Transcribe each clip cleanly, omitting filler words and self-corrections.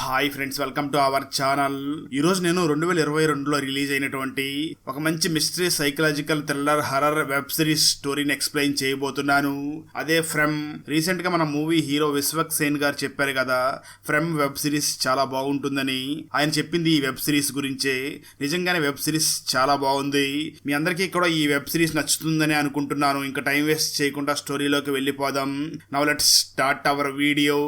Hi friends, welcome to our channel. ఈరోజు నేను 2022లో release అయినటువంటి ఒక మంచి mystery psychological thriller horror web series స్టోరీని ఎక్స్ప్లెయిన్ చేయబోతున్నాను. అదే ఫ్రమ్. రీసెంట్ గా మన మూవీ హీరో విశ్వక్ సేన్ గారు చెప్పారు కదా, ఫ్రమ్ వెబ్ సిరీస్ చాలా బాగుంటుందని. ఆయన చెప్పింది ఈ వెబ్ సిరీస్ గురించే. నిజంగానే వెబ్ సిరీస్ చాలా బాగుంది. మీ అందరికీ కూడా ఈ వెబ్ సిరీస్ నచ్చుతుందని అనుకుంటున్నాను. ఇంకా టైం వేస్ట్ చేయకుండా స్టోరీలోకి వెళ్ళిపోదాం. Now let's start our video.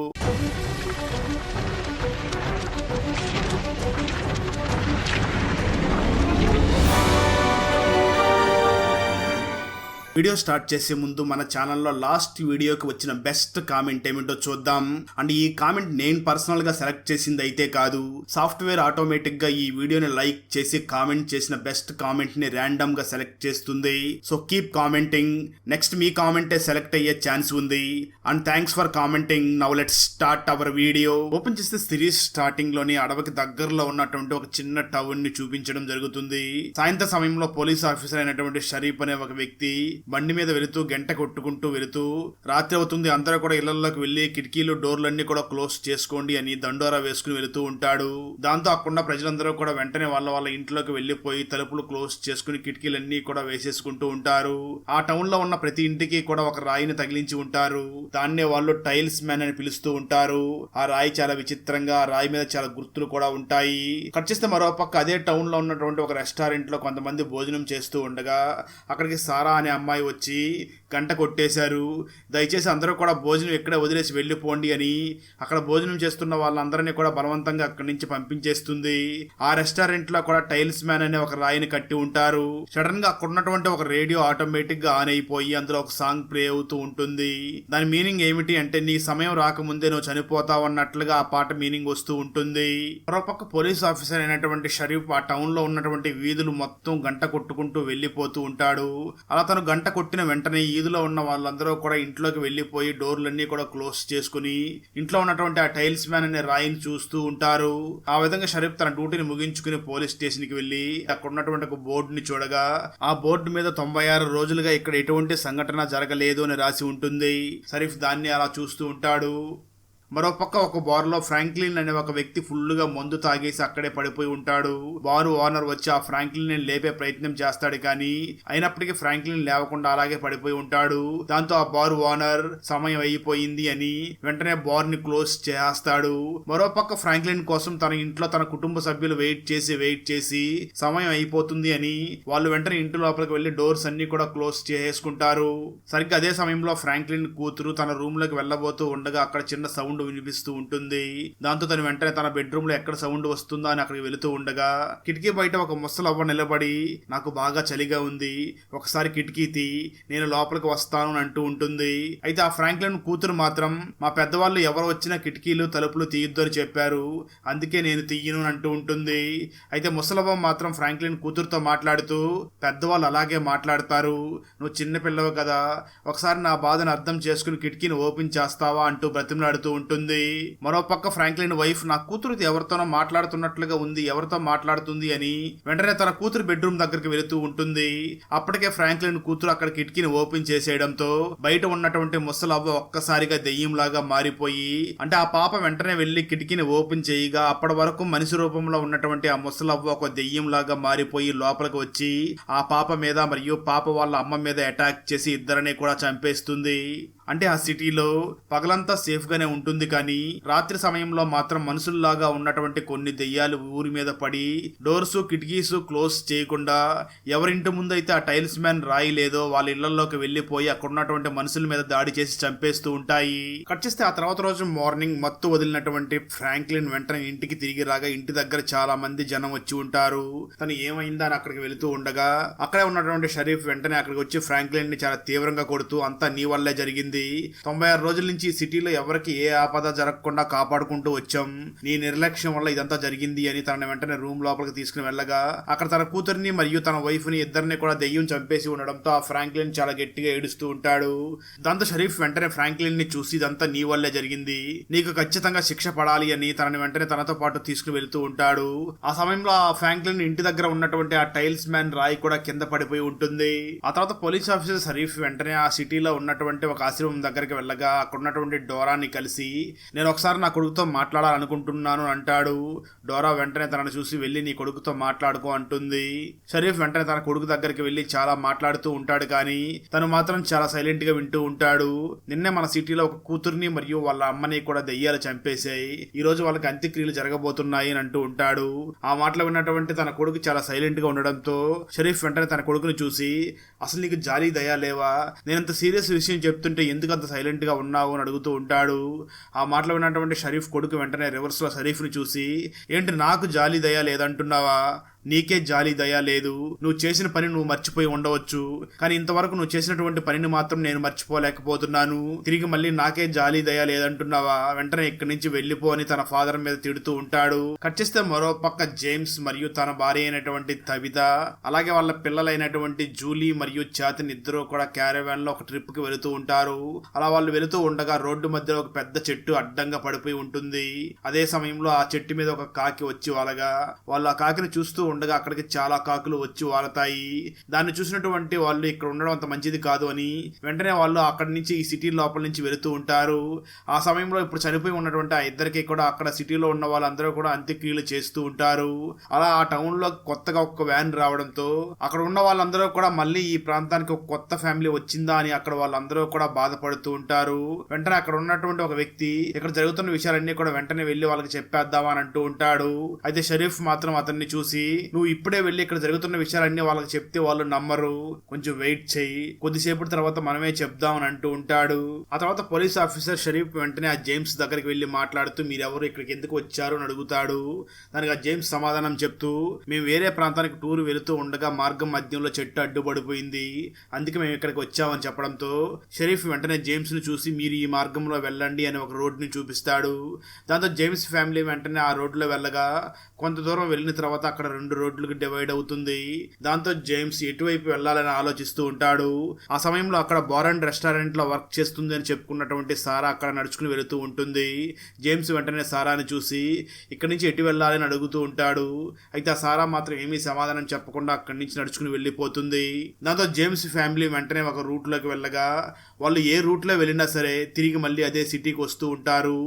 Video start చేసే ముందు మన ఛానల్లో లాస్ట్ వీడియోకి వచ్చిన బెస్ట్ కామెంట్ ఏమిటో చూద్దాం. అండ్ ఈ కామెంట్ నేను పర్సనల్ గా సెలెక్ట్ చేసింది అయితే కాదు, సాఫ్ట్వేర్ ఆటోమేటిక్ గా ఈ వీడియోని లైక్ చేసి కామెంట్ చేసిన బెస్ట్ కామెంట్ ని ర్యాండమ్ గా సెలెక్ట్ చేస్తుంది. So keep commenting. నెక్స్ట్ మీ కామెంటే సెలెక్ట్ అయ్యే ఛాన్స్ ఉంది. And thanks for commenting. Now let's start our video. Open చేస్తే సిరీస్ స్టార్టింగ్ లోని అడవికి దగ్గరలో ఉన్నటువంటి ఒక చిన్న టౌన్ ని చూపించడం జరుగుతుంది. సాయంత్రం సమయంలో పోలీస్ ఆఫీసర్ అయినటువంటి షరీఫ్ అనే ఒక వ్యక్తి బండి మీద వెళుతూ గంట కొట్టుకుంటూ వెళుతూ, రాత్రి అవుతుంది, అందరూ కూడా ఇళ్లలోకి వెళ్లి కిటికీలు డోర్లన్నీ కూడా క్లోజ్ చేసుకోండి అని దండోరా వేసుకుని వెళుతూ ఉంటాడు. దాంతో అక్కడ ప్రజలందరూ కూడా వెంటనే వాళ్ళ ఇంట్లోకి వెళ్లిపోయి తలుపులు క్లోజ్ చేసుకుని కిటికీలన్నీ కూడా వేసేసుకుంటూ ఉంటారు. ఆ టౌన్ లో ఉన్న ప్రతి ఇంటికి కూడా ఒక రాయిని తగిలించి ఉంటారు. దాన్నే వాళ్ళు టైల్స్ మ్యాన్ అని పిలుస్తూ ఉంటారు. ఆ రాయి చాలా విచిత్రంగా, ఆ రాయి మీద చాలా గుర్తులు కూడా ఉంటాయి. కట్ చేస్తే మరో పక్క అదే టౌన్ లో ఉన్నటువంటి ఒక రెస్టారెంట్ లో కొంతమంది భోజనం చేస్తూ ఉండగా అక్కడికి సారా అనే అమ్మాయి వచ్చి గంట కొట్టేశారు. దయచేసి అందరూ కూడా భోజనం ఎక్కడ వదిలేసి వెళ్ళిపోండి అని అక్కడ భోజనం చేస్తున్న వాళ్ళందరినీ కూడా బలవంతంగా అక్కడి నుంచి పంపించేస్తుంది. ఆ రెస్టారెంట్ లో కూడా టైల్స్ మ్యాన్ అనే ఒక రాయిని కట్టి ఉంటారు. సడన్ గా అక్కడ ఉన్నటువంటి ఒక రేడియో ఆటోమేటిక్ గా ఆన్ అయిపోయి అందులో ఒక సాంగ్ ప్లే అవుతూ ఉంటుంది. దాని మీనింగ్ ఏమిటి అంటే, నీ సమయం రాకముందే నువ్వు చనిపోతావు అన్నట్లుగా ఆ పాట మీనింగ్ వస్తూ ఉంటుంది. మరోపక్క పోలీస్ ఆఫీసర్ అయినటువంటి షరీఫ్ ఆ టౌన్ లో ఉన్నటువంటి వీధులు మొత్తం గంట కొట్టుకుంటూ వెళ్లిపోతూ ఉంటాడు. అలా తను గంట కొట్టిన వెంటనే ఈదులో ఉన్న వాళ్ళందరూ కూడా ఇంట్లోకి వెళ్లిపోయి డోర్లన్నీ కూడా క్లోజ్ చేసుకుని ఇంట్లో ఉన్నటువంటి ఆ టైల్స్ మ్యాన్ అనే రాయిని చూస్తూ ఉంటారు. ఆ విధంగా షరీఫ్ తన డ్యూటీని ముగించుకుని పోలీస్ స్టేషన్ కి వెళ్లి అక్కడ ఉన్నటువంటి ఒక బోర్డుని చూడగా ఆ బోర్డు మీద 96 రోజులుగా ఇక్కడ ఎటువంటి సంఘటన జరగలేదు అని రాసి ఉంటుంది. షరీఫ్ దాన్ని అలా చూస్తూ ఉంటాడు. మరోపక్క ఒక బార్ లో ఫ్రాంక్లిన్ అనే ఒక వ్యక్తి ఫుల్ గా మందు తాగేసి అక్కడే పడిపోయి ఉంటాడు. బారు ఓనర్ వచ్చి ఆ ఫ్రాంక్లిన్ ని లేపే ప్రయత్నం చేస్తాడు, కానీ అయినప్పటికీ ఫ్రాంక్లిన్ లేవకుండా అలాగే పడిపోయి ఉంటాడు. దాంతో ఆ బారు ఓనర్ సమయం అయిపోయింది అని వెంటనే బార్ ని క్లోజ్ చేస్తాడు. మరోపక్క ఫ్రాంక్లిన్ కోసం తన ఇంట్లో తన కుటుంబ సభ్యులు వెయిట్ చేసి సమయం అయిపోతుంది అని వాళ్ళు వెంటనే ఇంటి లోపలికి వెళ్లి డోర్స్ అన్ని కూడా క్లోజ్ చేసుకుంటారు. సరిగ్గా అదే సమయంలో ఫ్రాంక్లిన్ కూతురు తన రూమ్ లోకి వెళ్లబోతూ ఉండగా అక్కడ చిన్న సౌండ్ వినిపిస్తూ ఉంటుంది. దాంతో తను వెంటనే తన బెడ్రూమ్ లో ఎక్కడ సౌండ్ వస్తుందా అని అక్కడికి వెళుతూ ఉండగా కిటికీ బయట ఒక ముసలవ్వ నిలబడి, నాకు బాగా చలిగా ఉంది, ఒకసారి కిటికీ తీ, నేను లోపలికి వస్తాను అని అంటూ ఉంటుంది. అయితే ఆ ఫ్రాంక్లిన్ కూతురు మాత్రం, మా పెద్దవాళ్ళు ఎవరు వచ్చినా కిటికీలు తలుపులు తీయొద్దు అని చెప్పారు, అందుకే నేను తీయను అని అంటూ ఉంటుంది. అయితే ముసలవ్వ మాత్రం ఫ్రాంక్లిన్ కూతురుతో మాట్లాడుతూ, పెద్దవాళ్ళు అలాగే మాట్లాడతారు, నువ్వు చిన్నపిల్లవు కదా, ఒకసారి నా బాధను అర్థం చేసుకుని కిటికీని ఓపెన్ చేస్తావా అంటూ బ్రతిమలాడుతూ ఉంటుంది. మరోపక్క ఫ్రాంక్లిన్ వైఫ్, నా కూతురు ఎవరితోనో మాట్లాడుతున్నట్లుగా ఉంది, ఎవరితో మాట్లాడుతుంది అని వెంటనే తన కూతురు బెడ్రూమ్ దగ్గరికి వెళుతూ ఉంటుంది. అప్పటికే ఫ్రాంక్లిన్ కూతురు అక్కడ కిటికీని ఓపెన్ చేసేయడంతో బయట ఉన్నటువంటి ముసలవ్వ ఒక్కసారిగా దెయ్యంలాగా మారిపోయి, అంటే ఆ పాప వెంటనే వెళ్లి కిటికీని ఓపెన్ చేయగా అప్పటి వరకు మనిషి రూపంలో ఉన్నటువంటి ఆ ముసలవ్వ ఒక దెయ్యంలాగా మారిపోయి లోపలికి వచ్చి ఆ పాప మీద మరియు పాప వాళ్ళ అమ్మ మీద అటాక్ చేసి ఇద్దరిని కూడా చంపేస్తుంది. అంటే ఆ సిటీలో పగలంతా సేఫ్ గానే ఉంటుంది, కానీ రాత్రి సమయంలో మాత్రం మనుషుల్లాగా ఉన్నటువంటి కొన్ని దెయ్యాలు ఊరి మీద పడి డోర్స్ కిటికీస్ క్లోజ్ చేయకుండా ఎవరింటి ముందు అయితే ఆ టైల్స్ మ్యాన్ రాయి లేదో వాళ్ళ ఇళ్లలోకి వెళ్లిపోయి అక్కడ ఉన్నటువంటి మనుషుల మీద దాడి చేసి చంపేస్తూ ఉంటాయి. కట్ చేస్తే ఆ తర్వాత రోజు మార్నింగ్ మత్తు వదిలినటువంటి ఫ్రాంక్లిన్ వెంటనే ఇంటికి తిరిగి రాగా ఇంటి దగ్గర చాలా మంది జనం వచ్చి ఉంటారు. తను ఏమైందా అని అక్కడికి వెళుతూ ఉండగా అక్కడే ఉన్నటువంటి షరీఫ్ వెంటనే అక్కడికి వచ్చి ఫ్రాంక్లిన్ ని చాలా తీవ్రంగా కొడుతూ, అంతా నీ వల్లే జరిగింది, 96 రోజుల నుంచి ఈ సిటీలో ఎవరికి ఏ ఆపద జరగకుండా కాపాడుకుంటూ వచ్చాం, నీ నిర్లక్ష్యం వల్ల ఇదంతా జరిగింది అని తనని వెంటనే రూమ్ లోపలికి తీసుకుని వెళ్ళగా అక్కడ తన కూతురిని మరియు తన వైఫ్ ని ఇద్దరిని కూడా దెయ్యం చంపేసి ఉండడంతో ఆ ఫ్రాంక్లిన్ చాలా గట్టిగా ఏడుస్తూ ఉంటాడు. దాంతో షరీఫ్ వెంటనే ఫ్రాంక్లిన్ ని చూసి, ఇదంతా నీ వల్లే జరిగింది, నీకు ఖచ్చితంగా శిక్ష పడాలి అని తనని వెంటనే తనతో పాటు తీసుకుని వెళ్తూ ఉంటాడు. ఆ సమయంలో ఆ ఫ్రాంక్లిన్ ఇంటి దగ్గర ఉన్నటువంటి ఆ టైల్స్ మ్యాన్ రాయి కూడా కింద పడిపోయి ఉంటుంది. ఆ తర్వాత పోలీస్ ఆఫీసర్ షరీఫ్ వెంటనే ఆ సిటీలో ఉన్నటువంటి ఒక ఆశ్రమం దగ్గరికి వెళ్ళగా అక్కడ ఉన్నటువంటి డోరాని కలిసి నేను ఒకసారి నా కొడుకుతో మాట్లాడాలనుకుంటున్నాను అంటాడు. డోరా వెంటనే తనను చూసి వెళ్ళి నీ కొడుకుతో మాట్లాడుకో అంటుంది. షరీఫ్ వెంటనే తన కొడుకు దగ్గరికి వెళ్ళి చాలా మాట్లాడుతూ ఉంటాడు, కానీ తను మాత్రం చాలా సైలెంట్ గా వింటూ ఉంటాడు. నిన్నే మన సిటీలో ఒక కూతుర్ని మరియు వాళ్ళ అమ్మని కూడా దెయ్యాలు చంపేశాయి, ఈ రోజు వాళ్ళకి అంత్యక్రియలు జరగబోతున్నాయి అని అంటూ ఉంటాడు. ఆ మాటలు విన్నటువంటి తన కొడుకు చాలా సైలెంట్ గా ఉండడంతో షరీఫ్ వెంటనే తన కొడుకుని చూసి అసలు నీకు జాలి దయా లేవా, నేనంత సీరియస్ విషయం చెప్తుంటే ఎందుకు అంత సైలెంట్ గా ఉన్నావు అని అడుగుతూ ఉంటాడు. ఆ మాటలు విన్నటువంటి షరీఫ్ కొడుకు వెంటనే రివర్స్ లో షరీఫ్ ని చూసి ఏంటి నాకు జాలి దయా లేదంటున్నావా, నీకే జాలి దయా లేదు, నువ్వు చేసిన పని నువ్వు మర్చిపోయి ఉండవచ్చు, కానీ ఇంతవరకు నువ్వు చేసినటువంటి పనిని మాత్రం నేను మర్చిపోలేకపోతున్నాను, తిరిగి మళ్ళీ నాకే జాలి దయా లేదంటున్నావా, వెంటనే ఇక్కడి నుంచి వెళ్ళిపో అని తన ఫాదర్ మీద తిడుతూ ఉంటాడు. కట్ చేస్తే మరో పక్క జేమ్స్ మరియు తన భార్య అయినటువంటి తవిత అలాగే వాళ్ళ పిల్లలైనటువంటి జూలీ మరియు చాతిన్ ఇద్దరు కూడా క్యారవాన్ లో ఒక ట్రిప్ కి వెళుతూ ఉంటారు. అలా వాళ్ళు వెళుతూ ఉండగా రోడ్డు మధ్యలో ఒక పెద్ద చెట్టు అడ్డంగా పడిపోయి ఉంటుంది. అదే సమయంలో ఆ చెట్టు మీద ఒక కాకి వచ్చి వాలగా వాళ్ళు ఆ కాకిని చూస్తూ ఉండగా అక్కడికి చాలా కాకులు వచ్చి వాలతాయి. దాన్ని చూసినటువంటి వాళ్ళు ఇక్కడ ఉండడం అంత మంచిది కాదు అని వెంటనే వాళ్ళు అక్కడి నుంచి ఈ సిటీ లోపల నుంచి వెళుతూ ఉంటారు. ఆ సమయంలో ఇప్పుడు చనిపోయి ఉన్నటువంటి ఆ ఇద్దరికి కూడా అక్కడ సిటీలో ఉన్న వాళ్ళందరూ కూడా అంత్యక్రియలు చేస్తూ ఉంటారు. అలా ఆ టౌన్ లో కొత్తగా ఒక వ్యాన్ రావడంతో అక్కడ ఉన్న వాళ్ళందరూ కూడా మళ్ళీ ఈ ప్రాంతానికి ఒక కొత్త ఫ్యామిలీ వచ్చిందా అని అక్కడ వాళ్ళందరూ కూడా బాధపడుతూ ఉంటారు. వెంటనే అక్కడ ఉన్నటువంటి ఒక వ్యక్తి ఇక్కడ జరుగుతున్న విషయాలన్నీ కూడా వెంటనే వెళ్లి వాళ్ళకి చెప్పేద్దామా అని అంటూ ఉంటాడు. అయితే షరీఫ్ మాత్రం అతన్ని చూసి నువ్వు ఇప్పుడే వెళ్ళి ఇక్కడ జరుగుతున్న విషయాలన్నీ వాళ్ళకి చెప్తే వాళ్ళు నమ్మరు, కొంచెం వెయిట్ చెయ్యి, కొద్దిసేపటి తర్వాత మనమే చెప్దామని అంటూ ఉంటాడు. ఆ తర్వాత పోలీస్ ఆఫీసర్ షరీఫ్ వెంటనే ఆ జేమ్స్ దగ్గరికి వెళ్లి మాట్లాడుతూ మీరెవరు ఇక్కడికి ఎందుకు వచ్చారు అని అడుగుతాడు. దానికి ఆ జేమ్స్ సమాధానం చెప్తూ మేము వేరే ప్రాంతానికి టూర్ వెళుతూ ఉండగా మార్గం మధ్యంలో చెట్టు అడ్డుపడిపోయింది, అందుకే మేము ఇక్కడికి వచ్చామని చెప్పడంతో షరీఫ్ వెంటనే జేమ్స్ ని చూసి మీరు ఈ మార్గంలో వెళ్ళండి అని ఒక రోడ్ ని చూపిస్తాడు. దాంతో జేమ్స్ ఫ్యామిలీ వెంటనే ఆ రోడ్లో వెళ్ళగా కొంత దూరం వెళ్ళిన తర్వాత అక్కడ 2 రోడ్లకు డివైడ్ అవుతుంది. దాంతో జేమ్స్ ఎటువైపు వెళ్లాలని ఆలోచిస్తూ ఉంటాడు. ఆ సమయంలో అక్కడ బార్ అండ్ రెస్టారెంట్ లో వర్క్ చేస్తుంది అని చెప్పుకున్నటువంటి సారా అక్కడ నడుచుకుని వెళుతూ ఉంటుంది. జేమ్స్ వెంటనే సారాని చూసి ఇక్కడి నుంచి ఎటు వెళ్ళాలని అడుగుతూ ఉంటాడు. అయితే ఆ సారా మాత్రం ఏమీ సమాధానం చెప్పకుండా అక్కడి నుంచి నడుచుకుని వెళ్ళిపోతుంది. దాంతో జేమ్స్ ఫ్యామిలీ వెంటనే ఒక రూట్ లోకి వెళ్ళగా వాళ్ళు ఏ రూట్ లో వెళ్ళినా సరే తిరిగి మళ్ళీ అదే సిటీకి వస్తూ ఉంటారు.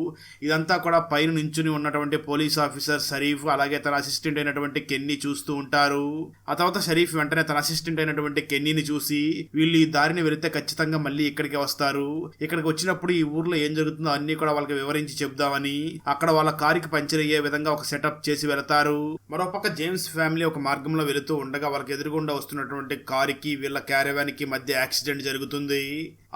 ఇదంతా కూడా పైన నించుని ఉన్నటువంటి పోలీస్ ఆఫీసర్ షరీఫ్ అలాగే తన అసిస్టెంట్ అయినటువంటి కెన్నీ చూస్తూ ఉంటారు. ఆ తర్వాత షరీఫ్ వెంటనే తన అసిస్టెంట్ అయినటువంటి కెన్నీని చూసి వీళ్ళు ఈ దారిని వెళితే ఖచ్చితంగా మళ్ళీ ఇక్కడికి వస్తారు, ఇక్కడికి వచ్చినప్పుడు ఈ ఊర్లో ఏం జరుగుతుందో అన్ని కూడా వాళ్ళకి వివరించి చెప్దామని అక్కడ వాళ్ళ కారుకి పంచర్ అయ్యే విధంగా ఒక సెటప్ చేసి వెళతారు. మరోపక్క జేమ్స్ ఫ్యామిలీ ఒక మార్గంలో వెళుతూ ఉండగా వాళ్ళకి ఎదురుగుండా వస్తున్నటువంటి కారుకి వీళ్ళ క్యారవాన్ కి మధ్య యాక్సిడెంట్ జరుగుతుంది.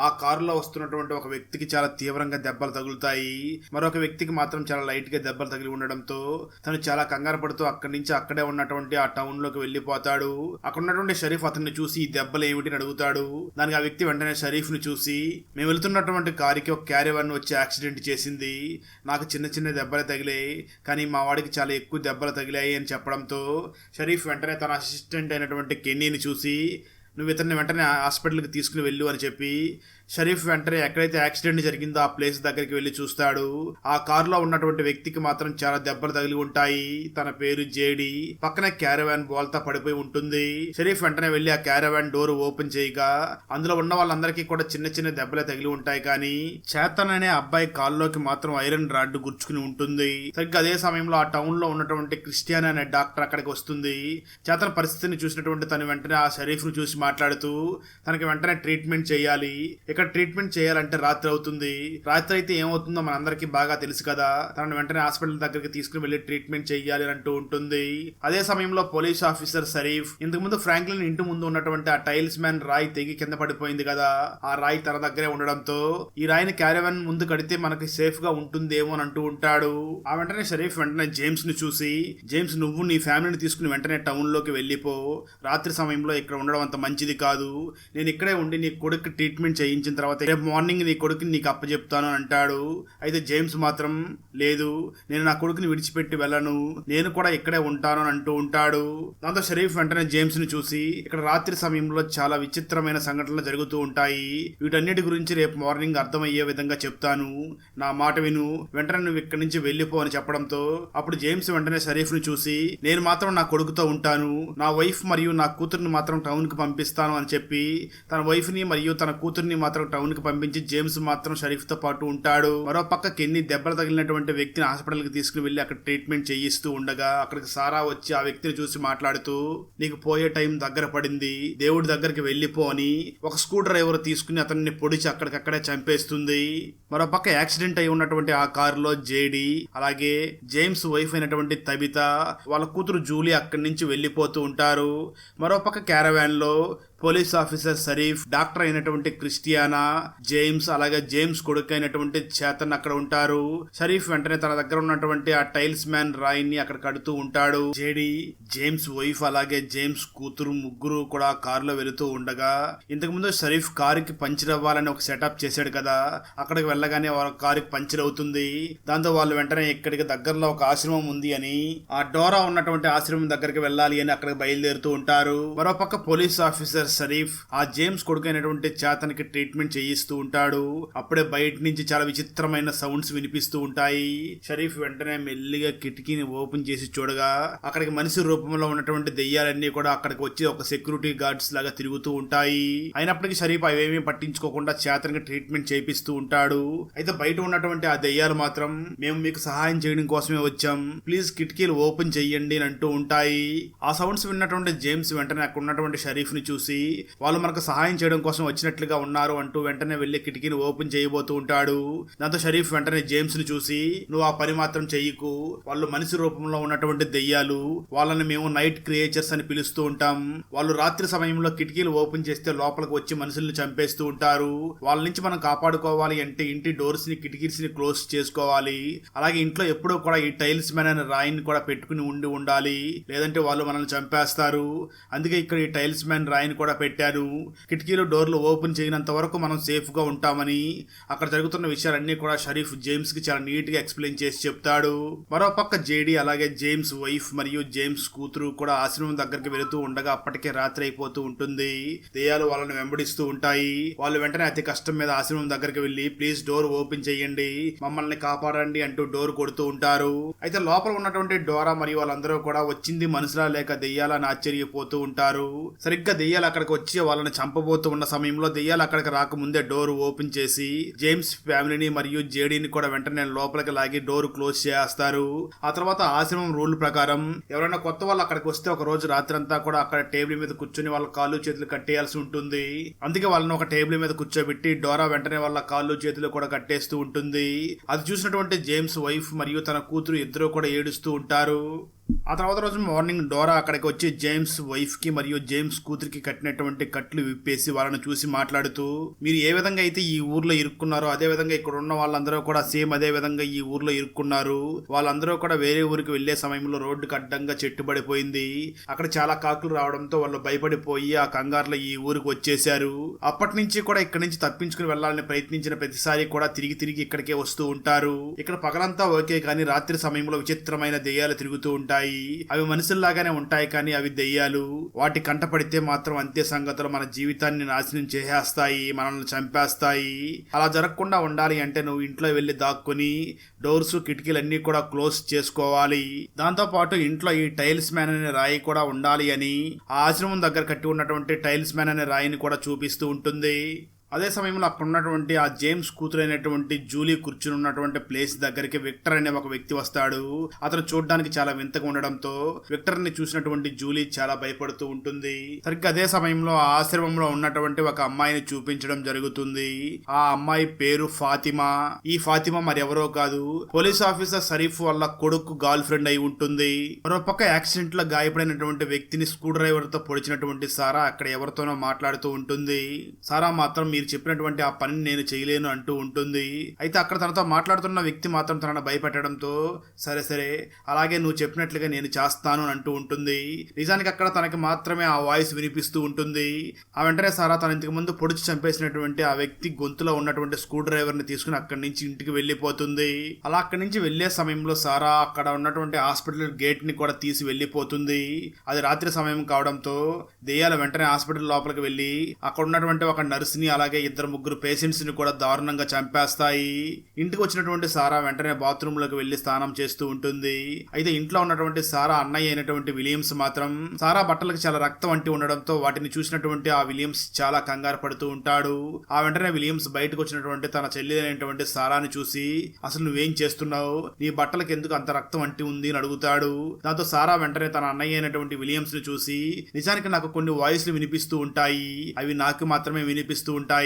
ఆ కారులో వస్తున్నటువంటి ఒక వ్యక్తికి చాలా తీవ్రంగా దెబ్బలు తగులుతాయి, మరొక వ్యక్తికి మాత్రం చాలా లైట్ గా దెబ్బలు తగిలి ఉండడంతో తను చాలా కంగారు పడుతూ అక్కడి నుంచి అక్కడే ఉన్నటువంటి ఆ టౌన్ లోకి వెళ్లిపోతాడు. అక్కడ ఉన్నటువంటి షరీఫ్ అతన్ని చూసి ఈ దెబ్బలు ఏమిటి అడుగుతాడు. దానికి ఆ వ్యక్తి వెంటనే షరీఫ్ ని చూసి మేము వెళ్తున్నటువంటి కారుకి ఒక క్యారవాన్ వచ్చి యాక్సిడెంట్ చేసింది, నాకు చిన్న చిన్న దెబ్బలు తగిలాయి కానీ మా వాడికి చాలా ఎక్కువ దెబ్బలు తగిలాయి అని చెప్పడంతో షరీఫ్ వెంటనే తన అసిస్టెంట్ అయినటువంటి కెన్నీని చూసి నువ్వు ఇతన్ని వెంటనే హాస్పిటల్కి తీసుకుని వెళ్ళు అని చెప్పి షరీఫ్ వెంటనే ఎక్కడైతే యాక్సిడెంట్ జరిగిందో ఆ ప్లేస్ దగ్గరికి వెళ్లి చూస్తాడు. ఆ కారులో ఉన్నటువంటి వ్యక్తికి మాత్రం చాలా దెబ్బలు తగిలి ఉంటాయి. తన పేరు జేడి. పక్కనే క్యారవాన్ బోల్తా పడిపోయి ఉంటుంది. షరీఫ్ వెంటనే వెళ్లి ఆ క్యారవాన్ డోర్ ఓపెన్ చేయగా అందులో ఉన్న వాళ్ళందరికీ కూడా చిన్న చిన్న దెబ్బలే తగిలి ఉంటాయి, కానీ చేతన్ అనే అబ్బాయి కాల్లోకి మాత్రం ఐరన్ రాడ్ గుర్చుకుని ఉంటుంది. సరిగ్గా అదే సమయంలో ఆ టౌన్ లో ఉన్నటువంటి క్రిస్టియన్ అనే డాక్టర్ అక్కడికి వస్తుంది. చేతన్ పరిస్థితిని చూసినటువంటి తను వెంటనే ఆ షరీఫ్ ను చూసి మాట్లాడుతూ తనకి వెంటనే ట్రీట్మెంట్ చేయాలి, ఇక్కడ ట్రీట్మెంట్ చేయాలంటే రాత్రి అవుతుంది, రాత్రి అయితే ఏమవుతుందో మనందరికీ బాగా తెలుసు కదా, తనను వెంటనే హాస్పిటల్ దగ్గరికి తీసుకుని వెళ్లి ట్రీట్మెంట్ చేయాలి అంటూ ఉంటుంది. అదే సమయంలో పోలీస్ ఆఫీసర్ షరీఫ్ ఇంతకు ముందు ఫ్రాంక్లిన్ ఇంటి ముందు ఉన్నటువంటి ఆ టైల్స్ మ్యాన్ రాయి తెగి కింద పడిపోయింది కదా, ఆ రాయి తన దగ్గరే ఉండడంతో ఈ రాయిని క్యారవాన్ ముందు కడితే మనకి సేఫ్ గా ఉంటుందేమో అని అంటూ ఉంటాడు. ఆ వెంటనే షరీఫ్ వెంటనే జేమ్స్ ని చూసి జేమ్స్ నువ్వు నీ ఫ్యామిలీని తీసుకుని వెంటనే టౌన్ లోకి వెళ్ళిపో, రాత్రి సమయంలో ఇక్కడ ఉండడం అంత మంచిది కాదు, నేను ఇక్కడే ఉండి నీ కొడుకు ట్రీట్మెంట్ చేయించిన తర్వాత రేపు మార్నింగ్ నీ కొడుకుని నీకు అప్పచెప్తాను అంటాడు. అయితే జేమ్స్ మాత్రం లేదు, నేను నా కొడుకుని విడిచిపెట్టి వెళ్ళను, నేను కూడా ఇక్కడే ఉంటాను అని అంటూ ఉంటాడు. దాంతో షరీఫ్ వెంటనే జేమ్స్ ని చూసి ఇక్కడ రాత్రి సమయంలో చాలా విచిత్రమైన సంఘటనలు జరుగుతూ ఉంటాయి, వీటన్నిటి గురించి రేపు మార్నింగ్ అర్థమయ్యే విధంగా చెప్తాను, నా మాట విను, వెంటనే నువ్వు ఇక్కడి నుంచి వెళ్ళిపో అని చెప్పడంతో అప్పుడు జేమ్స్ వెంటనే షరీఫ్ ని చూసి నేను మాత్రం నా కొడుకుతో ఉంటాను, నా వైఫ్ మరియు నా కూతుర్ని మాత్రం టౌన్ కి పంపిస్తాను అని చెప్పి తన వైఫ్ ని మరియు తన కూతుర్ని మాత్రం టౌన్ కి పంపించి జేమ్స్ మాత్రం షరీఫ్ తో పాటు ఉంటాడు. మరో పక్క కెన్నీ దెబ్బలు తగిలినటువంటి వ్యక్తిని హాస్పిటల్ కి తీసుకుని వెళ్లి అక్కడ ట్రీట్మెంట్ చేయిస్తూ ఉండగా అక్కడికి సారా వచ్చి ఆ వ్యక్తిని చూసి మాట్లాడుతూ, నీకు పోయే టైం దగ్గర పడింది, దేవుడి దగ్గరికి వెళ్లిపో అని ఒక స్క్రూ డ్రైవర్ తీసుకుని అతన్ని పొడిచి అక్కడికక్కడే చంపేస్తుంది. మరో పక్క యాక్సిడెంట్ అయి ఉన్నటువంటి ఆ కారులో జేడీ అలాగే జేమ్స్ వైఫ్ అయినటువంటి తబిత వాళ్ళ కూతురు జూలీ అక్కడి నుంచి వెళ్లిపోతూ ఉంటారు. మరోపక్క క్యారవాన్ లో పోలీస్ ఆఫీసర్ షరీఫ్, డాక్టర్ అయినటువంటి క్రిస్టియానా, జేమ్స్ అలాగే జేమ్స్ కొడుకు అయినటువంటి చేతన్ అక్కడ ఉంటారు. షరీఫ్ వెంటనే తన దగ్గర ఉన్నటువంటి ఆ టైల్స్ మ్యాన్ రాయ్ ని అక్కడ కడుతూ ఉంటాడు. జేడీ, జేమ్స్ వైఫ్ అలాగే జేమ్స్ కూతురు ముగ్గురు కూడా కారులో వెళుతూ ఉండగా ఇంతకు ముందు షరీఫ్ కారుకి పంచర్ అవ్వాలని ఒక సెటప్ చేశాడు కదా, అక్కడికి వెళ్ళగానే వాళ్ళ కారుకి పంచర్ అవుతుంది. దాంతో వాళ్ళు వెంటనే ఇక్కడికి దగ్గరలో ఒక ఆశ్రమం ఉంది అని, ఆ డోరా ఉన్నటువంటి ఆశ్రమం దగ్గరికి వెళ్ళాలి అని అక్కడికి బయలుదేరుతూ ఉంటారు. మరోపక్క పోలీస్ ఆఫీసర్ షరీఫ్ ఆ జేమ్స్ కొడుకైనటువంటి చేతన్కి ట్రీట్మెంట్ చేయిస్తూ ఉంటాడు. అప్పుడే బయట నుంచి చాలా విచిత్రమైన సౌండ్స్ వినిపిస్తూ ఉంటాయి. షరీఫ్ వెంటనే మెల్లిగా కిటికీని ఓపెన్ చేసి చూడగా అక్కడికి మనిషి రూపంలో ఉన్నటువంటి దెయ్యాలన్నీ కూడా అక్కడికి వచ్చి ఒక సెక్యూరిటీ గార్డ్స్ లాగా తిరుగుతూ ఉంటాయి. అయినప్పటికీ షరీఫ్ అవేమీ పట్టించుకోకుండా చేతన్కి ట్రీట్మెంట్ చేపిస్తూ ఉంటాడు. అయితే బయట ఉన్నటువంటి ఆ దెయ్యాలు మాత్రం, మేము మీకు సహాయం చేయడం కోసమే వచ్చాం, ప్లీజ్ కిటికీలు ఓపెన్ చెయ్యండి అని అంటూ ఉంటాయి. ఆ సౌండ్స్ విన్నటువంటి జేమ్స్ వెంటనే అక్కడ ఉన్నటువంటి షరీఫ్ ని చూసి వాళ్ళు మనకు సహాయం చేయడం కోసం వచ్చినట్లుగా ఉన్నారు అంటూ వెంటనే వెళ్లి కిటికీని ఓపెన్ చేయబోతూ ఉంటాడు. దాంతో షరీఫ్ వెంటనే జేమ్స్ ని చూసి, నువ్వు ఆ పని మాత్రం చెయ్యకు, వాళ్ళు మనిషి రూపంలో ఉన్నటువంటి దెయ్యాలు, వాళ్ళని మేము నైట్ క్రియేచర్స్ అని పిలుస్తూ ఉంటాం, వాళ్ళు రాత్రి సమయంలో కిటికీలు ఓపెన్ చేస్తే లోపలికి వచ్చి మనుషుల్ని చంపేస్తూ ఉంటారు, వాళ్ళ నుంచి మనం కాపాడుకోవాలి అంటే ఇంటి డోర్స్ ని కిటికీస్ ని క్లోజ్ చేసుకోవాలి, అలాగే ఇంట్లో ఎప్పుడూ కూడా ఈ టైల్స్ మ్యాన్ అనే రాయిని కూడా పెట్టుకుని ఉండాలి, లేదంటే వాళ్ళు మనల్ని చంపేస్తారు, అందుకే ఇక్కడ ఈ టైల్స్ మ్యాన్ రాయిని కూడా పెట్టారు, కిటికీలు డోర్లు ఓపెన్ చేయనంత వరకు మనం సేఫ్ గా ఉంటామని అక్కడ జరుగుతున్న విషయాలన్నీ కూడా షరీఫ్ జేమ్స్ కి చాలా నీట్ గా ఎక్స్ప్లెయిన్ చేసి చెప్తాడు. మరోపక్క జేడీ అలాగే జేమ్స్ వైఫ్ మరియు జేమ్స్ కూతురు కూడా ఆశ్రమం దగ్గరికి వెళుతూ ఉండగా అప్పటికే రాత్రి అయిపోతూ ఉంటుంది. దెయ్యాలు వాళ్ళని వెంబడిస్తూ ఉంటాయి. వాళ్ళు వెంటనే అతి కష్టం మీద ఆశ్రమం దగ్గరికి వెళ్లి, ప్లీజ్ డోర్ ఓపెన్ చేయండి, మమ్మల్ని కాపాడండి అంటూ డోర్ కొడుతూ ఉంటారు. అయితే లోపల ఉన్నటువంటి డోరా మరియు వాళ్ళందరూ కూడా వచ్చింది మనుషులా లేక దెయ్యాలని ఆశ్చర్యపోతూ ఉంటారు. సరిగ్గా దెయ్యాలు అక్కడికి వచ్చి వాళ్ళని చంపబోతూ ఉన్న సమయంలో దెయ్యాలు అక్కడికి రాకముందే డోర్ ఓపెన్ చేసి జేమ్స్ ఫ్యామిలీని మరియు జేడీని కూడా వెంటనే లోపలికి లాగి డోర్ క్లోజ్ చేస్తారు. ఆ తర్వాత ఆశ్రమం రూల్ ప్రకారం ఎవరైనా కొత్త వాళ్ళు అక్కడికి వస్తే ఒక రోజు రాత్రంతా కూడా అక్కడ టేబుల్ మీద కూర్చొని వాళ్ళ కాళ్ళు చేతులు కట్టేయాల్సి ఉంటుంది. అందుకే వాళ్ళని ఒక టేబుల్ మీద కూర్చోబెట్టి డోరా వెంటనే వాళ్ళ కాళ్ళు చేతులు కూడా కట్టేస్తూ ఉంటుంది. అది చూసినటువంటి జేమ్స్ వైఫ్ మరియు తన కూతురు ఇద్దరు కూడా ఏడుస్తూ ఉంటారు. ఆ తర్వాత రోజు మార్నింగ్ డోరా అక్కడికి వచ్చి జేమ్స్ వైఫ్ కి మరియు జేమ్స్ కూతురికి కట్టినటువంటి కట్లు విప్పేసి వాళ్ళని చూసి మాట్లాడుతూ, మీరు ఏ విధంగా అయితే ఈ ఊర్లో ఇరుక్కున్నారో అదే విధంగా ఇక్కడ ఉన్న వాళ్ళందరూ కూడా సేమ్ అదే విధంగా ఈ ఊర్లో ఇరుక్కున్నారు, వాళ్ళందరూ కూడా వేరే ఊరికి వెళ్లే సమయంలో రోడ్డుకి అడ్డంగా చెట్టు పడిపోయింది, అక్కడ చాలా కాకులు రావడంతో వాళ్ళు భయపడిపోయి ఆ కంగారులో ఈ ఊరికి వచ్చేసారు, అప్పటి నుంచి కూడా ఇక్కడ నుంచి తప్పించుకుని వెళ్లాలని ప్రయత్నించిన ప్రతిసారి కూడా తిరిగి తిరిగి ఇక్కడికే వస్తూ ఉంటారు, ఇక్కడ పగలంతా ఓకే కానీ రాత్రి సమయంలో విచిత్రమైన దెయ్యాలు తిరుగుతూ ఉంటాయి, అవి మనుషుల్లాగానే ఉంటాయి కానీ అవి దెయ్యాలు, వాటి కంట పడితే మాత్రం అంతే సంగతులు మన జీవితాన్ని నాశనం చేసేస్తాయి, మనల్ని చంపేస్తాయి, అలా జరగకుండా ఉండాలి అంటే నువ్వు ఇంట్లో వెళ్లి దాక్కుని డోర్స్ కిటికీలన్నీ కూడా క్లోజ్ చేసుకోవాలి, దాంతో పాటు ఇంట్లో ఈ టైల్స్ మ్యాన్ అనే రాయి కూడా ఉండాలి అని ఆ ఆశ్రమం దగ్గర కట్టి ఉన్నటువంటి టైల్స్ మ్యాన్ అనే రాయిని కూడా చూపిస్తూ ఉంటుంది. అదే సమయంలో అక్కడ ఉన్నటువంటి ఆ జేమ్స్ కూతురైనటువంటి జూలీ కూర్చుని ఉన్నటువంటి ప్లేస్ దగ్గరికి విక్టర్ అనే ఒక వ్యక్తి వస్తాడు. అతను చూడడానికి చాలా వింతగా ఉండడంతో విక్టర్ ని చూసినటువంటి జూలీ చాలా భయపడుతూ ఉంటుంది. సరిగ్గా అదే సమయంలో ఆ ఆశ్రమంలో ఉన్నటువంటి ఒక అమ్మాయిని చూపించడం జరుగుతుంది. ఆ అమ్మాయి పేరు ఫాతిమా. ఈ ఫాతిమా మరెవరో కాదు, పోలీస్ ఆఫీసర్ షరీఫ్ వాళ్ళ కొడుకు గర్ల్ ఫ్రెండ్ అయి ఉంటుంది. మరోపక్క యాక్సిడెంట్ లో గాయపడినటువంటి వ్యక్తిని స్క్రూ డ్రైవర్ తో పొడిచినటువంటి సారా అక్కడ ఎవరితోనో మాట్లాడుతూ ఉంటుంది. సారా మాత్రం మీరు చెప్పినటువంటి ఆ పనిని నేను చేయలేను అంటూ ఉంటుంది. అయితే అక్కడ తనతో మాట్లాడుతున్న వ్యక్తి మాత్రం తనను భయపెట్టడంతో సరే సరే అలాగే నువ్వు చెప్పినట్లుగా నేను చేస్తాను అంటూ ఉంటుంది. నిజానికి అక్కడ తనకి మాత్రమే ఆ వాయిస్ వినిపిస్తూ ఉంటుంది. ఆ వెంటనే సారా తన ఇంతకు ముందు పొడిచి చంపేసినటువంటి ఆ వ్యక్తి గొంతులో ఉన్నటువంటి స్క్రూ డ్రైవర్ ని తీసుకుని అక్కడి నుంచి ఇంటికి వెళ్లిపోతుంది. అలా అక్కడి నుంచి వెళ్లే సమయంలో సారా అక్కడ ఉన్నటువంటి హాస్పిటల్ గేట్ ని కూడా తీసి వెళ్లిపోతుంది. అది రాత్రి సమయం కావడంతో దెయ్యాలు వెంటనే హాస్పిటల్ లోపలికి వెళ్లి అక్కడ ఉన్నటువంటి ఒక నర్స్ ని అలాగే అలాగే ఇద్దరు ముగ్గురు పేషెంట్స్ ని కూడా దారుణంగా చంపేస్తాయి. ఇంటికి వచ్చినటువంటి సారా వెంటనే బాత్రూమ్ లోకి వెళ్లి స్నానం చేస్తూ ఉంటుంది. అయితే ఇంట్లో ఉన్నటువంటి సారా అన్నయ్య అయినటువంటి విలియమ్స్ మాత్రం సారా బట్టలకు చాలా రక్తం అంటి ఉండడంతో వాటిని చూసినటువంటి ఆ విలియమ్స్ చాలా కంగారు పడుతూ ఉంటాడు. ఆ వెంటనే విలియమ్స్ బయటకు వచ్చినటువంటి తన చెల్లి అయినటువంటి సారాని చూసి అసలు నువ్వేం చేస్తున్నావు, నీ బట్టలకు ఎందుకు అంత రక్తం అంటి ఉంది అని అడుగుతాడు. దాంతో సారా వెంటనే తన అన్నయ్య అయినటువంటి విలియమ్స్ ని చూసి నిజానికి నాకు కొన్ని వాయిస్లు వినిపిస్తూ ఉంటాయి, అవి నాకు మాత్రమే వినిపిస్తూ ఉంటాయి,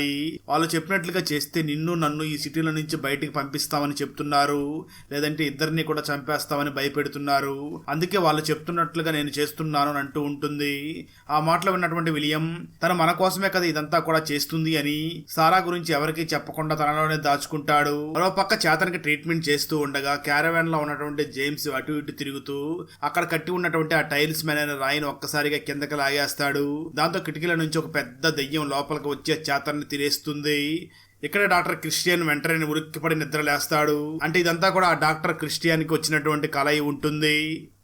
వాళ్ళు చెప్పినట్లుగా చేస్తే నిన్ను నన్ను ఈ సిటీలో నుంచి బయటికి పంపిస్తామని చెప్తున్నారు, లేదంటే ఇద్దరిని కూడా చంపేస్తామని భయపెడుతున్నారు, అందుకే వాళ్ళు చెప్తున్నట్లుగా నేను చేస్తున్నాను అని అంటూ ఉంటుంది. ఆ మాటలు విన్నటువంటి విలియం తను మన కోసమే కదా ఇదంతా కూడా చేస్తుంది అని సారా గురించి ఎవరికీ చెప్పకుండా తనలోనే దాచుకుంటాడు. మరో పక్క చేతనికి ట్రీట్మెంట్ చేస్తూ ఉండగా క్యారవాన్ లో ఉన్నటువంటి జేమ్స్ అటు ఇటు తిరుగుతూ అక్కడ కట్టి ఉన్నటువంటి ఆ టైల్స్ మ్యాన్ అనే రాయిని ఒక్కసారిగా కిందకి లాగేస్తాడు. దాంతో కిటికీల నుంచి ఒక పెద్ద దెయ్యం లోపలికి వచ్చే చేతన్ని తినేస్తుంది. ఇక్కడ డాక్టర్ క్రిస్టియన్ వెంటనే ఉలిక్కిపడి నిద్రలేస్తాడు. అంటే ఇదంతా కూడా ఆ డాక్టర్ క్రిస్టియన్కి వచ్చినటువంటి కల అయి ఉంటుంది.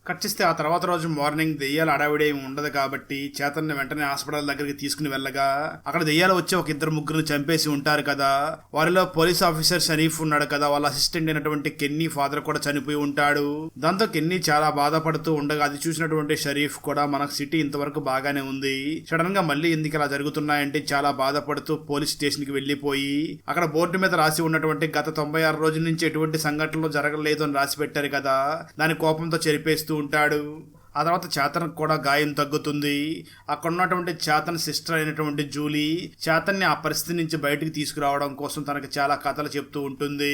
కట్ చేస్తే ఆ తర్వాత రోజు మార్నింగ్ దెయ్యాలు అడావిడే ఉండదు కాబట్టి చేతన్ని వెంటనే హాస్పిటల్ దగ్గరికి తీసుకుని వెళ్ళగా అక్కడ దెయ్యాలు వచ్చి ఒక ఇద్దరు ముగ్గురు చంపేసి ఉంటారు కదా. వారిలో పోలీస్ ఆఫీసర్ షరీఫ్ ఉన్నాడు కదా, వాళ్ళ అసిస్టెంట్ అయినటువంటి కెన్నీ ఫాదర్ కూడా చనిపోయి ఉంటాడు. దాంతో కెన్నీ చాలా బాధపడుతూ ఉండగా అది చూసినటువంటి షరీఫ్ కూడా మనకు సిటీ ఇంతవరకు బాగానే ఉంది, సడన్ గా మళ్ళీ ఎందుకు ఇలా జరుగుతున్నాయంటే చాలా బాధపడుతూ పోలీస్ స్టేషన్ కి వెళ్లిపోయి అక్కడ బోర్డు మీద రాసి ఉన్నటువంటి గత 96 రోజుల నుంచి ఎటువంటి సంఘటనలు జరగలేదు అని రాసి పెట్టారు కదా, దాని కోపంతో చెరిపేస్తూ ఉంటాడు. ఆ తర్వాత చేతన్కి కూడా గాయం తగ్గుతుంది. అక్కడ ఉన్నటువంటి చేతన్ సిస్టర్ అయినటువంటి జూలీ చేతన్ని ఆ పరిస్థితి నుంచి బయటికి తీసుకురావడం కోసం తనకి చాలా కథలు చెప్తూ ఉంటుంది.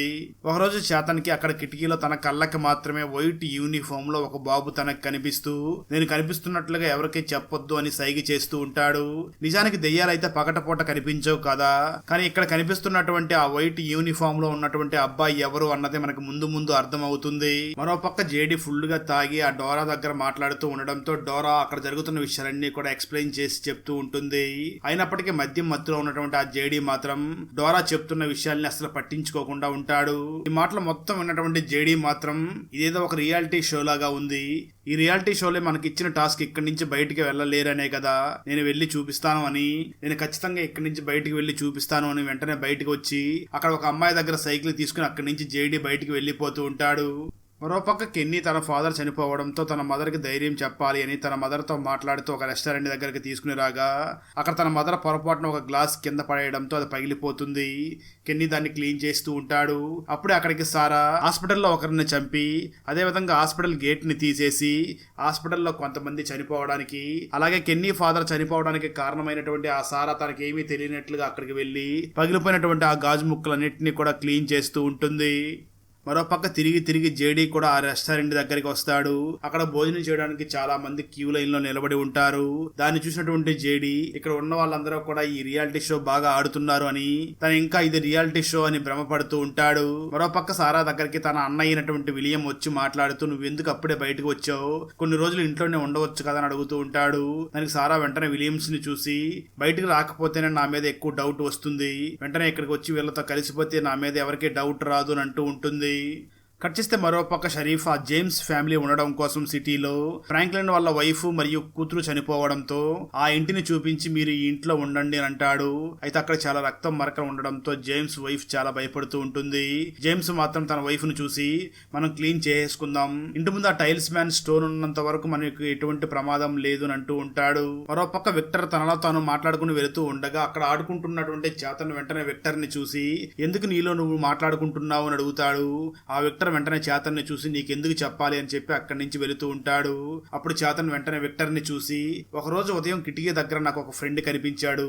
ఒకరోజు చేతన్కి అక్కడ కిటికీలో తన కళ్ళకి మాత్రమే వైట్ యూనిఫామ్ లో ఒక బాబు తనకు కనిపిస్తూ నేను కనిపిస్తున్నట్లుగా ఎవరికీ చెప్పొద్దు అని సైగ చేస్తూ ఉంటాడు. నిజానికి దెయ్యాలైతే పగటపూట కనిపించవు కదా, కానీ ఇక్కడ కనిపిస్తున్నటువంటి ఆ వైట్ యూనిఫామ్ లో ఉన్నటువంటి అబ్బాయి ఎవరు అన్నది మనకు ముందు ముందు అర్థం అవుతుంది. మరోపక్క జేడీ ఫుల్ గా తాగి ఆ డోరా దగ్గర మాట్లాడుతూ ఉండడంతో డోరా అక్కడ జరుగుతున్న విషయాలన్నీ కూడా ఎక్స్ప్లెయిన్ చేసి చెప్తూ ఉంటుంది. అయినప్పటికీ మద్యం మత్తులో ఉన్నటువంటి ఆ జేడీ మాత్రం డోరా చెప్తున్న విషయాల్ని అసలు పట్టించుకోకుండా ఉంటాడు. ఈ మాటలు మొత్తం విన్నటువంటి జేడీ మాత్రం ఇదేదో ఒక రియాలిటీ షో లాగా ఉంది, ఈ రియాలిటీ షోలో మనకి ఇచ్చిన టాస్క్ ఇక్కడి నుంచి బయటికి వెళ్ళలేరనే కదా, నేను వెళ్ళి చూపిస్తాను అని, నేను ఖచ్చితంగా ఇక్కడి నుంచి బయటికి వెళ్ళి చూపిస్తాను అని వెంటనే బయటకు వచ్చి అక్కడ ఒక అమ్మాయి దగ్గర సైకిల్ తీసుకుని అక్కడి నుంచి జేడీ బయటికి వెళ్ళిపోతూ ఉంటాడు. మరోపక్క కెన్నీ తన ఫాదర్ చనిపోవడంతో తన మదర్కి ధైర్యం చెప్పాలి అని తన మదర్తో మాట్లాడుతూ ఒక రెస్టారెంట్ దగ్గరికి తీసుకుని రాగా అక్కడ తన మదర్ పొరపాటున ఒక గ్లాస్ కింద పడేయడంతో అది పగిలిపోతుంది. కెన్నీ దాన్ని క్లీన్ చేస్తూ ఉంటాడు. అప్పుడే అక్కడికి సారా హాస్పిటల్లో ఒకరిని చంపి అదేవిధంగా హాస్పిటల్ గేట్ ని తీసేసి హాస్పిటల్లో కొంతమంది చనిపోవడానికి అలాగే కెన్నీ ఫాదర్ చనిపోవడానికి కారణమైనటువంటి ఆ సారా తనకి ఏమీ తెలియనట్లుగా అక్కడికి వెళ్లి పగిలిపోయినటువంటి ఆ గాజు ముక్కలన్నింటినీ కూడా క్లీన్ చేస్తూ ఉంటుంది. మరోపక్క తిరిగి జేడీ కూడా ఆ రెస్టారెంట్ దగ్గరికి వస్తాడు. అక్కడ భోజనం చేయడానికి చాలా మంది క్యూ లైన్ లో నిలబడి ఉంటారు. దాన్ని చూసినటువంటి జేడీ ఇక్కడ ఉన్న వాళ్ళందరూ కూడా ఈ రియాలిటీ షో బాగా ఆడుతున్నారు అని తను ఇంకా ఇది రియాలిటీ షో అని భ్రమపడుతూ ఉంటాడు. మరోపక్క సారా దగ్గరికి తన అన్న అయినటువంటి విలియం వచ్చి మాట్లాడుతూ నువ్వెందుకు అప్పుడే బయటకు వచ్చావు, కొన్ని రోజులు ఇంట్లోనే ఉండవచ్చు కదా అని అడుగుతూ ఉంటాడు. దానికి సారా వెంటనే విలియమ్స్ ని చూసి బయటకు రాకపోతేనే నా మీద ఎక్కువ డౌట్ వస్తుంది, వెంటనే ఇక్కడికి వచ్చి వీళ్ళతో కలిసిపోతే నా మీద ఎవరికీ డౌట్ రాదు అని అంటూ ఉంటుంది. కట్ చేస్తే మరోపక్క షరీఫ్ ఆ జేమ్స్ ఫ్యామిలీ ఉండడం కోసం సిటీలో ఫ్రాంక్లిన్ వాళ్ళ వైఫ్ మరియు కూతురు చనిపోవడంతో ఆ ఇంటిని చూపించి మీరు ఈ ఇంట్లో ఉండండి అని అంటాడు. అయితే అక్కడ చాలా రక్తం మరకలు ఉండడంతో జేమ్స్ వైఫ్ చాలా భయపడుతూ ఉంటుంది. జేమ్స్ మాత్రం తన వైఫ్ ను చూసి మనం క్లీన్ చేసుకుందాం, ఇంటి ముందు ఆ టైల్స్ మ్యాన్ స్టోన్ ఉన్నంత వరకు మనకు ఎటువంటి ప్రమాదం లేదు అని అంటూ ఉంటాడు. మరోపక్క విక్టర్ తనలో తాను మాట్లాడుకుని వెళుతూ ఉండగా అక్కడ ఆడుకుంటున్నటువంటి చేతన్ వెంటనే విక్టర్ ని చూసి ఎందుకు నీలో నువ్వు మాట్లాడుకుంటున్నావు అని అడుగుతాడు. ఆ విక్టర్ వెంటనే చేతన్ ని చూసి నీకెందుకు చెప్పాలి అని చెప్పి అక్కడి నుంచి వెళుతూ ఉంటాడు. అప్పుడు చేతన్ వెంటనే విక్టర్ ని చూసి ఒకరోజు ఉదయం కిటికీ దగ్గర నాకు ఒక ఫ్రెండ్ కనిపించాడు,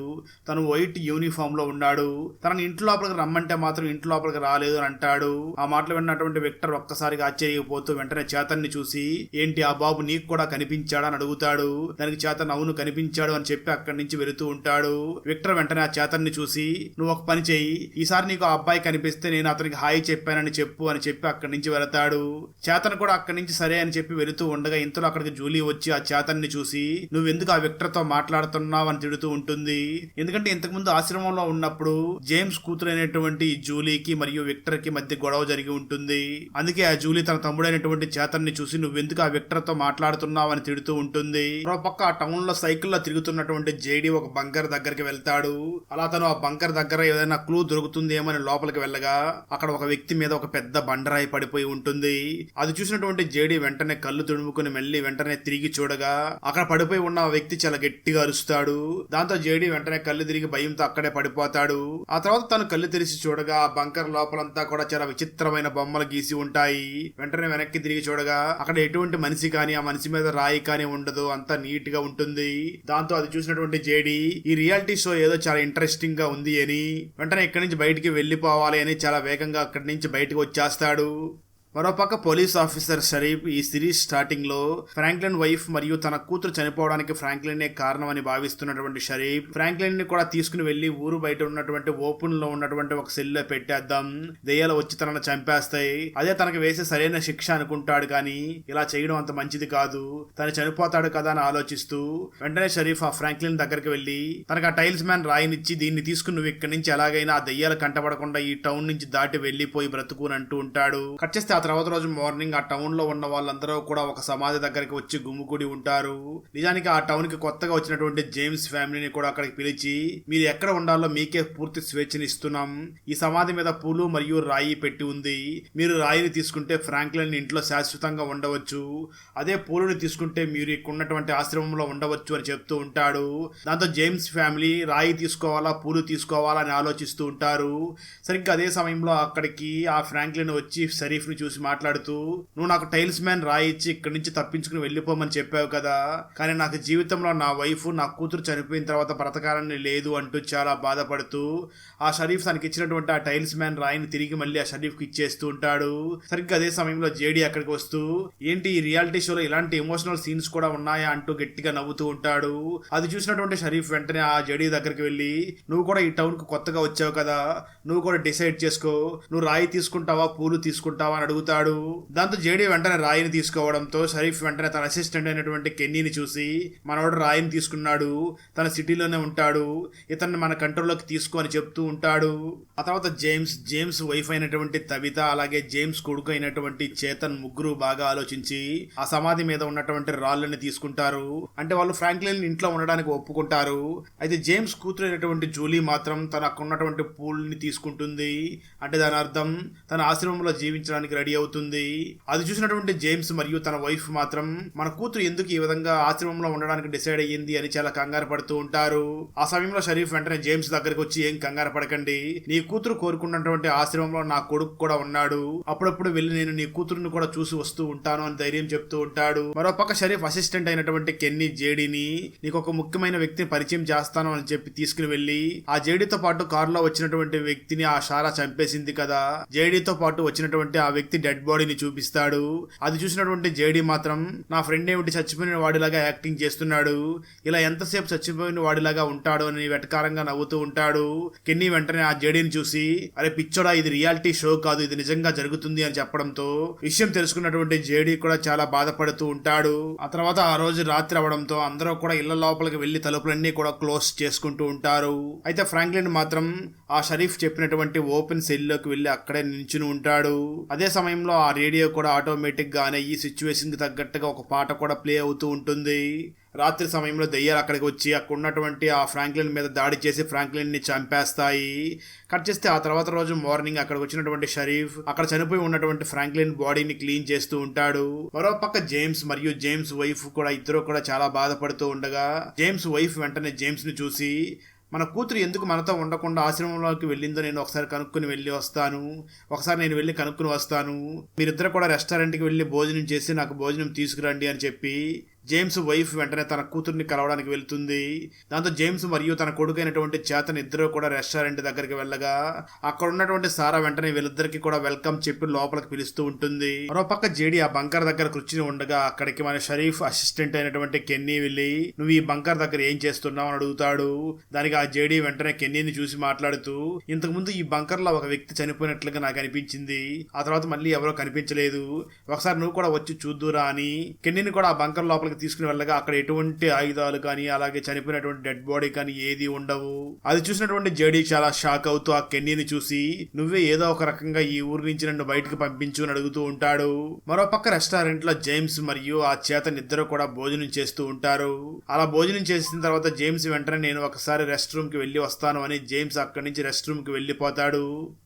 తను వైట్ యూనిఫామ్ లో ఉన్నాడు, తనని ఇంటి లోపలికి రమ్మంటే మాత్రం ఇంటి లోపలికి రాలేదు అని అంటాడు. ఆ మాటలు విన్నటువంటి విక్టర్ ఒక్కసారిగా ఆశ్చర్యపోతూ వెంటనే చేతన్ ని చూసి ఏంటి ఆ బాబు నీకు కూడా కనిపించాడా అని అడుగుతాడు. దానికి చేతన్ అవును కనిపించాడు అని చెప్పి అక్కడి నుంచి వెళుతూ ఉంటాడు. విక్టర్ వెంటనే ఆ చేతన్ ని చూసి నువ్వు ఒక పని చెయ్యి, ఈసారి నీకు ఆ అబ్బాయి కనిపిస్తే నేను అతనికి హాయ్ చెప్పానని చెప్పు అని చెప్పి అక్కడి అక్కడి నుంచి వెళతాడు. చేతన్ కూడా అక్కడి నుంచి సరే అని చెప్పి వెళుతూ ఉండగా ఇంతలో అక్కడికి జూలీ వచ్చి ఆ చేతన్ని చూసి నువ్వెందుకు ఆ విక్టర్ తో మాట్లాడుతున్నావు అని తిడుతూ ఉంటుంది. ఎందుకంటే ఇంతకు ముందు ఆశ్రమంలో ఉన్నప్పుడు జేమ్స్ కూతురైనటువంటి జూలీకి మరియు విక్టర్ కి మధ్య గొడవ జరిగి ఉంటుంది. అందుకే ఆ జూలీ తన తమ్ముడైనటువంటి చేతన్ని చూసి నువ్వెందుకు ఆ విక్టర్ తో మాట్లాడుతున్నావు అని తిడుతూ ఉంటుంది. మరో పక్క ఆ టౌన్ లో సైకిల్లో తిరుగుతున్నటువంటి జేడీ ఒక బంకర్ దగ్గరికి వెళ్తాడు. అలా తను ఆ బంకర్ దగ్గర ఏదైనా క్లూ దొరుకుతుందేమో అని లోపలికి వెళ్ళగా అక్కడ ఒక వ్యక్తి మీద ఒక పెద్ద బండరాయి పడిపోయి ఉంటుంది. అది చూసినటువంటి జేడీ వెంటనే కళ్ళు తుడుముకుని మళ్ళీ వెంటనే తిరిగి చూడగా అక్కడ పడిపోయి ఉన్న ఆ వ్యక్తి చాలా గట్టిగా అరుస్తాడు. దాంతో జేడీ వెంటనే కళ్ళు తిరిగి భయంతో అక్కడే పడిపోతాడు. ఆ తర్వాత తను కళ్ళు తెరిచి చూడగా ఆ బంకర్ లోపలంతా కూడా చాలా విచిత్రమైన బొమ్మలు గీసి ఉంటాయి. వెంటనే వెనక్కి తిరిగి చూడగా అక్కడ ఎటువంటి మనిషి కానీ ఆ మనిషి మీద రాయి కానీ ఉండదు, అంతా నీట్ గా ఉంటుంది. దాంతో అది చూసినటువంటి జేడీ ఈ రియాలిటీ షో ఏదో చాలా ఇంట్రెస్టింగ్ గా ఉంది అని వెంటనే ఇక్కడి నుంచి బయటికి వెళ్లిపోవాలి అని చాలా వేగంగా అక్కడి నుంచి బయటకు వచ్చేస్తాడు. మరోపక్క పోలీస్ ఆఫీసర్ షరీఫ్ ఈ సిరీస్ స్టార్టింగ్ లో ఫ్రాంక్లిన్ వైఫ్ మరియు తన కూతురు చనిపోవడానికి ఫ్రాంక్లిన్ కారణం అని భావిస్తున్నటువంటి షరీఫ్ ఫ్రాంక్లిన్ ని కూడా తీసుకుని వెళ్లి ఊరు బయట ఉన్నటువంటి ఓపెన్ లో ఉన్నటువంటి ఒక సెల్ లో పెట్టేద్దాం, దెయ్యాలు వచ్చి తనను చంపేస్తాయి, అదే తనకు వేసే సరైన శిక్ష అనుకుంటాడు. కానీ ఇలా చేయడం అంత మంచిది కాదు, తను చనిపోతాడు కదా అని ఆలోచిస్తూ వెంటనే షరీఫ్ ఆ ఫ్రాంక్లిన్ దగ్గరికి వెళ్లి తనకు ఆ టైల్స్ మ్యాన్ రాయినిచ్చి దీన్ని తీసుకుని నువ్వు ఇక్కడి నుంచి ఎలాగైనా ఆ దెయ్యాలు కంటపడకుండా ఈ టౌన్ నుంచి దాటి వెళ్లిపోయి బ్రతుకుని అంటూ ఉంటాడు. కట్ చేస్తే ఆ తర్వాత రోజు మార్నింగ్ ఆ టౌన్ లో ఉన్న వాళ్ళందరూ కూడా ఒక సమాధి దగ్గరికి వచ్చి గుమ్ముకూడి ఉంటారు. నిజానికి ఆ టౌన్ కి కొత్తగా వచ్చినటువంటి జేమ్స్ ఫ్యామిలీని కూడా అక్కడికి పిలిచి మీరు ఎక్కడ ఉండాలో మీకే పూర్తి స్వేచ్ఛని ఇస్తున్నాం, ఈ సమాధి మీద పూలు మరియు రాయి పెట్టి ఉంది, మీరు రాయిని తీసుకుంటే ఫ్రాంక్లిన్ ఇంట్లో శాశ్వతంగా ఉండవచ్చు, అదే పూలుని తీసుకుంటే మీరు ఇక్కడ ఉన్నటువంటి ఆశ్రమంలో ఉండవచ్చు అని చెప్తూ ఉంటాడు. దాంతో జేమ్స్ ఫ్యామిలీ రాయి తీసుకోవాలా పూలు తీసుకోవాలా అని ఆలోచిస్తూ ఉంటారు. సరిగ్గా అదే సమయంలో అక్కడికి ఆ ఫ్రాంక్లిన్ వచ్చి షరీఫ్ ని చూసి మాట్లాడుతూ నువ్వు నాకు టైల్స్ మ్యాన్ రాయిచ్చి ఇక్కడి నుంచి తప్పించుకుని వెళ్ళిపోమని చెప్పావు కదా, కానీ నాకు జీవితంలో నా వైఫ్ నా కూతురు చనిపోయిన తర్వాత బ్రతకాలని లేదు అంటూ చాలా బాధపడుతూ ఆ షరీఫ్ తనకి ఇచ్చినటువంటి ఆ టైల్స్ మ్యాన్ రాయిని తిరిగి మళ్ళీ ఆ షరీఫ్ కి ఇచ్చేస్తూ ఉంటాడు. సరిగ్గా అదే సమయంలో జేడీ అక్కడికి వస్తూ ఏంటి ఈ రియాలిటీ షోలో ఇలాంటి ఎమోషనల్ సీన్స్ కూడా ఉన్నాయా అంటూ గట్టిగా నవ్వుతూ ఉంటాడు. అది చూసినటువంటి షరీఫ్ వెంటనే ఆ జేడీ దగ్గరికి వెళ్ళి నువ్వు కూడా ఈ టౌన్ కు కొత్తగా వచ్చావు కదా, నువ్వు కూడా డిసైడ్ చేసుకో, నువ్వు రాయి తీసుకుంటావా పూలు తీసుకుంటావా అని అడుగుతాడు. దాంతో జేడీ వెంటనే రాయిని తీసుకోవడంతో షరీఫ్ వెంటనే తన అసిస్టెంట్ అయినటువంటి కెన్నీని చూసి మనోడు రాయిని తీసుకున్నాడు, తన సిటీలోనే ఉంటాడు, ఇతన్ని మన కంట్రోల్లోకి తీసుకో అని చెప్తూ ఉంటాడు. ఆ తర్వాత జేమ్స్ వైఫ్ అయినటువంటి తబిత అలాగే జేమ్స్ కొడుకు అయినటువంటి చేతన్ ముగ్గురు బాగా ఆలోచించి ఆ సమాధి మీద ఉన్నటువంటి రాళ్ళని తీసుకుంటారు. అంటే వాళ్ళు ఫ్రాంక్లిన్ ఇంట్లో ఉండడానికి ఒప్పుకుంటారు. అయితే జేమ్స్ కూతురు అయినటువంటి జూలీ మాత్రం తనకు ఉన్నటువంటి పూల్ని తీసుకుంటుంది. అంటే దాని అర్థం తన ఆశ్రమంలో జీవించడానికి రెడీ అవుతుంది. అది చూసినటువంటి జేమ్స్ మరియు తన వైఫ్ మాత్రం మన కూతురు ఎందుకు ఈ విధంగా ఆశ్రమంలో ఉండడానికి డిసైడ్ అయ్యింది అని చాలా కంగారు పడుతూ ఉంటారు. ఆ సమయంలో షరీఫ్ వెంటనే జేమ్స్ దగ్గరికి వచ్చి ఏం కంగారు పడకండి, నీ కూతురు కోరుకున్నటువంటి ఆశ్రమంలో నా కొడుకు కూడా ఉన్నాడు, అప్పుడప్పుడు వెళ్ళి నేను నీ కూతురుని కూడా చూసి వస్తూ ఉంటాను అని ధైర్యం చెప్తూ ఉంటాడు. మరోపక్క షరీఫ్ అసిస్టెంట్ అయినటువంటి కెన్నీ జేడీని నీకు ఒక ముఖ్యమైన వ్యక్తిని పరిచయం చేస్తాను అని చెప్పి తీసుకుని వెళ్లి ఆ జేడీతో పాటు కారులో వచ్చినటువంటి వ్యక్తిని ఆ షారా చంపేసింది కదా, జేడీతో పాటు వచ్చినటువంటి ఆ వ్యక్తి డెడ్ బాడీని చూపిస్తాడు. అది చూసినటువంటి జేడీ మాత్రం నా ఫ్రెండ్ ఏమిటి చచ్చిపోయిన వాడిలాగా యాక్టింగ్ చేస్తున్నాడు, ఇలా ఎంతసేపు చచ్చిపోయిన వాడిలాగా ఉంటాడు అని వెటకారంగా నవ్వుతూ ఉంటాడు. కెన్నీ వెంటనే ఆ జేడీని చూసి అరే పిచ్చోడా ఇది రియాలిటీ షో కాదు, ఇది నిజంగా జరుగుతుంది అని చెప్పడంతో విషయం తెలుసుకున్నటువంటి జేడీ కూడా చాలా బాధపడుతూ ఉంటాడు. ఆ తర్వాత ఆ రోజు రాత్రి అవడంతో అందరూ కూడా ఇళ్ల లోపలికి వెళ్లి తలుపులన్నీ కూడా క్లోజ్ చేసుకుంటూ ఉంటారు. అయితే ఫ్రాంక్లిన్ మాత్రం ఆ షరీఫ్ చెప్పినటువంటి ఓపెన్ సెల్ లోకి వెళ్లి అక్కడే నిల్చుని ఉంటాడు. అదే సమయంలో ఆ రేడియో కూడా ఆటోమేటిక్ గానే ఈ సిచ్యువేషన్ కి తగ్గట్టుగా ఒక పాట కూడా ప్లే అవుతూ ఉంటుంది. రాత్రి సమయంలో దెయ్యాలు అక్కడికి వచ్చి అక్కడ ఉన్నటువంటి ఆ ఫ్రాంక్లిన్ మీద దాడి చేసి ఫ్రాంక్లిన్ ని చంపేస్తాయి. కట్ చేస్తే ఆ తర్వాత రోజు మార్నింగ్ అక్కడికి వచ్చినటువంటి షరీఫ్ అక్కడ చనిపోయి ఉన్నటువంటి ఫ్రాంక్లిన్ బాడీని క్లీన్ చేస్తూ ఉంటాడు. మరో పక్క జేమ్స్ మరియు జేమ్స్ వైఫ్ కూడా ఇద్దరు కూడా చాలా బాధపడుతూ ఉండగా జేమ్స్ వైఫ్ వెంటనే జేమ్స్ ని చూసి మన కూతురు ఎందుకు మనతో ఉండకుండా ఆశ్రమంలోకి వెళ్ళిందో నేను ఒకసారి కనుక్కుని వెళ్ళి కనుక్కుని వస్తాను, మీరిద్దరు కూడా రెస్టారెంట్కి వెళ్ళి భోజనం చేసి నాకు భోజనం తీసుకురండి అని చెప్పి జేమ్స్ వైఫ్ వెంటనే తన కూతుర్ని కలవడానికి వెళ్తుంది. దాంతో జేమ్స్ మరియు తన కొడుకైనటువంటి చేతన్ ఇద్దరు కూడా రెస్టారెంట్ దగ్గరికి వెళ్ళగా అక్కడ ఉన్నటువంటి సారా వెంటనే వీళ్ళిద్దరికి కూడా వెల్కమ్ చెప్పి లోపలికి పిలుస్తూ ఉంటుంది. మరోపక్క జేడీ ఆ బంకర్ దగ్గర కూర్చుని ఉండగా అక్కడికి మన షరీఫ్ అసిస్టెంట్ అయినటువంటి కెన్నీ వెళ్ళి నువ్వు ఈ బంకర్ దగ్గర ఏం చేస్తున్నావు అని అడుగుతాడు. దానికి ఆ జేడీ వెంటనే కెన్నీని చూసి మాట్లాడుతూ ఇంతకు ముందు ఈ బంకర్ లో ఒక వ్యక్తి చనిపోయినట్లుగా నాకు అనిపించింది, ఆ తర్వాత మళ్ళీ ఎవరో కనిపించలేదు, ఒకసారి నువ్వు కూడా వచ్చి చూద్దురా అని కెన్నీని కూడా ఆ బంకర్ లోపలికి తీసుకుని వెళ్ళగా అక్కడ ఎటువంటి ఆయుధాలు కానీ అలాగే చనిపోయినటువంటి డెడ్ బాడీ కానీ ఏది ఉండవు. అది చూసినటువంటి జేడీ చాలా షాక్ అవుతూ ఆ కెన్నీని చూసి నువ్వే ఏదో ఒక రకంగా ఈ ఊరి నుంచి నన్ను బయటకు పంపించు అని అడుగుతూ ఉంటాడు. మరోపక్క రెస్టారెంట్ లో జేమ్స్ మరియు ఆ చేతన్ ఇద్దరు కూడా భోజనం చేస్తూ ఉంటారు. అలా భోజనం చేసిన తర్వాత జేమ్స్ వెంటనే నేను ఒకసారి రెస్ట్ రూమ్ కి వెళ్లి వస్తాను అని జేమ్స్ అక్కడి నుంచి రెస్ట్ రూమ్ కి వెళ్లిపోతాడు.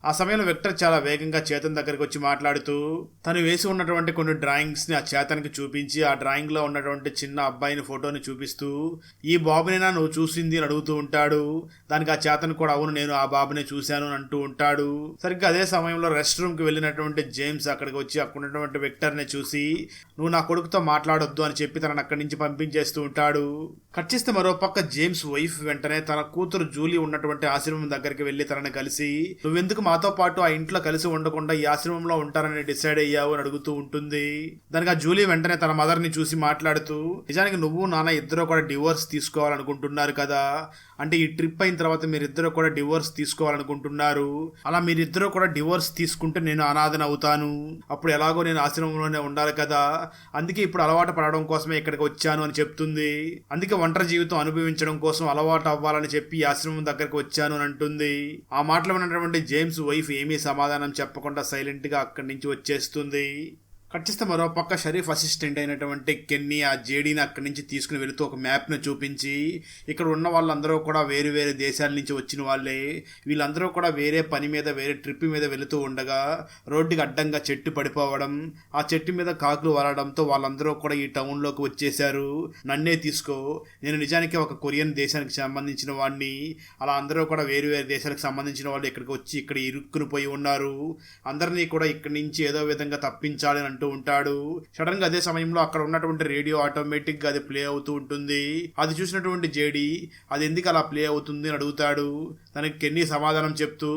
ఆ సమయంలో విక్టర్ చాలా వేగంగా చేతన్ దగ్గరికి వచ్చి మాట్లాడుతూ తను వేసి ఉన్నటువంటి కొన్ని డ్రాయింగ్స్ ని ఆ చేతన్కి చూపించి ఆ డ్రాయింగ్ లో ఉన్నటువంటి చిన్న అబ్బాయిని ఫోటోని చూపిస్తూ ఈ బాబునేనా నువ్వు చూసింది అని అడుగుతూ ఉంటాడు. దానికి ఆ చేతన్ కూడా అవును నేను ఆ బాబునే చూశాను అని అంటూ ఉంటాడు. సరిగ్గా అదే సమయంలో రెస్ట్ రూమ్ కి వెళ్ళినటువంటి జేమ్స్ అక్కడికి వచ్చి అక్కడ ఉన్నటువంటి విక్టర్ ని చూసి నువ్వు నా కొడుకుతో మాట్లాడొద్దు అని చెప్పి తనని అక్కడి నుంచి పంపించేస్తూ ఉంటాడు. కట్ చేస్తే మరోపక్క జేమ్స్ వైఫ్ వెంటనే తన కూతురు జూలీ ఉన్నటువంటి ఆశ్రమం దగ్గరికి వెళ్లి తనని కలిసి నువ్వెందుకు మాతో పాటు ఆ ఇంట్లో కలిసి ఉండకుండా ఈ ఆశ్రమంలో ఉంటారని డిసైడ్ అయ్యావు అని అడుగుతూ ఉంటుంది. దానికి ఆ జూలీ వెంటనే తన మదర్ ని చూసి మాట్లాడుతూ నిజానికి నువ్వు నాన్న ఇద్దరు కూడా డివోర్స్ తీసుకోవాలనుకుంటున్నారు కదా, అంటే ఈ ట్రిప్ అయిన తర్వాత మీరిద్దరు కూడా డివోర్స్ తీసుకోవాలనుకుంటున్నారు, అలా మీరిద్దరూ కూడా డివోర్స్ తీసుకుంటే నేను అనాథన అవుతాను, అప్పుడు ఎలాగో నేను ఆశ్రమంలోనే ఉండాలి కదా, అందుకే ఇప్పుడు అలవాటు పడడం కోసమే ఇక్కడికి వచ్చాను అని చెప్తుంది. అందుకే ఒంటరి జీవితం అనుభవించడం కోసం అలవాటు అవ్వాలని చెప్పి ఆశ్రమం దగ్గరకు వచ్చాను అని అంటుంది. ఆ మాటలు విన్నటువంటి జేమ్స్ వైఫ్ ఏమీ సమాధానం చెప్పకుండా సైలెంట్ గా అక్కడి నుంచి వచ్చేస్తుంది. కట్ చేస్తే మరోపక్క షరీఫ్ అసిస్టెంట్ అయినటువంటి కెన్నీ ఆ జేడీని అక్కడి నుంచి తీసుకుని వెళుతూ ఒక మ్యాప్ను చూపించి ఇక్కడ ఉన్న వాళ్ళందరూ కూడా వేరు వేరే దేశాల నుంచి వచ్చిన వాళ్ళే, వీళ్ళందరూ కూడా వేరే పని మీద వేరే ట్రిప్ మీద వెళుతూ ఉండగా రోడ్డుకి అడ్డంగా చెట్టు పడిపోవడం, ఆ చెట్టు మీద కాకులు వరడంతో వాళ్ళందరూ కూడా ఈ టౌన్లోకి వచ్చేసారు, నన్నే తీసుకో, నేను నిజానికి ఒక కొరియన్ దేశానికి సంబంధించిన వాడిని, అలా అందరూ కూడా వేరు వేరే దేశాలకు సంబంధించిన వాళ్ళు ఇక్కడికి వచ్చి ఇక్కడ ఇరుక్కుని పోయి ఉన్నారు, అందరినీ కూడా ఇక్కడి నుంచి ఏదో విధంగా తప్పించాలని అంటూ ఉంటాడు. సడన్ గా అదే సమయంలో అక్కడ ఉన్నటువంటి రేడియో ఆటోమేటిక్ గా అది ప్లే అవుతూ ఉంటుంది. అది చూసినటువంటి జేడీ అది ఎందుకు అలా ప్లే అవుతుంది అని అడుగుతాడు. దానికి కెన్నీ సమాధానం చెప్తూ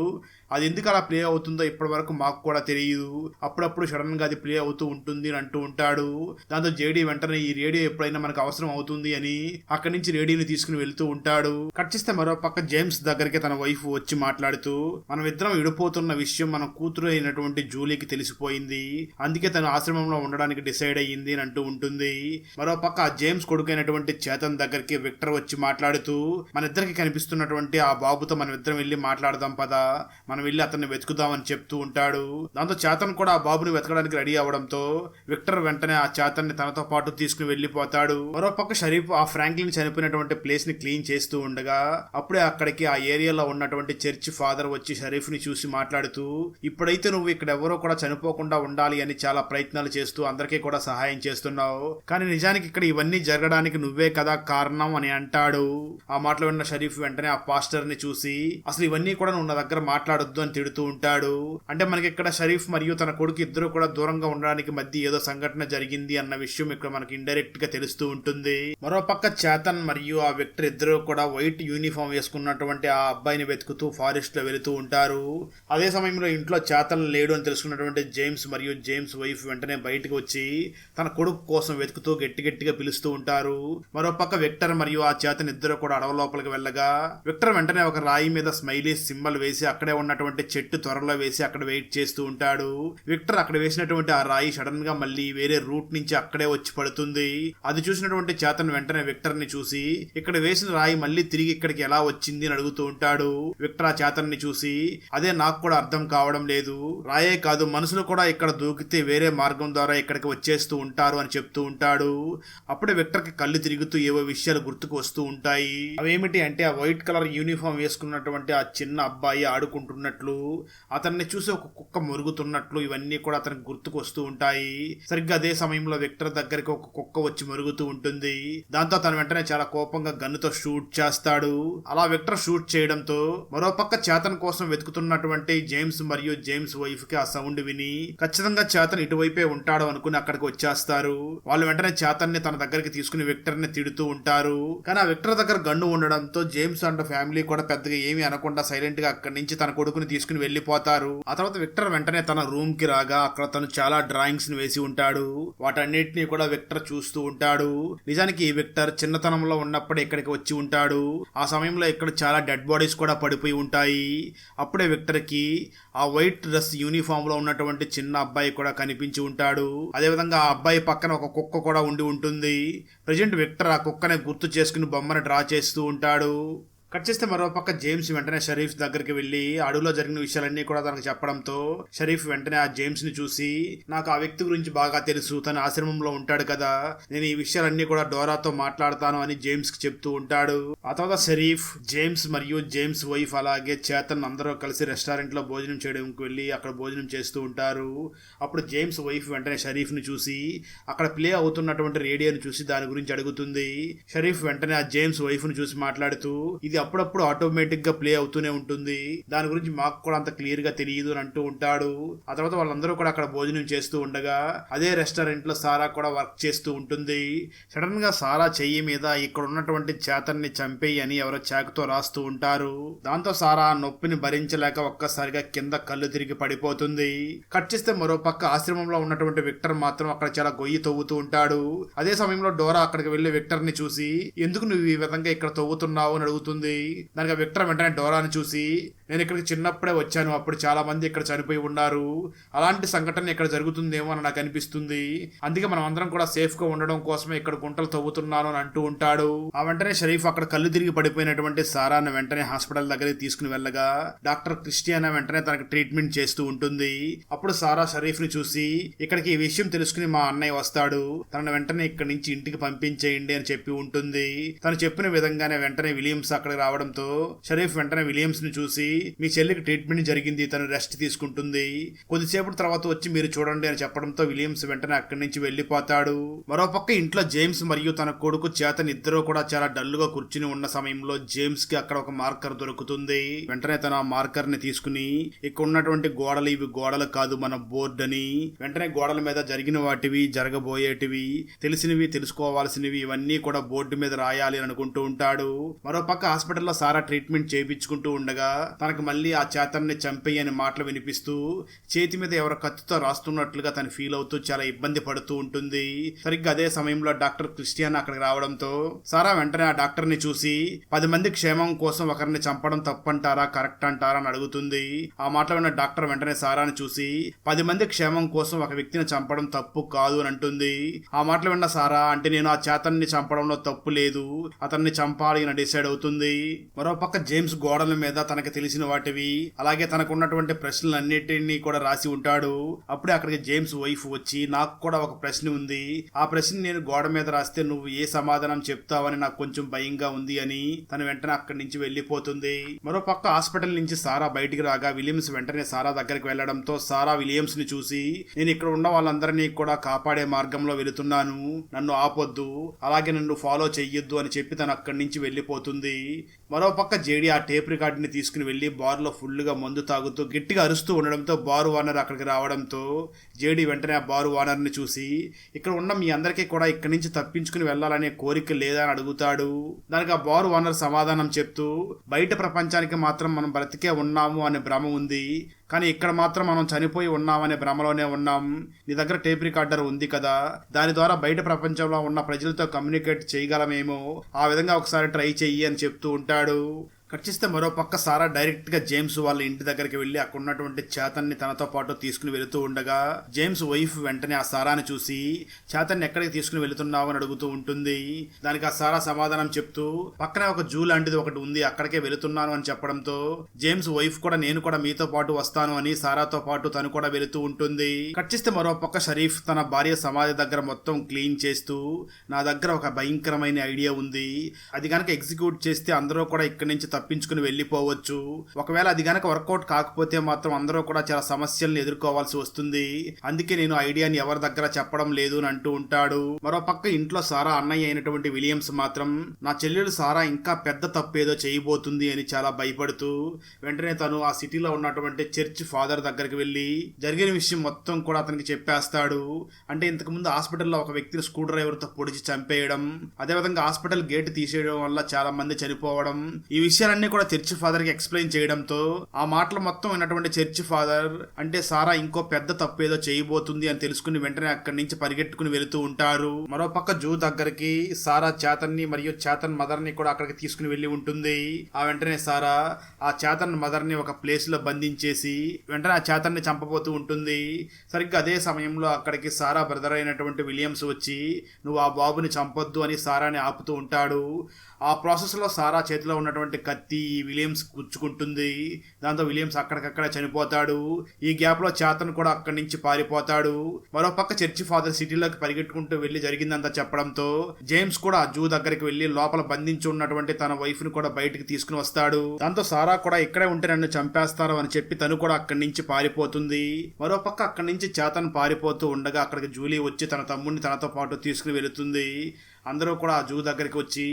అది ఎందుకు అలా ప్లే అవుతుందో ఇప్పటి వరకు మాకు కూడా తెలియదు, అప్పుడప్పుడు సడన్ గా అది ప్లే అవుతూ ఉంటుంది అని అంటూ ఉంటాడు. దాంతో జేడీ వెంటనే ఈ రేడియో ఎప్పుడైనా మనకు అవసరం అవుతుంది అని అక్కడి నుంచి రేడియోని తీసుకుని వెళ్తూ ఉంటాడు. కట్ చేస్తే మరో పక్క జేమ్స్ దగ్గరికి తన వైఫ్ వచ్చి మాట్లాడుతూ మనం ఇద్దరం విడిపోతున్న విషయం మన కూతురు అయినటువంటి జూలీకి తెలిసిపోయింది, అందుకే తను ఆశ్రమంలో ఉండడానికి డిసైడ్ అయ్యింది అని అంటూ ఉంటుంది. మరో పక్క ఆ జేమ్స్ కొడుకైనటువంటి చేతన్ దగ్గరికి విక్టర్ వచ్చి మాట్లాడుతూ మన ఇద్దరికి కనిపిస్తున్నటువంటి ఆ బాబుతో మనం ఇద్దరం వెళ్ళి మాట్లాడదాం పదా, మనం వెళ్ళి అతన్ని వెతుకుదామని చెప్తూ ఉంటాడు. దాంతో చేతన్ కూడా ఆ బాబుని వెతకడానికి రెడీ అవడంతో విక్టర్ వెంటనే ఆ చేతన్ ని తనతో పాటు తీసుకుని వెళ్లిపోతాడు. మరోపక్క షరీఫ్ ఆ ఫ్రాంక్లిన్ చనిపోయినటువంటి ప్లేస్ ని క్లీన్ చేస్తూ ఉండగా అప్పుడే అక్కడికి ఆ ఏరియాలో ఉన్నటువంటి చర్చ్ ఫాదర్ వచ్చి షరీఫ్ ని చూసి మాట్లాడుతూ ఇప్పుడైతే నువ్వు ఇక్కడ ఎవరో కూడా చనిపోకుండా ఉండాలి అని చాలా ప్రయత్నాలు చేస్తూ అందరికీ కూడా సహాయం చేస్తున్నావు, కానీ నిజానికి ఇక్కడ ఇవన్నీ జరగడానికి నువ్వే కదా కారణం అని అంటాడు. ఆ మాటలు విన్న షరీఫ్ వెంటనే ఆ పాస్టర్ ని చూసి అసలు ఇవన్నీ కూడా నువ్వు నా దగ్గర మాట్లాడొద్దు అని తిడుతూ ఉంటాడు. అంటే మనకి ఇక్కడ షరీఫ్ మరియు తన కొడుకు ఇద్దరు కూడా దూరంగా ఉండడానికి మధ్య ఏదో సంఘటన జరిగింది అన్న విషయం ఇక్కడ మనకి ఇండైరెక్ట్ గా తెలుస్తూ ఉంటుంది. మరోపక్క చేతన్ మరియు ఆ విక్టర్ ఇద్దరు కూడా వైట్ యూనిఫామ్ వేసుకున్నటువంటి ఆ అబ్బాయిని వెతుకుతూ ఫారెస్ట్ లో వెళుతూ ఉంటారు. అదే సమయంలో ఇంట్లో చేతన్ లేడు అని తెలుసుకున్నటువంటి జేమ్స్ మరియు జేమ్స్ వైఫ్ వెంటనే బయటకు వచ్చి తన కొడుకు కోసం వెతుకుతూ గట్టిగా పిలుస్తూ ఉంటారు. మరోపక్క విక్టర్ మరియు ఆ చేతన్ ఇద్దరు కూడా అడవి లోపలికి వెళ్ళగా విక్టర్ వెంటనే ఒక రాయి మీద స్మైలీ సింబల్ వేసి అక్కడే ఉన్నటువంటి చెట్టు త్వరలో వేసి అక్కడ వెయిట్ చేస్తూ ఉంటాడు. విక్టర్ అక్కడ వేసినటువంటి ఆ రాయి సడన్ గా మళ్ళీ వేరే రూట్ నుంచి అక్కడే వచ్చి పడుతుంది. అది చూసినటువంటి చేతన్ వెంటనే విక్టర్ ని చూసి ఇక్కడ వేసిన రాయి మళ్ళీ తిరిగి ఇక్కడికి ఎలా వచ్చింది అని అడుగుతూ ఉంటాడు. విక్టర్ ఆ చేతన్ ని చూసి అదే నాకు కూడా అర్థం కావడం లేదు, రాయే కాదు మనుషులు కూడా ఇక్కడ దూకితే వేరే మార్గం ద్వారా ఇక్కడికి వచ్చేస్తూ ఉంటారు అని చెప్తూ ఉంటాడు. అప్పుడే విక్టర్ కి కళ్ళు తిరుగుతూ ఏవో విషయాలు గుర్తుకు వస్తూ ఉంటాయి. అవేమిటి అంటే ఆ వైట్ కలర్ యూనిఫామ్ వేసుకున్నటువంటి ఆ చిన్న అబ్బాయి ఆడుకుంటున్న ఉన్నట్లు, అతన్ని చూసి ఒక కుక్క మొరుగుతున్నట్లు ఇవన్నీ కూడా అతనికి గుర్తుకు వస్తూ ఉంటాయి. సరిగ్గా అదే సమయంలో విక్టర్ దగ్గరికి ఒక కుక్క వచ్చి మొరుగుతూ ఉంటుంది. దాంతో తన వెంటనే చాలా కోపంగా గన్నుతో షూట్ చేస్తాడు. అలా విక్టర్ షూట్ చేయడంతో మరోపక్క చేతన్ కోసం వెతుకుతున్నటువంటి జేమ్స్ మరియు జేమ్స్ వైఫ్ కి ఆ సౌండ్ విని ఖచ్చితంగా చేతన్ ఇటువైపే ఉంటాడు అనుకుని అక్కడికి వచ్చేస్తారు. వాళ్ళు వెంటనే చేతన్ ని తన దగ్గరికి తీసుకుని విక్టర్ ని తిడుతూ ఉంటారు. కానీ ఆ విక్టర్ దగ్గర గన్ను ఉండడంతో జేమ్స్ అండ్ ఫ్యామిలీ కూడా పెద్దగా ఏమీ అనకుండా సైలెంట్ గా అక్కడి నుంచి తన కొడుకుని తీసుకుని వెళ్లిపోతారు. ఆ తర్వాత విక్టర్ వెంటనే తన రూమ్ కి రాగా అక్కడ తను చాలా డ్రాయింగ్స్ ని వేసి ఉంటాడు. వాటన్నిటిని కూడా విక్టర్ చూస్తూ ఉంటాడు. నిజానికి విక్టర్ చిన్నతనంలో ఉన్నప్పుడే ఇక్కడికి వచ్చి ఉంటాడు. ఆ సమయంలో ఇక్కడ చాలా డెడ్ బాడీస్ కూడా పడిపోయి ఉంటాయి. అప్పుడే విక్టర్ కి ఆ వైట్ డ్రెస్ యూనిఫామ్ లో ఉన్నటువంటి చిన్న అబ్బాయి కూడా కనిపించి ఉంటాడు. అదేవిధంగా ఆ అబ్బాయి పక్కన ఒక కుక్క కూడా ఉండి ఉంటుంది. ప్రజెంట్ విక్టర్ ఆ కుక్కని గుర్తు చేసుకుని బొమ్మను డ్రా చేస్తూ ఉంటాడు. కట్ చేస్తే మరోపక్క జేమ్స్ వెంటనే షరీఫ్ దగ్గరికి వెళ్లి అడవిలో జరిగిన విషయాలన్నీ కూడా తనకు చెప్పడంతో షరీఫ్ వెంటనే ఆ జేమ్స్ ని చూసి, నాకు ఆ వ్యక్తి గురించి బాగా తెలుసు, తన ఆశ్రమంలో ఉంటాడు కదా, నేను ఈ విషయాలన్నీ కూడా డోరాతో మాట్లాడతాను అని జేమ్స్ కి చెప్తూ ఉంటాడు. ఆ తర్వాత షరీఫ్, జేమ్స్ మరియు జేమ్స్ వైఫ్ అలాగే చేతన్ అందరూ కలిసి రెస్టారెంట్ లో భోజనం చేయడానికి వెళ్లి అక్కడ భోజనం చేస్తూ ఉంటారు. అప్పుడు జేమ్స్ వైఫ్ వెంటనే షరీఫ్ ని చూసి అక్కడ ప్లే అవుతున్నటువంటి రేడియోని చూసి దాని గురించి అడుగుతుంది. షరీఫ్ వెంటనే ఆ జేమ్స్ వైఫ్ ని చూసి మాట్లాడుతూ, ఇది అప్పుడప్పుడు ఆటోమేటిక్ గా ప్లే అవుతూనే ఉంటుంది, దాని గురించి మాకు కూడా అంత క్లియర్ గా తెలియదు అని అంటూ ఉంటాడు. ఆ తర్వాత వాళ్ళందరూ కూడా అక్కడ భోజనం చేస్తూ ఉండగా అదే రెస్టారెంట్ లో సారా కూడా వర్క్ చేస్తూ ఉంటుంది. సడన్ గా సారా చెయ్యి మీద ఇక్కడ ఉన్నటువంటి చేతన్ని చంపేయి అని ఎవరో చాకుతో రాస్తూ ఉంటారు. దాంతో సారా నొప్పిని భరించలేక ఒక్కసారిగా కింద కళ్ళు తిరిగి పడిపోతుంది. కట్ చేస్తే మరో పక్క ఆశ్రమంలో ఉన్నటువంటి విక్టర్ మాత్రం అక్కడ చాలా గొయ్యి తవ్వుతూ ఉంటాడు. అదే సమయంలో డోరా అక్కడికి వెళ్లి విక్టర్ ని చూసి, ఎందుకు నువ్వు ఈ విధంగా ఇక్కడ తవ్వుతున్నావు అని అడుగుతుంది. దానికి విక్టర్ వెంటనే డోరాని చూసి, నేను ఇక్కడికి చిన్నప్పుడే వచ్చాను, అప్పుడు చాలా మంది ఇక్కడ చనిపోయి ఉన్నారు, అలాంటి సంఘటన ఇక్కడ జరుగుతుందేమో అని నాకు అనిపిస్తుంది, అందుకే మనం అందరం కూడా సేఫ్ గా ఉండడం కోసమే ఇక్కడ గుంటలు తవ్వుతున్నాను అని అంటూ ఉంటాడు. ఆ వెంటనే షరీఫ్ అక్కడ కళ్ళు తిరిగి పడిపోయినటువంటి సారాను వెంటనే హాస్పిటల్ దగ్గరికి తీసుకుని వెళ్ళగా డాక్టర్ క్రిస్టియానా వెంటనే తనకు ట్రీట్మెంట్ చేస్తూ ఉంటుంది. అప్పుడు సారా షరీఫ్ ని చూసి, ఇక్కడికి ఈ విషయం తెలుసుకుని మా అన్నయ్య వస్తాడు, తనను వెంటనే ఇక్కడి నుంచి ఇంటికి పంపించేయండి అని చెప్పి ఉంటుంది. తను చెప్పిన విధంగానే వెంటనే విలియమ్స్ అక్కడికి రావడంతో షరీఫ్ వెంటనే విలియమ్స్ ని చూసి, మీ చెల్లికి ట్రీట్మెంట్ జరిగింది, తను రెస్ట్ తీసుకుంటుంది, కొద్దిసేపటి తర్వాత వచ్చి మీరు చూడండి అని చెప్పడంతో విలియమ్స్ వెంటనే అక్కడి నుంచి వెళ్లిపోతాడు. మరోపక్క ఇంట్లో జేమ్స్ మరియు తన కొడుకు చేతన్ ఇద్దరు కూడా చాలా డల్ గా కూర్చుని ఉన్న సమయంలో జేమ్స్ కి అక్కడ ఒక మార్కర్ దొరుకుతుంది. వెంటనే తన ఆ మార్కర్ ని తీసుకుని, ఇక్కడ ఉన్నటువంటి గోడలు ఇవి గోడలు కాదు మన బోర్డు అని, వెంటనే గోడల మీద జరిగిన వాటివి, జరగబోయేటివి, తెలిసినవి, తెలుసుకోవాల్సినవి ఇవన్నీ కూడా బోర్డు మీద రాయాలి అని అనుకుంటూ ఉంటాడు. మరోపక్క హాస్పిటల్లో సారా ట్రీట్మెంట్ చేయించుకుంటూ ఉండగా తనకు మళ్ళీ ఆ చేతన్ని చంపేయి అనే మాటలు వినిపిస్తూ చేతి మీద ఎవరో కత్తితో రాస్తున్నట్లుగా తను ఫీల్ అవుతూ చాలా ఇబ్బంది పడుతూ ఉంటుంది. సరిగ్గా అదే సమయంలో డాక్టర్ క్రిస్టియన్ అక్కడికి రావడంతో సారా వెంటనే ఆ డాక్టర్ ని చూసి, 10 మంది క్షేమం కోసం ఒకరిని చంపడం తప్పంటారా కరెక్ట్ అంటారా అని అడుగుతుంది. ఆ మాటలు విన్న డాక్టర్ వెంటనే సారాని చూసి, 10 మంది క్షేమం కోసం ఒక వ్యక్తిని చంపడం తప్పు కాదు అని అంటుంది. ఆ మాటలు విన్న సారా, అంటే నేను ఆ చేతన్ని చంపడంలో తప్పు లేదు, అతన్ని చంపాలి అని డిసైడ్ అవుతుంది. మరోపక్క జేమ్స్ గోడల మీద తనకి తెలిసిన వాటివి అలాగే తనకున్నటువంటి ప్రశ్నలన్నిటినీ కూడా రాసి ఉంటాడు. అప్పుడే అక్కడికి జేమ్స్ వైఫ్ వచ్చి, నాకు కూడా ఒక ప్రశ్న ఉంది, ఆ ప్రశ్న నేను గోడ మీద రాస్తే నువ్వు ఏ సమాధానం చెప్తావని నాకు కొంచెం భయంగా ఉంది అని తను వెంటనే అక్కడి నుంచి వెళ్లిపోతుంది. మరోపక్క హాస్పిటల్ నుంచి సారా బయటికి రాగా విలియమ్స్ వెంటనే సారా దగ్గరికి వెళ్లడంతో సారా విలియమ్స్ ని చూసి, నేను ఇక్కడ ఉన్న వాళ్ళందరినీ కూడా కాపాడే మార్గంలో వెళుతున్నాను, నన్ను ఆపొద్దు, అలాగే నన్ను ఫాలో చెయ్యొద్దు అని చెప్పి తను అక్కడి నుంచి వెళ్లిపోతుంది. మరోపక్క జేడీ ఆ టేప్ రికార్డుని తీసుకుని వెళ్లి బార్ లో ఫుల్ గా మందు తాగుతూ గట్టిగా అరుస్తూ ఉండడంతో బారు ఓనర్ అక్కడికి రావడంతో జేడీ వెంటనే ఆ బారు ఓనర్ ని చూసి, ఇక్కడ ఉన్న మీ అందరికీ కూడా ఇక్కడి నుంచి తప్పించుకుని వెళ్లాలనే కోరిక లేదా అని అడుగుతాడు. దానికి ఆ బారు ఓనర్ సమాధానం చెప్తూ, బయట ప్రపంచానికి మాత్రం మనం బ్రతికే ఉన్నాము అనే భ్రమ ఉంది, కానీ ఇక్కడ మాత్రం మనం చనిపోయి ఉన్నామనే భ్రమలోనే ఉన్నాం, నీ దగ్గర టేప్ రికార్డర్ ఉంది కదా, దాని ద్వారా బయట ప్రపంచంలో ఉన్న ప్రజలతో కమ్యూనికేట్ చేయగలమేమో, ఆ విధంగా ఒకసారి ట్రై చెయ్యి అని చెప్తూ ఉంటాడు. కట్ చేస్తే మరో పక్క సారా డైరెక్ట్ గా జేమ్స్ వాళ్ళ ఇంటి దగ్గరికి వెళ్లి అక్కడ ఉన్నటువంటి చేతన్ని తనతో పాటు తీసుకుని వెళుతూ ఉండగా జేమ్స్ వైఫ్ వెంటనే ఆ సారాని చూసి, చేతన్ని ఎక్కడికి తీసుకుని వెళుతున్నావు అని అడుగుతూ ఉంటుంది. దానికి ఆ సారా సమాధానం చెప్తూ, పక్కనే ఒక జూ లాంటిది ఒకటి ఉంది, అక్కడికే వెళుతున్నాను అని చెప్పడంతో జేమ్స్ వైఫ్ కూడా నేను కూడా మీతో పాటు వస్తాను అని సారాతో పాటు తను కూడా వెళుతూ ఉంటుంది. కట్ చేస్తే మరో పక్క షరీఫ్ తన భార్య సమాధి దగ్గర మొత్తం క్లీన్ చేస్తూ, నా దగ్గర ఒక భయంకరమైన ఐడియా ఉంది, అది కనుక ఎగ్జిక్యూట్ చేస్తే అందరూ కూడా ఇక్కడి నుంచి తప్పించుకుని వెళ్ళిపోవచ్చు. ఒకవేళ అది గనక వర్కౌట్ కాకపోతే మాత్రం అందరూ కూడా చాలా సమస్యలను ఎదుర్కోవాల్సి వస్తుంది. అందుకే నేను ఐడియాని ఎవరి దగ్గర చెప్పడం లేదు అని అంటూ ఉంటాడు. మరో పక్క ఇంట్లో సారా అన్నయ్య అయినటువంటి విలియమ్స్ మాత్రం నా చెల్లెలు సారా ఇంకా పెద్ద తప్పేదో చేయబోతుంది అని చాలా భయపడుతూ వెంటనే తను ఆ సిటీలో ఉన్నటువంటి చర్చ్ ఫాదర్ దగ్గరికి వెళ్ళి జరిగిన విషయం మొత్తం కూడా అతనికి చెప్పేస్తాడు. అంటే ఇంతకు ముందు హాస్పిటల్లో ఒక వ్యక్తిని స్క్రూ డ్రైవర్ తో పొడిచి చంపేయడం, అదేవిధంగా హాస్పిటల్ గేట్ తీసేయడం వల్ల చాలా మంది చనిపోవడం, ఈ విషయాలన్నీ కూడా చర్చ్ ఫాదర్ కి ఎక్స్ప్లెయిన్ చేయడంతో ఆ మాటలు మొత్తం విన్నటువంటి చర్చ్ ఫాదర్ అంటే సారా ఇంకో పెద్ద తప్పేదో చేయబోతుంది అని తెలుసుకుని వెంటనే అక్కడి నుంచి పరిగెట్టుకుని వెళుతూ ఉంటారు. మరో పక్క జూ దగ్గరికి సారా చేతన్ ని మరియు చేతన్ మదర్ ని కూడా అక్కడికి తీసుకుని వెళ్లి ఉంటుంది. ఆ వెంటనే సారా ఆ చేతన్ మదర్ ని ఒక ప్లేస్ లో బంధించేసి వెంటనే ఆ చేతన్ ని చంపబోతూ ఉంటుంది. సరిగ్గా అదే సమయంలో అక్కడికి సారా బ్రదర్ అయినటువంటి విలియమ్స్ వచ్చి నువ్వు ఆ బాబుని చంపొద్దు అని సారాని ఆపుతూ ఉంటాడు. ఆ ప్రాసెస్ లో సారా చేతిలో ఉన్నటువంటి కత్తి ఈ విలియమ్స్ గుచ్చుకుంటుంది. దాంతో విలియమ్స్ అక్కడికక్కడ చనిపోతాడు. ఈ గ్యాప్ లో చేతన్ కూడా అక్కడి నుంచి పారిపోతాడు. మరోపక్క చర్చి ఫాదర్ సిటీలోకి పరిగెట్టుకుంటూ వెళ్లి జరిగిందంతా చెప్పడంతో జేమ్స్ కూడా జూ దగ్గరికి వెళ్లి లోపల బంధించి ఉన్నటువంటి తన వైఫ్ ని కూడా బయటికి తీసుకుని వస్తాడు. దాంతో సారా కూడా ఇక్కడే ఉంటే నన్ను చంపేస్తారు అని చెప్పి తను కూడా అక్కడి నుంచి పారిపోతుంది. మరోపక్క అక్కడి నుంచి చేతన్ పారిపోతూ ఉండగా అక్కడికి జూలీ వచ్చి తన తమ్ముడిని తనతో పాటు తీసుకుని వెళుతుంది. అందరూ కూడా జూ దగ్గరికి వచ్చి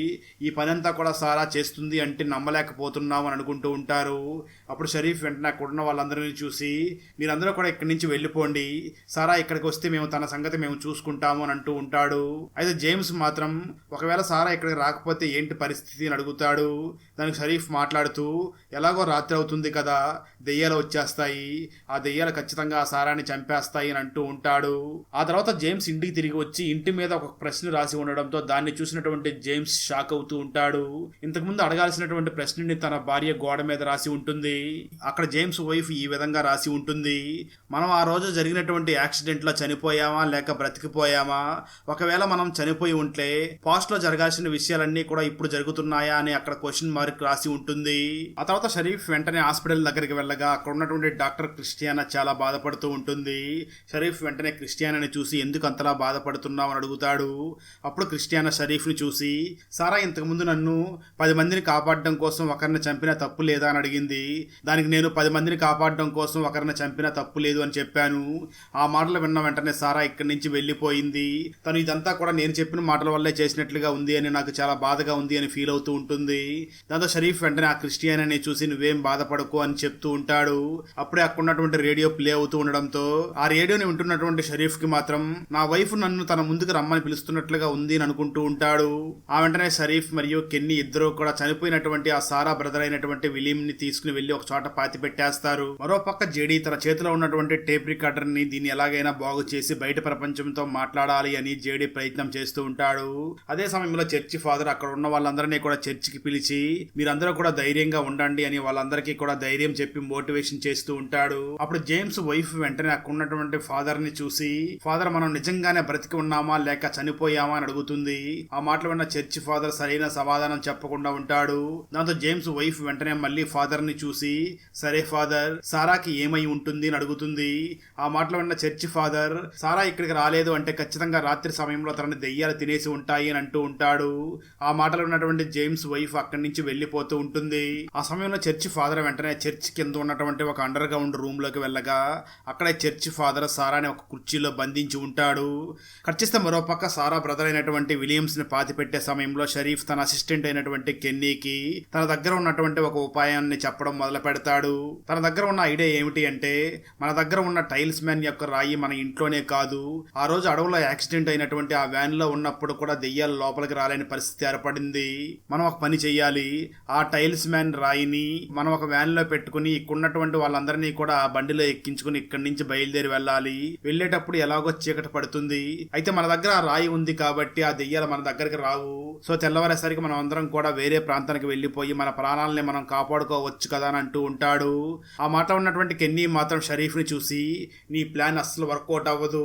ఈ పనంతా కూడా సారా చేస్తుంది అంటే నమ్మలేకపోతున్నాం అని అనుకుంటూ ఉంటారు. అప్పుడు షరీఫ్ వెంటనే అక్కడున్న వాళ్ళందరినీ చూసి మీరందరూ కూడా ఇక్కడి నుంచి వెళ్ళిపోండి, సారా ఇక్కడికి వస్తే మేము తన సంగతి మేము చూసుకుంటాము అని అంటూ ఉంటాడు. అయితే జేమ్స్ మాత్రం ఒకవేళ సారా ఇక్కడికి రాకపోతే ఏంటి పరిస్థితి అని అడుగుతాడు. దానికి షరీఫ్ మాట్లాడుతూ ఎలాగో రాత్రి అవుతుంది కదా, దెయ్యాలు వచ్చేస్తాయి, ఆ దెయ్యాలు ఖచ్చితంగా ఆ సారాని చంపేస్తాయి అని అంటూ ఉంటాడు. ఆ తర్వాత జేమ్స్ ఇంటికి తిరిగి వచ్చి ఇంటి మీద ఒక ప్రశ్న రాసి ఉండడంతో దాన్ని చూసినటువంటి జేమ్స్ షాక్ అవుతూ ఉంటాడు. ఇంతకుముందు అడగాల్సినటువంటి ప్రశ్నని తన భార్య గోడ మీద రాసి ఉంటుంది. అక్కడ జేమ్స్ వైఫ్ ఈ విధంగా రాసి ఉంటుంది: మనం ఆ రోజు జరిగినటువంటి యాక్సిడెంట్ లో చనిపోయామా లేక బ్రతికిపోయామా, ఒకవేళ మనం చనిపోయి ఉంటే పాస్ట్ లో జరగాల్సిన విషయాలన్నీ కూడా ఇప్పుడు జరుగుతున్నాయా అని అక్కడ క్వశ్చన్ మార్క్ రాసి ఉంటుంది. ఆ తర్వాత షరీఫ్ వెంటనే హాస్పిటల్ దగ్గరికి వెళ్ళగా అక్కడ ఉన్నటువంటి డాక్టర్ క్రిస్టియానా చాలా బాధపడుతూ ఉంటుంది. షరీఫ్ వెంటనే క్రిస్టియానాని చూసి ఎందుకు అంతలా బాధపడుతున్నావు అని అడుగుతాడు. అప్పుడు క్రిస్టియానా షరీఫ్ ని చూసి సారా ఇంతకు ముందు నన్ను 10 మందిని కాపాడడం కోసం ఒకరిని చంపినా తప్పు లేదా అని అడిగింది. దానికి నేను 10 మందిని కాపాడడం కోసం ఒకరిని చంపినా తప్పు లేదు అని చెప్పాను. ఆ మాటలు విన్న వెంటనే సారా ఇక్కడి నుంచి వెళ్ళిపోయింది. తను ఇదంతా కూడా నేను చెప్పిన మాటల వల్లే చేసినట్లుగా ఉంది అని నాకు చాలా బాధగా ఉంది అని ఫీల్ అవుతూ ఉంటుంది. దాంతో షరీఫ్ వెంటనే ఆ క్రిస్టియానాని చూసి నువ్వేం బాధపడకు అని చెప్తూ ఉంటాడు. అప్పుడే అక్కడ ఉన్నటువంటి రేడియో ప్లే అవుతూ ఉండడంతో ఆ రేడియోని వింటున్నటువంటి షరీఫ్ కి మాత్రం నా వైఫ్ నన్ను తన ముందుకు రమ్మని పిలుస్తున్నట్లుగా ఉంది అని అనుకుంటూ ఉంటాడు. ఆ వెంటనే షరీఫ్ మరియు కెన్నీ ఇద్దరు కూడా చనిపోయినటువంటి ఆ సారా బ్రదర్ అయినటువంటి విలియం ని తీసుకుని వెళ్లి ఒక చోట పాతి పెట్టేస్తారు. మరోపక్క జేడీ తన చేతిలో ఉన్నటువంటి టేప్ రికార్డర్ ని దీన్ని ఎలాగైనా బాగు చేసి బయట ప్రపంచంతో మాట్లాడాలి అని జేడీ ప్రయత్నం చేస్తూ ఉంటాడు. అదే సమయంలో చర్చి ఫాదర్ అక్కడ ఉన్న వాళ్ళందరినీ కూడా చర్చికి పిలిచి మీరందరూ కూడా ధైర్యంగా ఉండండి అని వాళ్ళందరికీ కూడా ధైర్యం చెప్పి మోటివేషన్ చేస్తూ ఉంటాడు. అప్పుడు జేమ్స్ వైఫ్ వెంటనే అక్కడ ఉన్నటువంటి ఫాదర్ ని చూసి ఫాదర్ మనం నిజంగానే బ్రతికి ఉన్నామా లేక చనిపోయామా అని అడుగుతుంది. ఆ మాటలు విన్న చర్చి ఫాదర్ సరైన సమాధానం చెప్పకుండా ఉంటాడు. దాంతో జేమ్స్ వైఫ్ వెంటనే మళ్ళీ ఫాదర్ ని చూసి సరే ఫాదర్ సారాకి ఏమై ఉంటుంది అని అడుగుతుంది. ఆ మాటలు విన్న చర్చి ఫాదర్ సారా ఇక్కడికి రాలేదు అంటే ఖచ్చితంగా రాత్రి సమయంలో తనని దెయ్యాలు తినేసి ఉంటాయి అని అంటూ ఉంటాడు. ఆ మాటలు ఉన్నటువంటి జేమ్స్ వైఫ్ అక్కడి నుంచి వెళ్లిపోతూ ఉంటుంది. ఆ సమయంలో చర్చి ఫాదర్ వెంటనే చర్చ్ కింద ఉన్నటువంటి ఒక అండర్ గ్రౌండ్ రూమ్ లోకి వెళ్ళగా అక్కడే చర్చి ఫాదర్ సారాని ఒక కుర్చీలో బంధించి ఉంటాడు. కట్ చేస్తే మరోపక్క సారా బ్రదర్ అయినటువంటి విలియమ్స్ ని పాతి పెట్టే సమయంలో షరీఫ్ తన అసిస్టెంట్ అయినటువంటి కెన్నీకి తన దగ్గర ఉన్నటువంటి ఒక ఉపాయాన్ని చెప్పడం మొదలు పెడతాడు. తన దగ్గర ఉన్న ఐడియా ఏమిటి అంటే మన దగ్గర ఉన్న టైల్స్ మ్యాన్ యొక్క రాయి మన ఇంట్లోనే కాదు, ఆ రోజు అడవులో యాక్సిడెంట్ అయినటువంటి ఆ వ్యాన్ లో ఉన్నప్పుడు కూడా దెయ్యాలు లోపలికి రాలేని పరిస్థితి ఏర్పడింది. మనం ఒక పని చెయ్యాలి, ఆ టైల్స్ మ్యాన్ రాయిని మనం ఒక వ్యాన్ లో పెట్టుకుని ఇక్కడున్నటువంటి వాళ్ళందరినీ కూడా ఆ బండిలో ఎక్కించుకుని ఇక్కడి నుంచి బయలుదేరి వెళ్ళాలి. వెళ్ళేటప్పుడు ఎలాగో చీకటి పడుతుంది, అయితే మన దగ్గర ఆ రాయి ఉంది కాబట్టి ఆ దెయ్యాలు మన దగ్గరికి రావు. సో తెల్లవారేసరికి మనం అందరం కూడా వేరే ప్రాంతానికి వెళ్లిపోయి మన ప్రాణాలని మనం కాపాడుకోవచ్చు కదా అని అంటూ ఉంటాడు. ఆ మాట ఉన్నటువంటి కెన్నీ మాత్రం షరీఫ్ ని చూసి నీ ప్లాన్ అస్సలు వర్కౌట్ అవ్వదు,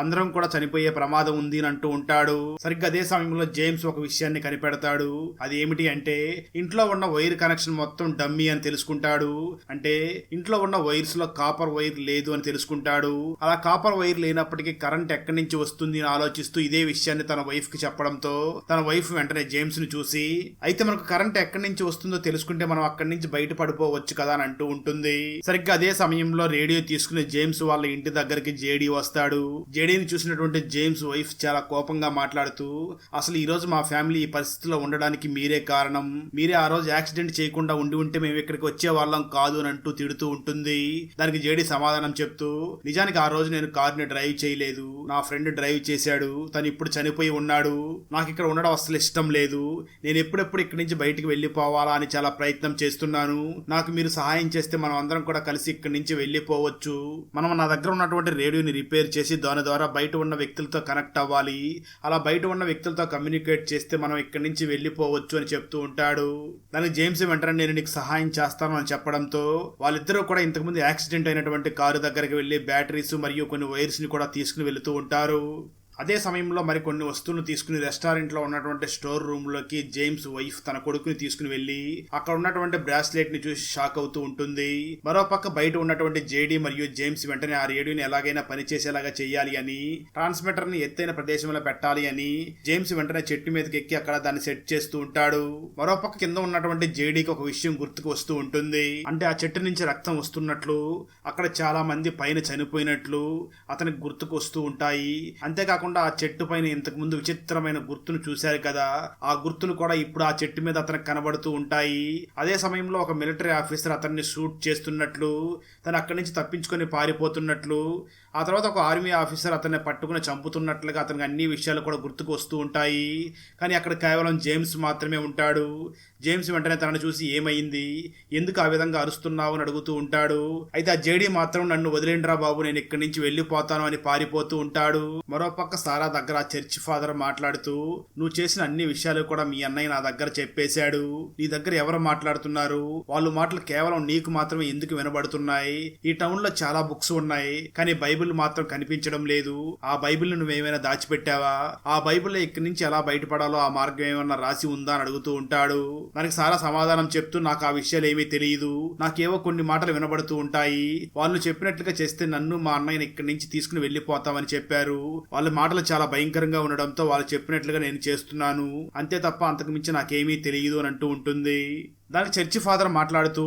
అందరం కూడా చనిపోయే ప్రమాదం ఉంది అని అంటూ ఉంటాడు. సరిగ్గా అదే సమయంలో జేమ్స్ ఒక విషయాన్ని కనిపెడతాడు. అది ఏమిటి అంటే ఇంట్లో ఉన్న వైర్ కనెక్షన్ మొత్తం డమ్మీ అని తెలుసుకుంటాడు. అంటే ఇంట్లో ఉన్న వైర్స్ లో కాపర్ వైర్ లేదు అని తెలుసుకుంటాడు. అలా కాపర్ వైర్ లేనప్పటికీ కరెంట్ ఎక్కడి నుంచి వస్తుంది అని ఆలోచిస్తూ ఇదే విషయాన్ని తన వైఫ్ కి కి చెప్పడంతో తన వైఫ్ వెంటనే జేమ్స్ ని చూసి, అయితే మనకు కరెంట్ ఎక్కడి నుంచి వస్తుందో తెలుసుకుంటే మనం అక్కడి నుంచి బయట పడిపోవచ్చు కదా అని అంటూ ఉంటుంది. సరిగ్గా అదే సమయంలో రేడియో తీసుకుని జేమ్స్ వాళ్ళ ఇంటి దగ్గరికి జేడీ వస్తాడు. జేడీని చూసినటువంటి జేమ్స్ వైఫ్ చాలా కోపంగా మాట్లాడుతూ, అసలు ఈ రోజు మా ఫ్యామిలీ ఈ పరిస్థితిలో ఉండడానికి మీరే కారణం, మీరే ఆ రోజు యాక్సిడెంట్ చేయకుండా ఉంటే మేము ఇక్కడికి వచ్చే వాళ్ళం కాదు అని అంటూ తిడుతూ ఉంటుంది. దానికి జేడీ సమాధానం చెప్తూ, నిజానికి ఆ రోజు నేను కారుని డ్రైవ్ చేయలేదు, నా ఫ్రెండ్ డ్రైవ్ చేశాడు, తను ఇప్పుడు చనిపోయి ఉన్నాడు, నాకు ఇక్కడ ఉండడం అసలు ఇష్టం లేదు, నేను ఎప్పుడెప్పుడు ఇక్కడి నుంచి బయటికి వెళ్ళిపోవాలా అని చాలా ప్రయత్నం చేస్తున్నాను, నాకు మీరు సహాయం చేస్తే మనం అందరం కూడా కలిసి ఇక్కడి నుంచి వెళ్ళిపోవచ్చు, మనం నా దగ్గర ఉన్నటువంటి రేడియోని రిపేర్ చేసి దాని ద్వారా బయట ఉన్న వ్యక్తులతో కనెక్ట్ అవ్వాలి, అలా బయట ఉన్న వ్యక్తులతో కమ్యూనికేట్ చేస్తే మనం ఇక్కడి నుంచి వెళ్ళిపోవచ్చు అని చెప్తూ ఉంటాడు. దానికి జేమ్స్ వెంటనే నేను నీకు సహాయం చేస్తాను అని చెప్పడంతో వాళ్ళిద్దరూ కూడా ఇంతకుముందు యాక్సిడెంట్ అయినటువంటి కారు దగ్గరికి వెళ్లి బ్యాటరీస్ మరియు కొన్ని వైర్స్ ని కూడా తీసుకుని వెళుతూ ఉంటారు. అదే సమయంలో మరి కొన్ని వస్తువులు తీసుకుని రెస్టారెంట్ లో ఉన్నటువంటి స్టోర్ రూమ్ లోకి జేమ్స్ వైఫ్ తన కొడుకుని తీసుకుని వెళ్లి అక్కడ ఉన్నటువంటి బ్రాస్లెట్ ని చూసి షాక్ అవుతూ ఉంటుంది. మరోపక్క బయట ఉన్నటువంటి జేడీ మరియు జేమ్స్ వెంటనే ఆ రేడియోని ఎలాగైనా పనిచేసేలాగా చేయాలి అని, ట్రాన్స్మిటర్ ని ఎత్తైన ప్రదేశంలో పెట్టాలి అని జేమ్స్ వెంటనే చెట్టు మీదకి ఎక్కి అక్కడ దాన్ని సెట్ చేస్తూ ఉంటాడు. మరోపక్క కింద ఉన్నటువంటి జేడీకి ఒక విషయం గుర్తుకు వస్తూ ఉంటుంది. అంటే ఆ చెట్టు నుంచి రక్తం వస్తున్నట్లు, అక్కడ చాలా మంది పైన చనిపోయినట్లు అతనికి గుర్తుకు వస్తూ ఉంటాయి. అంతేకాకుండా ఆ చెట్టు పైన ఇంతకు ముందు విచిత్రమైన గుర్తును చూశారు కదా, ఆ గుర్తులు కూడా ఇప్పుడు ఆ చెట్టు మీద అతనికి కనబడుతూ ఉంటాయి. అదే సమయంలో ఒక మిలిటరీ ఆఫీసర్ అతన్ని షూట్ చేస్తున్నట్లు, తను అక్కడి నుంచి తప్పించుకొని పారిపోతున్నట్లు, ఆ తర్వాత ఒక ఆర్మీ ఆఫీసర్ అతన్ని పట్టుకుని చంపుతున్నట్లుగా అతనికి అన్ని విషయాలు కూడా గుర్తుకు వస్తూ ఉంటాయి. కానీ అక్కడ కేవలం జేమ్స్ మాత్రమే ఉంటాడు. జేమ్స్ వెంటనే తనను చూసి ఏమైంది, ఎందుకు ఆ విధంగా అరుస్తున్నావు అని అడుగుతూ ఉంటాడు. అయితే ఆ జేడీ మాత్రం నన్ను వదిలేండ్రా బాబు, నేను ఇక్కడి నుంచి వెళ్ళిపోతాను అని పారిపోతూ ఉంటాడు. మరోపక్క సారా దగ్గర ఆ చర్చ్ ఫాదర్ మాట్లాడుతూ, నువ్వు చేసిన అన్ని విషయాలు కూడా మీ అన్నయ్య నా దగ్గర చెప్పేశాడు, నీ దగ్గర ఎవరు మాట్లాడుతున్నారు, వాళ్ళు మాటలు కేవలం నీకు మాత్రమే ఎందుకు వినబడుతున్నాయి, ఈ టౌన్ లో చాలా బుక్స్ ఉన్నాయి కానీ బైబిల్ మాత్రం కనిపించడం లేదు, ఆ బైబిల్ నువ్వేమైనా దాచిపెట్టావా, ఆ బైబిల్ ఇక్కడి నుంచి ఎలా బయటపడాలో ఆ మార్గం ఏమన్నా రాసి ఉందా అని అడుగుతూ ఉంటాడు. దానికి సారా సమాధానం చెప్తూ, నాకు ఆ విషయాలు ఏమీ తెలియదు, నాకేవో కొన్ని మాటలు వినబడుతూ ఉంటాయి, వాళ్ళు చెప్పినట్లుగా చేస్తే నన్ను మా అన్నయ్యని ఇక్కడి నుంచి తీసుకుని వెళ్ళిపోతామని చెప్పారు, వాళ్ళ మాటలు చాలా భయంకరంగా ఉండడంతో వాళ్ళు చెప్పినట్లుగా నేను చేస్తున్నాను, అంతే తప్ప అంతకు మించి నాకేమీ తెలియదు అని అంటూ ఉంటుంది. దానికి చర్చి ఫాదర్ మాట్లాడుతూ,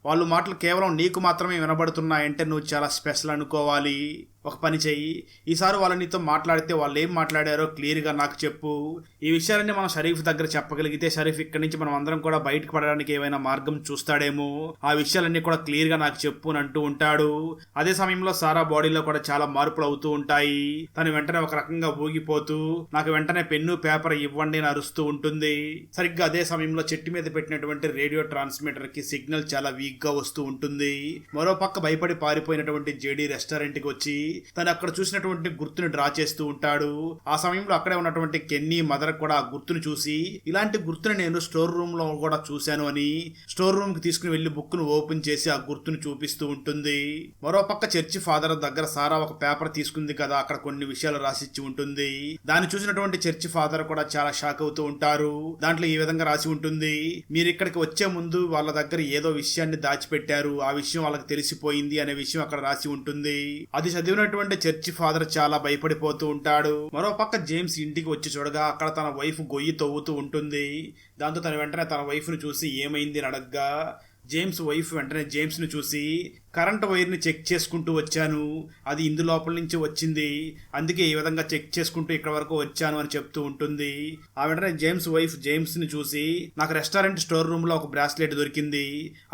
వాళ్ళు మాటలు కేవలం నీకు మాత్రమే వినబడుతున్నాయంటే నువ్వు చాలా స్పెషల్ అనుకోవాలి, ఒక పని చెయ్యి, ఈసారి వాళ్ళు నీతో మాట్లాడితే వాళ్ళు ఏం మాట్లాడారో క్లియర్గా నాకు చెప్పు, ఈ విషయాలన్నీ మనం షరీఫ్ దగ్గర చెప్పగలిగితే షరీఫ్ ఇక్కడి నుంచి మనం అందరం కూడా బయటకు పడడానికి ఏమైనా మార్గం చూస్తాడేమో, ఆ విషయాలన్నీ కూడా క్లియర్గా నాకు చెప్పు అని అంటూ ఉంటాడు. అదే సమయంలో సారా బాడీలో కూడా చాలా మార్పులు అవుతూ ఉంటాయి. తను వెంటనే ఒక రకంగా ఊగిపోతూ, నాకు వెంటనే పెన్ను పేపర్ ఇవ్వండి అని అరుస్తూ ఉంటుంది. సరిగ్గా అదే సమయంలో చెట్టు మీద పెట్టినటువంటి రేడియో ట్రాన్స్మిటర్ కి సిగ్నల్ చాలా వీక్ గా వస్తూ ఉంటుంది. మరోపక్క భయపడి పారిపోయినటువంటి జేడీ రెస్టారెంట్ కి వచ్చి తను అక్కడ చూసినటువంటి గుర్తుని డ్రా చేస్తూ ఉంటాడు. ఆ సమయంలో అక్కడే ఉన్నటువంటి కెన్నీ మదర్ కూడా ఆ గుర్తుని చూసి, ఇలాంటి గుర్తుని నేను స్టోర్ రూమ్ లో కూడా చూశాను అని స్టోర్ రూమ్ కి తీసుకుని వెళ్లి బుక్ ను ఓపెన్ చేసి ఆ గుర్తుని చూపిస్తూ ఉంటుంది. మరోపక్క చర్చి ఫాదర్ దగ్గర సారా ఒక పేపర్ తీసుకుంది కదా, అక్కడ కొన్ని విషయాలు రాసిచ్చి ఉంటుంది. దాన్ని చూసినటువంటి చర్చి ఫాదర్ కూడా చాలా షాక్ అవుతూ ఉంటారు. దాంట్లో ఈ విధంగా రాసి ఉంటుంది, మీరు ఇక్కడికి వచ్చే ముందు వాళ్ళ దగ్గర ఏదో విషయాన్ని దాచిపెట్టారు, ఆ విషయం వాళ్ళకి తెలిసిపోయింది అనే విషయం అక్కడ రాసి ఉంటుంది. అది చదివినటువంటి చర్చి ఫాదర్ చాలా భయపడిపోతూ ఉంటాడు. మరోపక్క జేమ్స్ ఇంటికి వచ్చి చూడగా అక్కడ తన వైఫ్ గొయ్యి తవ్వుతూ ఉంటుంది. దాంతో తన వెంటనే తన వైఫ్ ను చూసి ఏమైంది అని అడగ్గా జేమ్స్ వైఫ్ వెంటనే జేమ్స్ ను చూసి, కరెంట్ వైర్ ని చెక్ చేసుకుంటూ వచ్చాను, అది ఇందు లోపల నుంచి వచ్చింది, అందుకే ఈ విధంగా చెక్ చేసుకుంటూ ఇక్కడ వరకు వచ్చాను అని చెప్తూ ఉంటుంది. ఆ వెంటనే జేమ్స్ వైఫ్ జేమ్స్ ని చూసి, నాకు రెస్టారెంట్ స్టోర్ రూమ్ లో ఒక బ్రాస్లెట్ దొరికింది,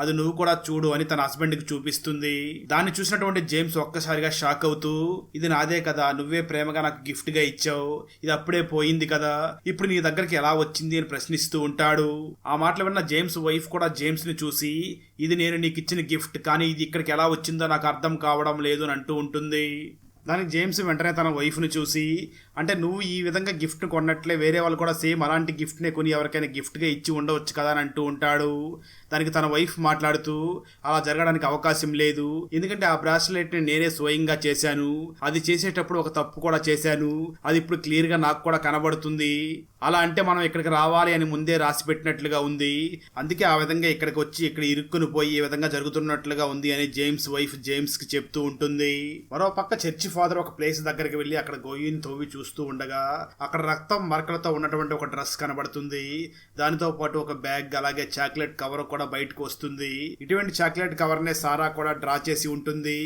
అది నువ్వు కూడా చూడు అని తన హస్బెండ్ కి చూపిస్తుంది. దాన్ని చూసినటువంటి జేమ్స్ ఒక్కసారిగా షాక్ అవుతూ, ఇది నాదే కదా, నువ్వే ప్రేమగా నాకు గిఫ్ట్ గా ఇచ్చావు, ఇది అప్పుడే పోయింది కదా, ఇప్పుడు నీ దగ్గరికి ఎలా వచ్చింది అని ప్రశ్నిస్తూ ఉంటాడు. ఆ మాటలు విన్న జేమ్స్ వైఫ్ కూడా జేమ్స్ ని చూసి, ఇది నేను నీకు ఇచ్చిన గిఫ్ట్, కానీ ఇది ఇక్కడికి ఎలా వచ్చిందో నాకు అర్థం కావడం లేదు అని అంటూ ఉంటుంది. దానికి జేమ్స్ వెంటనే తన వైఫ్ను చూసి, అంటే నువ్వు ఈ విధంగా గిఫ్ట్ కొన్నట్లే వేరే వాళ్ళు కూడా సేమ్ అలాంటి గిఫ్ట్నే కొని ఎవరికైనా గిఫ్ట్గా ఇచ్చి ఉండవచ్చు కదా అని అంటూ ఉంటాడు. దానికి తన వైఫ్ మాట్లాడుతూ, అలా జరగడానికి అవకాశం లేదు, ఎందుకంటే ఆ బ్రాస్లెట్ని నేనే స్వయంగా చేశాను, అది చేసేటప్పుడు ఒక తప్పు కూడా చేశాను, అది ఇప్పుడు క్లియర్గా నాకు కూడా కనబడుతుంది, అలా అంటే మనం ఇక్కడికి రావాలి అని ముందే రాసి పెట్టినట్లుగా ఉంది, అందుకే ఆ విధంగా ఇక్కడికి వచ్చి ఇక్కడ ఇరుక్కుని పోయి ఈ విధంగా జరుగుతున్నట్లుగా ఉంది అని జేమ్స్ వైఫ్ జేమ్స్ కి చెప్తూ ఉంటుంది. మరో పక్క చర్చి చర్చి ఫాదర్ ఒక ప్లేస్ దగ్గరికి వెళ్ళి అక్కడ గొయ్యిని తవ్వి చూస్తూ ఉండగా అక్కడ రక్తం మరకలతో ఉన్నటువంటి ఒక డ్రెస్ కనబడుతుంది. దానితో పాటు ఒక బ్యాగ్ అలాగే చాక్లెట్ కవర్ కూడా బయటకు వస్తుంది. ఇటువంటి చాక్లెట్ కవర్ నే సారా కూడా డ్రా చేసి ఉంటుంది.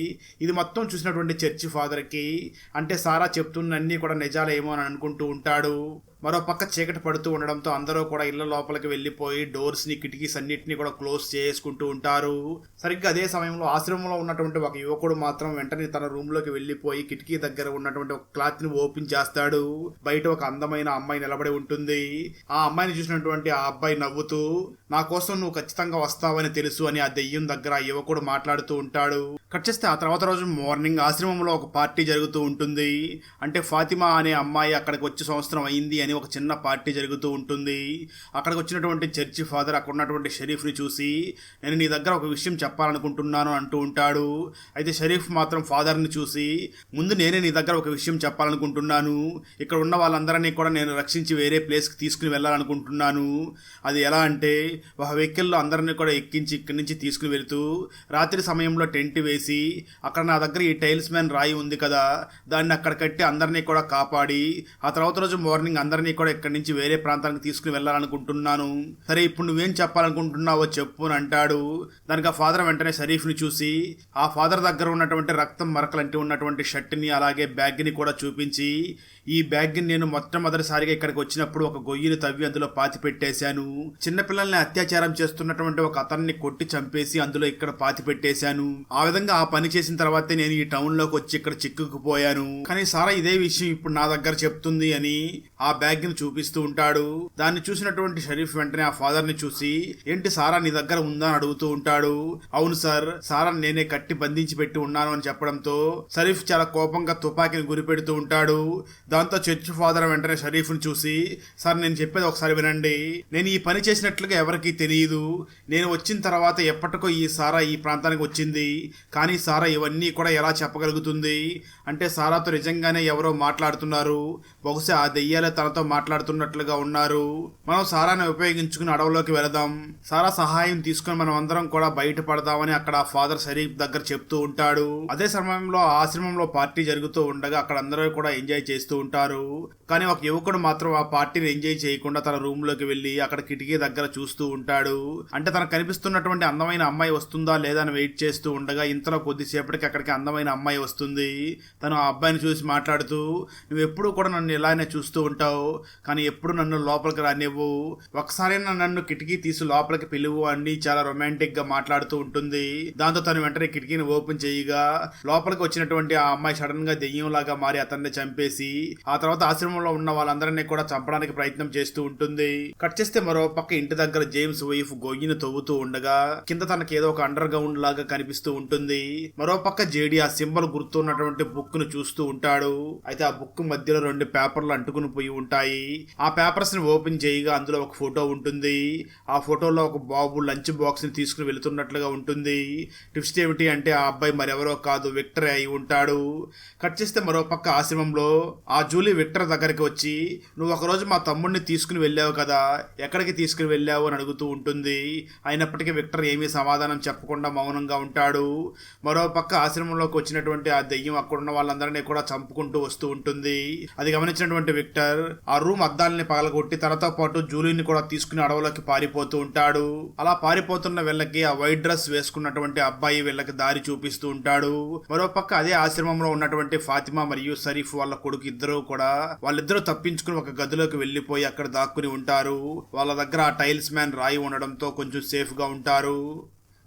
ఇది మొత్తం చూసినటువంటి చర్చి ఫాదర్ కి అంటే సారా చెప్తున్న అన్ని కూడా నిజాలేమో అని అనుకుంటూ ఉంటాడు. మరో పక్క చీకటి పడుతూ ఉండడంతో అందరూ కూడా ఇళ్ల లోపలికి వెళ్లిపోయి డోర్స్ ని కిటికీస్ అన్నిటిని కూడా క్లోజ్ చేసుకుంటూ ఉంటారు. సరిగ్గా అదే సమయంలో ఆశ్రమంలో ఉన్నటువంటి ఒక యువకుడు మాత్రం వెంటనే తన రూమ్ లోకి వెళ్లిపోయి కిటికీ దగ్గర ఉన్నటువంటి ఒక క్లాత్ ని ఓపెన్ చేస్తాడు. బయట ఒక అందమైన అమ్మాయి నిలబడి ఉంటుంది. ఆ అమ్మాయిని చూసినటువంటి ఆ అబ్బాయి నవ్వుతూ నా కోసం నువ్వు ఖచ్చితంగా వస్తావని తెలుసు అని ఆ దెయ్యం దగ్గర ఆ యువకుడు మాట్లాడుతూ ఉంటాడు. కట్ చేస్తే ఆ తర్వాత రోజు మార్నింగ్ ఆశ్రమంలో ఒక పార్టీ జరుగుతూ ఉంటుంది. అంటే ఫాతిమా అనే అమ్మాయి అక్కడికి వచ్చి సంవత్సరం అయింది అని ఒక చిన్న పార్టీ జరుగుతూ ఉంటుంది. అక్కడికి వచ్చినటువంటి చర్చి ఫాదర్ అక్కడ ఉన్నటువంటి షరీఫ్ ని చూసి నేను నీ దగ్గర ఒక విషయం చెప్పాలనుకుంటున్నాను అంటూ ఉంటాడు. అయితే షరీఫ్ మాత్రం ఫాదర్ ని చూసి ముందు నేనే నీ దగ్గర ఒక విషయం చెప్పాలనుకుంటున్నాను. ఇక్కడ ఉన్న వాళ్ళందరినీ కూడా నేను రక్షించి వేరే ప్లేస్ కి తీసుకుని వెళ్ళాలనుకుంటున్నాను. అది ఎలా అంటే ఒక వెహికల్లో అందరినీ కూడా ఎక్కించి ఇక్కడి నుంచి తీసుకుని వెళుతూ రాత్రి సమయంలో టెంట్ వేసి అక్కడ నా దగ్గర ఈ టైల్స్ మ్యాన్ రాయి ఉంది కదా దాన్ని అక్కడ కట్టి అందరినీ కూడా కాపాడి ఆ తర్వాత రోజు మార్నింగ్ అందరినీ కూడా ఇక్కడి నుంచి వేరే ప్రాంతానికి తీసుకుని వెళ్ళాలనుకుంటున్నాను. సరే ఇప్పుడు నువ్వేం చెప్పాలనుకుంటున్నావో చెప్పు అని అంటాడు. దానికి ఆ ఫాదర్ వెంటనే షరీఫ్ ని చూసి ఆ ఫాదర్ దగ్గర ఉన్నటువంటి రక్తం మరకలంటి ఉన్నటువంటి షర్ట్ ని అలాగే బ్యాగ్ ని కూడా చూపించి ఈ బ్యాగ్ ని నేను మొట్టమొదటిసారిగా ఇక్కడికి వచ్చినప్పుడు ఒక గొయ్యిని తవ్వి అందులో పాతి పెట్టేశాను. చిన్నపిల్లల్ని అత్యాచారం చేస్తున్నటువంటి ఒక అతన్ని కొట్టి చంపేసి అందులో ఇక్కడ పాతి పెట్టేశాను. ఆ విధంగా ఆ పని చేసిన తర్వాతే నేను ఈ టౌన్ లోకి వచ్చి ఇక్కడ చిక్కుకుపోయాను. కానీ సారా ఇదే విషయం ఇప్పుడు నా దగ్గర చెప్తుంది అని ఆ బ్యాగ్ ని చూపిస్తూ ఉంటాడు. దాన్ని చూసినటువంటి షరీఫ్ వెంటనే ఆ ఫాదర్ ని చూసి ఏంటి సారా నీ దగ్గర ఉందా అని అడుగుతూ ఉంటాడు. అవును సార్, సారా నేనే కట్టి బంధించి పెట్టి ఉన్నాను అని చెప్పడంతో షరీఫ్ చాలా కోపంగా తుపాకీని గురిపెడుతూ ఉంటాడు. దాంతో చర్చి ఫాదర్ వెంటనే షరీఫ్ ని చూసి సార్ నేను చెప్పేది ఒకసారి వినండి. నేను ఈ పని చేసినట్లుగా ఎవరికీ తెలియదు. నేను వచ్చిన తర్వాత ఎప్పటికో ఈ సారా ఈ ప్రాంతానికి వచ్చింది. కానీ సారా ఇవన్నీ కూడా ఎలా చెప్పగలుగుతుంది అంటే సారాతో నిజంగానే ఎవరో మాట్లాడుతున్నారు. బహుశా ఆ దెయ్యాలే తనతో మాట్లాడుతున్నట్లుగా ఉన్నారు. మనం సారాని ఉపయోగించుకుని అడవులోకి వెళదాం. సారా సహాయం తీసుకుని మనం అందరం కూడా బయటపడదామని అక్కడ ఫాదర్ షరీఫ్ దగ్గర చెప్తూ ఉంటాడు. అదే సమయంలో ఆశ్రమంలో పార్టీ జరుగుతూ ఉండగా అక్కడ అందరూ కూడా ఎంజాయ్ చేస్తూ ఉంటారు. కానీ ఒక యువకుడు మాత్రం ఆ పార్టీని ఎంజాయ్ చేయకుండా తన రూమ్ లోకి వెళ్లి అక్కడ కిటికీ దగ్గర చూస్తూ ఉంటాడు. అంటే తనకు కనిపిస్తున్నటువంటి అందమైన అమ్మాయి వస్తుందా లేదా అని వెయిట్ చేస్తూ ఉండగా ఇంతలో కొద్దిసేపటికి అక్కడికి అందమైన అమ్మాయి వస్తుంది. తను ఆ అబ్బాయిని చూసి మాట్లాడుతూ నువ్వు ఎప్పుడు కూడా నన్ను ఇలానే చూస్తూ ఉంటావు, కానీ ఎప్పుడు నన్ను లోపలికి రానివ్వు. ఒకసారైనా నన్ను కిటికీ తీసి లోపలికి పిలువు అని చాలా రొమాంటిక్ గా మాట్లాడుతూ ఉంటుంది. దాంతో తను వెంటనే కిటికీని ఓపెన్ చేయగా లోపలికి వచ్చినటువంటి ఆ అమ్మాయి సడన్ గా దెయ్యం లాగా మారి అతన్ని చంపేసి ఆ తర్వాత ఆశ్రమంలో ఉన్న వాళ్ళందరినీ కూడా చంపడానికి ప్రయత్నం చేస్తూ ఉంటుంది. కట్ చేస్తే మరో పక్క ఇంటి దగ్గర జేమ్స్ వైఫ్ గొయ్యిని తవ్వుతూ ఉండగా కింద తనకి ఏదో ఒక అండర్ గ్రౌండ్ లాగా కనిపిస్తూ ఉంటుంది. మరో పక్క జేడి ఆ సింబల్ గుర్తున్నటువంటి బుక్ ను చూస్తూ ఉంటాడు. అయితే ఆ బుక్ మధ్యలో 2 పేపర్లు అంటుకుని పోయి ఉంటాయి. ఆ పేపర్స్ ని ఓపెన్ చేయగా అందులో ఒక ఫోటో ఉంటుంది. ఆ ఫోటోలో ఒక బాబు లంచ్ బాక్స్ ని తీసుకుని వెళుతున్నట్లుగా ఉంటుంది. ట్విస్ట్ ఏమిటి అంటే ఆ అబ్బాయి మరెవరో కాదు, విక్టర్ అయి ఉంటాడు. కట్ చేస్తే మరో పక్క ఆశ్రమంలో ఆ జూలీ విక్టర్ దగ్గరికి వచ్చి నువ్వు ఒకరోజు మా తమ్ముడిని తీసుకుని వెళ్ళావు కదా, ఎక్కడికి తీసుకుని వెళ్ళావు అని అడుగుతూ ఉంటుంది. అయినప్పటికీ విక్టర్ ఏమీ సమాధానం చెప్పకుండా మౌనంగా ఉంటాడు. మరో పక్క ఆశ్రమంలోకి వచ్చినటువంటి ఆ దెయ్యం అక్కడున్న వాళ్ళందరినీ కూడా చంపుకుంటూ వస్తూ ఉంటుంది. అది గమనించినటువంటి విక్టర్ ఆ రూమ్ అద్దాలని పగలగొట్టి తనతో పాటు జూలీని కూడా తీసుకుని అడవులోకి పారిపోతూ ఉంటాడు. అలా పారిపోతున్న వీళ్ళకి ఆ వైట్ డ్రెస్ వేసుకున్నటువంటి అబ్బాయి వీళ్ళకి దారి చూపిస్తూ ఉంటాడు. మరో పక్క అదే ఆశ్రమంలో ఉన్నటువంటి ఫాతిమా మరియు షరీఫ్ వాళ్ళ కొడుకు ఇద్దరు కూడా వాళ్ళిద్దరూ తప్పించుకుని ఒక గదిలోకి వెళ్లిపోయి అక్కడ దాక్కుని ఉంటారు. వాళ్ళ దగ్గర ఆ టైల్స్ మ్యాన్ రాయి ఉండడంతో కొంచెం సేఫ్ గా ఉంటారు.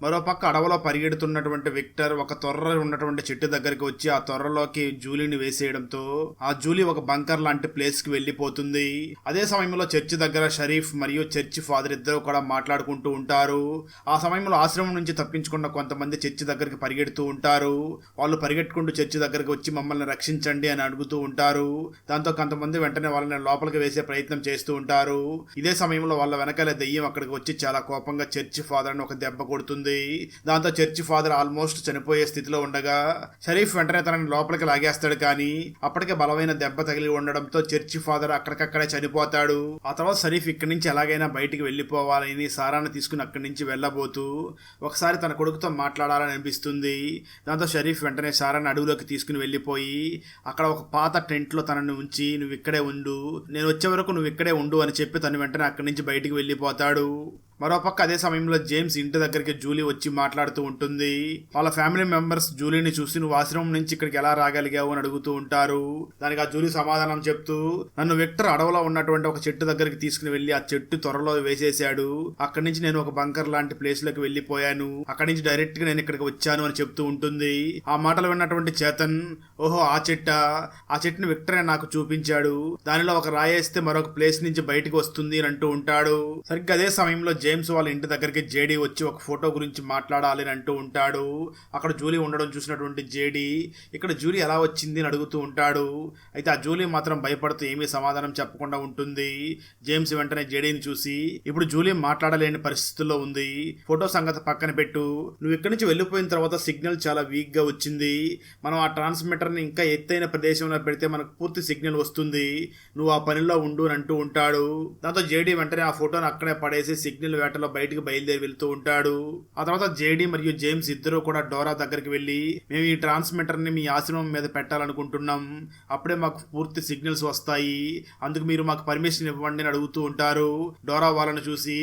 మరోపక్క అడవిలో పరిగెడుతున్నటువంటి విక్టర్ ఒక తొర్ర ఉన్నటువంటి చెట్టు దగ్గరికి వచ్చి ఆ తొర్రలోకి జూలీని వేసేయడంతో ఆ జూలీ ఒక బంకర్ లాంటి ప్లేస్ కి వెళ్లిపోతుంది. అదే సమయంలో చర్చి దగ్గర షరీఫ్ మరియు చర్చి ఫాదర్ ఇద్దరు కూడా మాట్లాడుకుంటూ ఉంటారు. ఆ సమయంలో ఆశ్రమం నుంచి తప్పించుకున్న కొంతమంది చర్చి దగ్గరికి పరిగెడుతూ ఉంటారు. వాళ్ళు పరిగెట్టుకుంటూ చర్చి దగ్గరికి వచ్చి మమ్మల్ని రక్షించండి అని అడుగుతూ ఉంటారు. దాంతో కొంతమంది వెంటనే వాళ్ళని లోపలికి వేసే ప్రయత్నం చేస్తూ ఉంటారు. ఇదే సమయంలో వాళ్ళ వెనకాల దెయ్యం అక్కడికి వచ్చి చాలా కోపంగా చర్చి ఫాదర్ ని ఒక దెబ్బ కొడుతుంది. ఉంటుంది. దాంతో చర్చి ఫాదర్ ఆల్మోస్ట్ చనిపోయే స్థితిలో ఉండగా షరీఫ్ వెంటనే తనని లోపలికి లాగేస్తాడు. కానీ అప్పటికే బలమైన దెబ్బ తగిలి ఉండడంతో చర్చి ఫాదర్ అక్కడికక్కడే చనిపోతాడు. ఆ తర్వాత షరీఫ్ ఇక్కడి నుంచి ఎలాగైనా బయటికి వెళ్ళిపోవాలని సారాను తీసుకుని అక్కడి నుంచి వెళ్ళబోతూ ఒకసారి తన కొడుకుతో మాట్లాడాలని అనిపిస్తుంది. దాంతో షరీఫ్ వెంటనే సారాన్ని అడవిలోకి తీసుకుని వెళ్ళిపోయి అక్కడ ఒక పాత టెంట్లో తనని ఉంచి నువ్వు ఇక్కడే ఉండు, నేను వచ్చే వరకు నువ్వు ఇక్కడే ఉండు అని చెప్పి తను వెంటనే అక్కడి నుంచి బయటికి వెళ్ళిపోతాడు. మరోపక్క అదే సమయంలో జేమ్స్ ఇంటి దగ్గరికి జూలీ వచ్చి మాట్లాడుతూ ఉంటుంది. వాళ్ళ ఫ్యామిలీ మెంబర్స్ జూలీని చూసి నువ్వు ఆశ్రమం నుంచి ఇక్కడికి ఎలా రాగలిగావు అని అడుగుతూ ఉంటారు. దానికి ఆ జూలీ సమాధానం చెప్తూ నన్ను విక్టర్ అడవిలో ఉన్నటువంటి ఒక చెట్టు దగ్గరికి తీసుకుని వెళ్లి ఆ చెట్టు త్వరలో వేసేశాడు. అక్కడి నుంచి నేను ఒక బంకర్ లాంటి ప్లేస్ లోకి వెళ్లిపోయాను. అక్కడి నుంచి డైరెక్ట్ గా నేను ఇక్కడికి వచ్చాను అని చెప్తూ ఉంటుంది. ఆ మాటలు విన్నటువంటి చేతన్ ఓహో ఆ చెట్టుని విక్టరే నాకు చూపించాడు, దానిలో ఒక రాయేస్తే మరొక ప్లేస్ నుంచి బయటకు వస్తుంది అని అంటూ ఉంటాడు. సరిగ్గా అదే సమయంలో జేమ్స్ వాళ్ళ ఇంటి దగ్గరికి జేడీ వచ్చి ఒక ఫోటో గురించి మాట్లాడాలి అని అంటూ ఉంటాడు. అక్కడ జూలీ ఉండడం చూసినటువంటి జేడీ ఇక్కడ జూలీ ఎలా వచ్చింది అని అడుగుతూ ఉంటాడు. అయితే ఆ జూలీ మాత్రం భయపడుతూ ఏమీ సమాధానం చెప్పకుండా ఉంటుంది. జేమ్స్ వెంటనే జేడీని చూసి ఇప్పుడు జూలీ మాట్లాడలేని పరిస్థితుల్లో ఉంది, ఫోటో సంగతి పక్కన పెట్టు, నువ్వు ఇక్కడి నుంచి వెళ్ళిపోయిన తర్వాత సిగ్నల్ చాలా వీక్ గా వచ్చింది, మనం ఆ ట్రాన్స్మిటర్ ని ఇంకా ఎత్తైన ప్రదేశంలో పెడితే మనకు పూర్తి సిగ్నల్ వస్తుంది, నువ్వు ఆ పనిలో ఉండు అని అంటూ ఉంటాడు. దాంతో జేడీ వెంటనే ఆ ఫోటోని అక్కడే పడేసి సిగ్నల్ వేటలో బయటకు బయలుదేరి వెళ్తూ ఉంటాడు. ఆ తర్వాత జేడీ మరియు జేమ్స్ ఇద్దరు కూడా డోరా దగ్గరికి వెళ్లి మేము ఈ ట్రాన్స్మిటర్ ని మీ ఆశ్రమం మీద పెట్టాలనుకుంటున్నాం, అప్పుడే మాకు పూర్తి సిగ్నల్స్ వస్తాయి, అందుకు మీరు మాకు పర్మిషన్ ఇవ్వండి అని అడుగుతూ ఉంటారు. డోరా వాళ్ళని చూసి